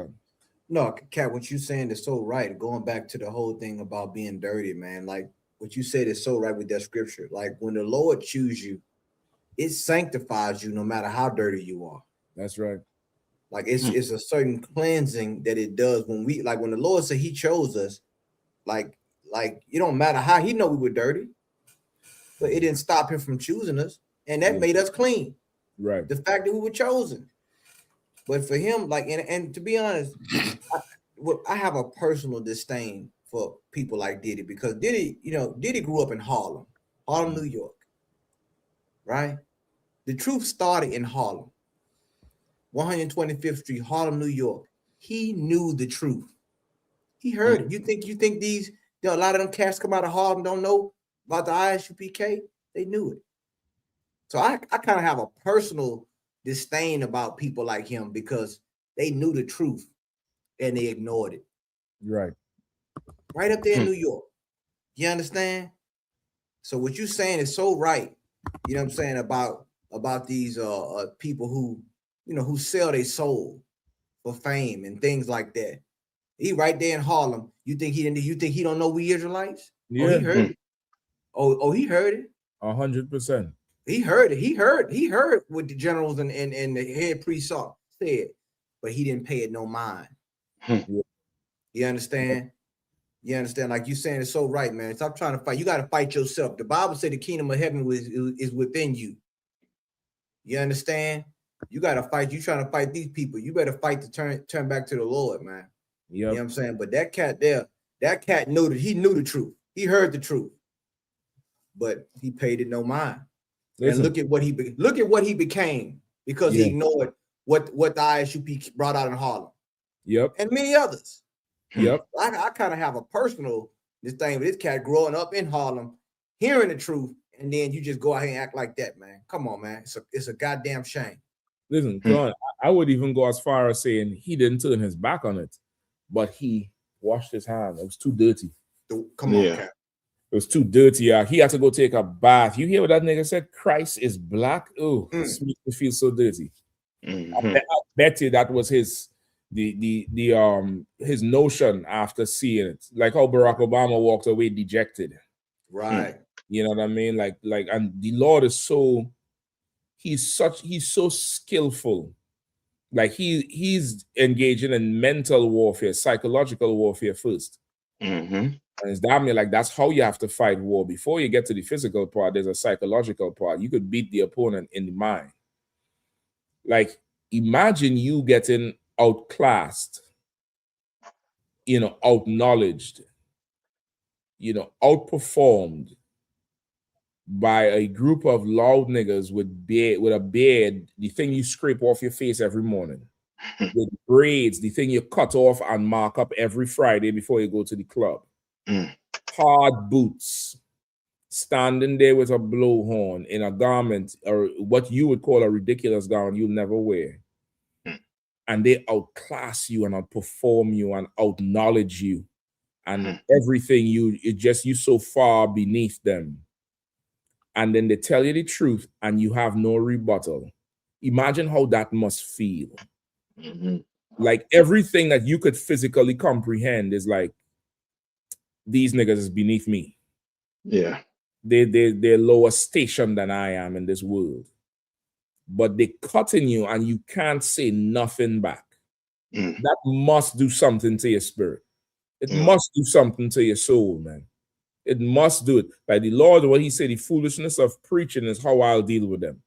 No, Kat, what you saying is so right. Going back to the whole thing about being dirty, man. Like what you said is so right with that scripture. Like when the Lord chooses you, it sanctifies you no matter how dirty you are. That's right. Like it's a certain cleansing that it does when when the Lord said he chose us, like it don't matter how he know we were dirty, but it didn't stop him from choosing us. And that made us clean. Right. The fact that we were chosen. But for him, like, and to be honest, I have a personal disdain for people like Diddy because Diddy grew up in Harlem, New York, right? The truth started in Harlem, 125th Street, Harlem, New York. He knew the truth. He heard it. You think a lot of them cats come out of Harlem don't know about the ISUPK? They knew it. So I kind of have a personal disdain about people like him because they knew the truth and they ignored it. Right. Right up there in New York. You understand? So what you're saying is so right. You know what I'm saying about these people who sell their soul for fame and things like that. He right there in Harlem. You think he don't know we Israelites? Yeah. Oh, he heard it. Oh, he heard it. 100%. He heard it. He heard what the generals and the head priest said, but he didn't pay it no mind. You understand? You understand? Like you saying, it's so right, man. Stop trying to fight. You got to fight yourself. The Bible said the kingdom of heaven is within you. You understand? You got to fight. You trying to fight these people. You better fight to turn back to the Lord, man. Yep. You know what I'm saying? But that cat there, that cat knew that he knew the truth. He heard the truth, but he paid it no mind. Listen. And look at what he became because he ignored what the ISUP brought out in Harlem. Yep. And many others. Yep. I kind of have a personal thing with this cat growing up in Harlem, hearing the truth, and then you just go out here and act like that, man. Come on, man. It's a goddamn shame. Listen, John, I would even go as far as saying he didn't turn his back on it, but he washed his hands. It was too dirty. Come on, cat. It was too dirty. He had to go take a bath. You hear what that nigga said? Christ is black. Oh, this makes me feel so dirty. I bet you that was his his notion after seeing it. Like how Barack Obama walked away dejected. Right. You know what I mean? Like, and the Lord is so, he's so skillful. Like he's engaging in mental warfare, psychological warfare first. And it's damn near like that's how you have to fight war. Before you get to the physical part, there's a psychological part. You could beat the opponent in the mind. Like, imagine you getting outclassed, outknowledged, outperformed by a group of loud niggas with a beard, the thing you scrape off your face every morning, with braids, the thing you cut off and mark up every Friday before you go to the club, hard boots, standing there with a blowhorn in a garment or what you would call a ridiculous garment you'll never wear, and they outclass you and outperform you and outknowledge you, and everything you so far beneath them. And then they tell you the truth and you have no rebuttal. Imagine how that must feel. Like everything that you could physically comprehend is like, these niggas is beneath me. Yeah. They're lower station than I am in this world. But they cutting you and you can't say nothing back. That must do something to your spirit. It must do something to your soul, man. It must do it. By the Lord, what he said, the foolishness of preaching is how I'll deal with them.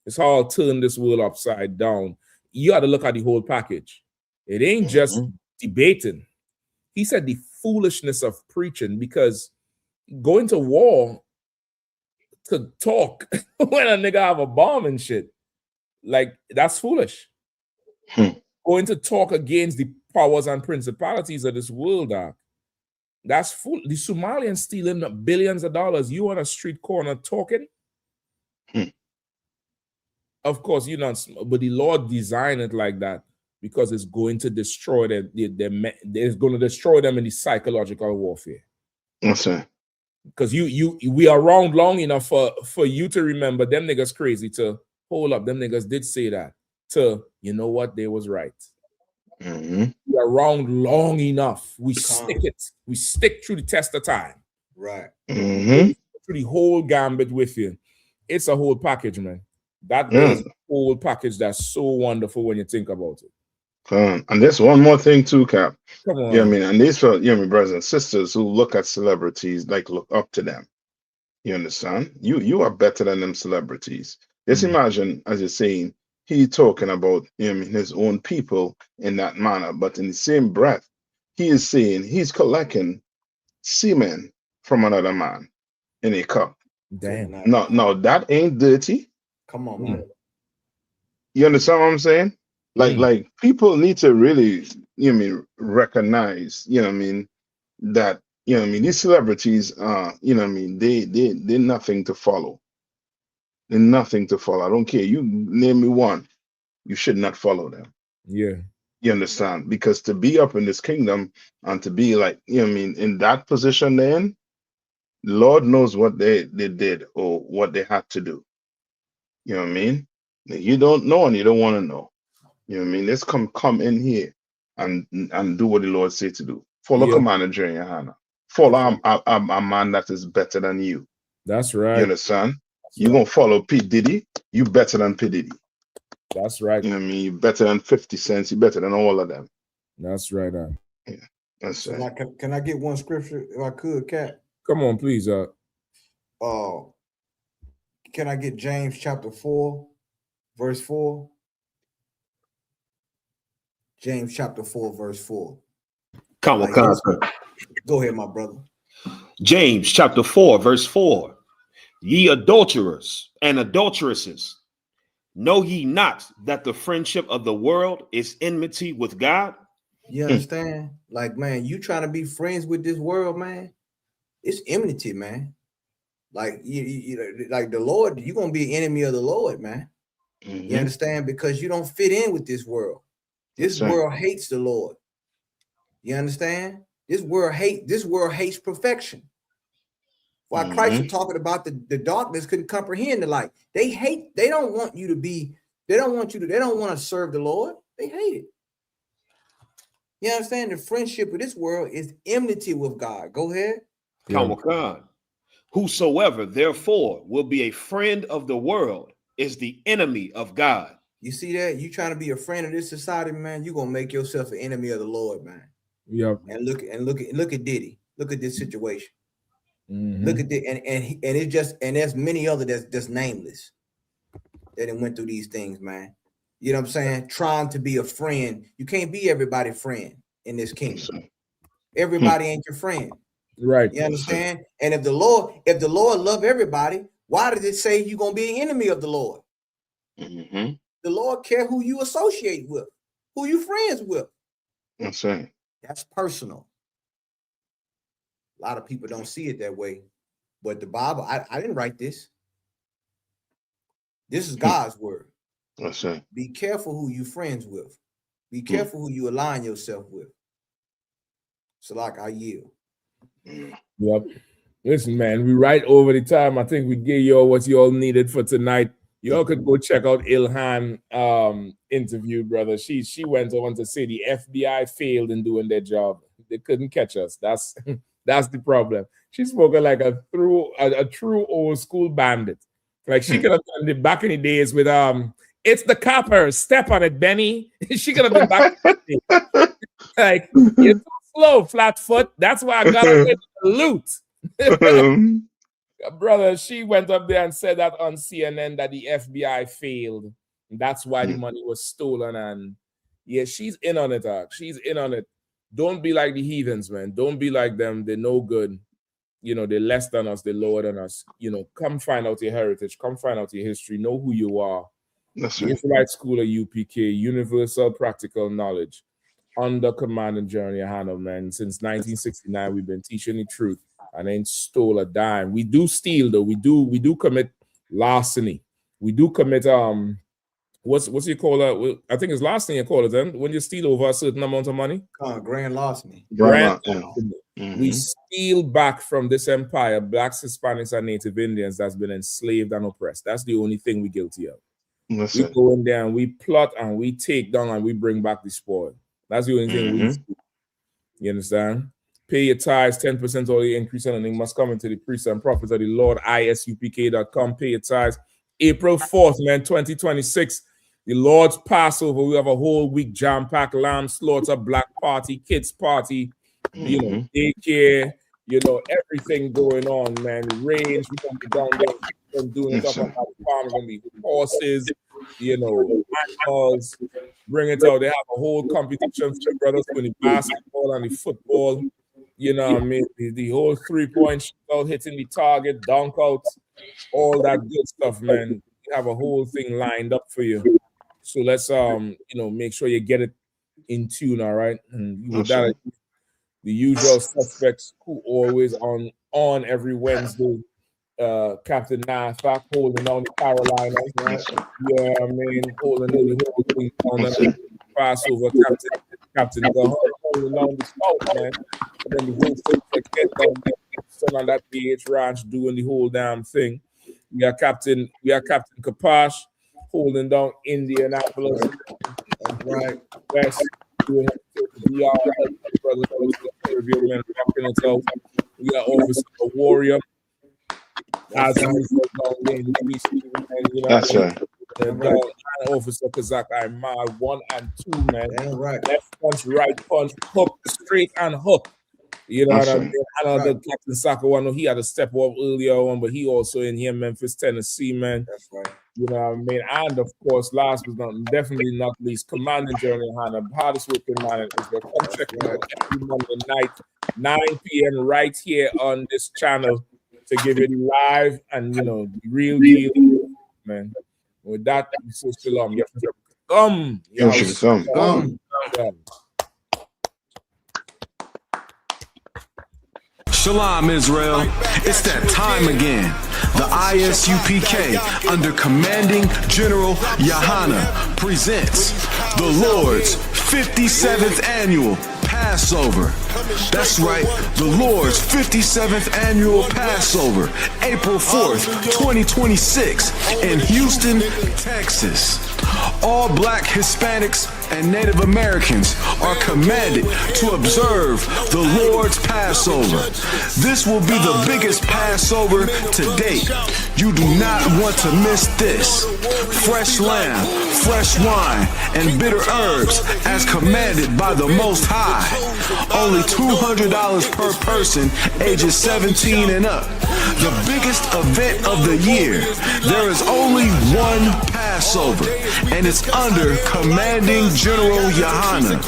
It's how I'll turn this world upside down. You got to look at the whole package. It ain't just debating. He said the foolishness of preaching, because going to war to talk when a nigga have a bomb and shit, like, that's foolish. Going to talk against the powers and principalities of this world, that's fool. The Somalians stealing billions of dollars. You on a street corner talking? Of course, you're not. But the Lord designed it like that because it's going to destroy them. It's going to destroy them in the psychological warfare. Okay. Because we are around long enough for you to remember them niggas crazy to hold up. Them niggas did say that. To, you know what, they was right. We are around long enough. We stick it. We stick through the test of time. Right. Through the whole gambit with you. It's a whole package, man. That is a whole package that's so wonderful when you think about it. And there's one more thing too, Cap. Come on. Yeah, I mean, and these for brothers and sisters who look at celebrities, like look up to them. You understand? You are better than them celebrities. Just imagine, as you're saying, he talking about his own people in that manner, but in the same breath, he is saying he's collecting semen from another man in a cup. Damn. No, that ain't dirty. Come on, man. You understand what I'm saying? Like people need to really, recognize, that, these celebrities they're nothing to follow. They're nothing to follow. I don't care. You name me one. You should not follow them. Yeah. You understand? Because to be up in this kingdom and to be like, in that position then, Lord knows what they did or what they had to do. You know what I mean? You don't know and you don't want to know. You know what I mean? Let's come in here and do what the Lord said to do. Follow Commander Jerry Yahanna. Follow a man that is better than you. That's right. You understand? You gonna follow P. Diddy, you better than P. Diddy. That's right. You know what I mean? You better than 50 Cent, you better than all of them. That's right. Yeah. That's So right. like, can I get one scripture if I could, Cat? Come on, please. Can I get James chapter 4, verse 4? James chapter 4, verse 4. Go ahead, my brother. James chapter 4, verse 4. Ye adulterers and adulteresses, know ye not that the friendship of the world is enmity with God? You understand? Like, man, you trying to be friends with this world, man? It's enmity, man. Like you like the Lord, you're gonna be an enemy of the Lord, man. You understand? Because you don't fit in with this world. This world hates the Lord. You understand? This world hates perfection. While Christ was talking about the darkness couldn't comprehend the light. They don't want to serve the Lord. They hate it. You understand? The friendship with this world is enmity with God. Go ahead. Whosoever therefore will be a friend of the world is the enemy of God. You see that? You trying to be a friend of this society, man, you're gonna make yourself an enemy of the Lord, man. Yep. And look at Diddy. Look at this situation. Look at the and it's just and there's many other that's nameless that went through these things, man. You know what I'm saying? Trying to be a friend. You can't be everybody's friend in this kingdom. Everybody ain't your friend. Right. You understand? And if the Lord love everybody, why did it say you're gonna be an enemy of the Lord? The Lord care who you associate with, who you friends with. That's right. That's personal. A lot of people don't see it that way. But the Bible, I didn't write this. This is God's word. That's right. Be careful who you friends with. Be careful who you align yourself with. So like I yield. Yep. Listen, man, we right over the time. I think we gave you all what you all needed for tonight. Y'all could go check out Ilhan interview, brother. She went on to say the FBI failed in doing their job. They couldn't catch us. That's the problem. She spoke like a true old school bandit. Like she could have done it back in the days with it's the coppers. Step on it, Benny. She could have been back in the day. Like you're too slow, flat foot. That's why I got away with the loot. Brother, she went up there and said that on CNN that the FBI failed. That's why the money was stolen. And yeah, she's in on it, she's in on it. Don't be like the heathens, man. Don't be like them. They're no good. You know, they're less than us, they're lower than us. You know, come find out your heritage, come find out your history, know who you are. That's the right. Israelite School of UPK, Universal Practical Knowledge, under command and journey, Yahanna, man. Since 1969, we've been teaching the truth. And ain't stole a dime. We do steal though. We do commit larceny. We do commit what's you call it? I think it's larceny you call it then when you steal over a certain amount of money. Grand larceny. Grand larceny. We steal back from this empire blacks, Hispanics, and Native Indians that's been enslaved and oppressed. That's the only thing we're guilty of. We go in there and we plot and we take down and we bring back the spoil. That's the only thing we do. You understand? Pay your tithes, 10% or the increase in anything must come into the priests and prophets of the Lord, isupk.com. Pay your tithes. April 4th, man, 2026, the Lord's Passover. We have a whole week jam-packed lamb slaughter, black party, kids party, you know, daycare, you know, everything going on, man. Range, we're going to be down there doing stuff on the farm. We're going to be horses, you know, animals. Bring it out. They have a whole competition for the brothers doing the basketball and the football. You know what I mean? The whole 3-point shootout, hitting the target, dunk outs, all that good stuff, man. We have a whole thing lined up for you. So let's you know, make sure you get it in tune, all right? And with that, the usual suspects who always on every Wednesday. Captain Nathak holding on the Carolina. Yeah, I mean, holding the whole thing on the Passover. Captain Gahan holding on the South, man. And then the whole thing get down there on that BH ranch doing the whole damn thing. We got Captain Kapash holding down Indianapolis. Right. West doing VR brothers rocking it out. We got Officer Warrior. As usual, you know, that's right. Down Officer Kazak Aymar 1 and 2, man. Right. Left punch, right punch, hook, straight and hook. You know what I mean? I know the Captain Saka one, he had to step up earlier on, but he also in here, Memphis, Tennessee, man. That's right. You know what I mean? And of course, last but definitely not least, Commanding General Yahanna, hardest working man in Israel. Come check him out every Monday night, 9 p.m. right here on this channel to give it live and, you know, real deal, man. With that, we say shalom. Come. Come. Shalom, Israel. It's that time again. The ISUPK, under Commanding General Yahanna, presents the Lord's 57th Annual Passover. That's right, the Lord's 57th Annual Passover, April 4th, 2026, in Houston, Texas. All Black, Hispanics, and Native Americans are commanded to observe the Lord's Passover. This will be the biggest Passover to date. You do not want to miss this. Fresh lamb, fresh wine, and bitter herbs as commanded by the Most High. Only $200 per person, ages 17 and up. The biggest event of the year. There is only one Passover, and it's under Commanding General Yahanna.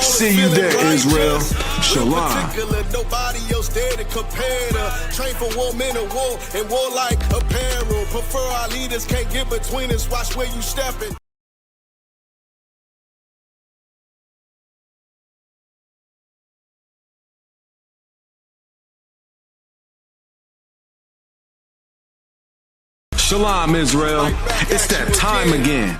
See you there, Israel. Shalom. Nobody else there to compare to. Train for war, men of war, and warlike apparel. Prefer our leaders, can't get between us. Watch where you stepping. Shalom, Israel. It's that time again.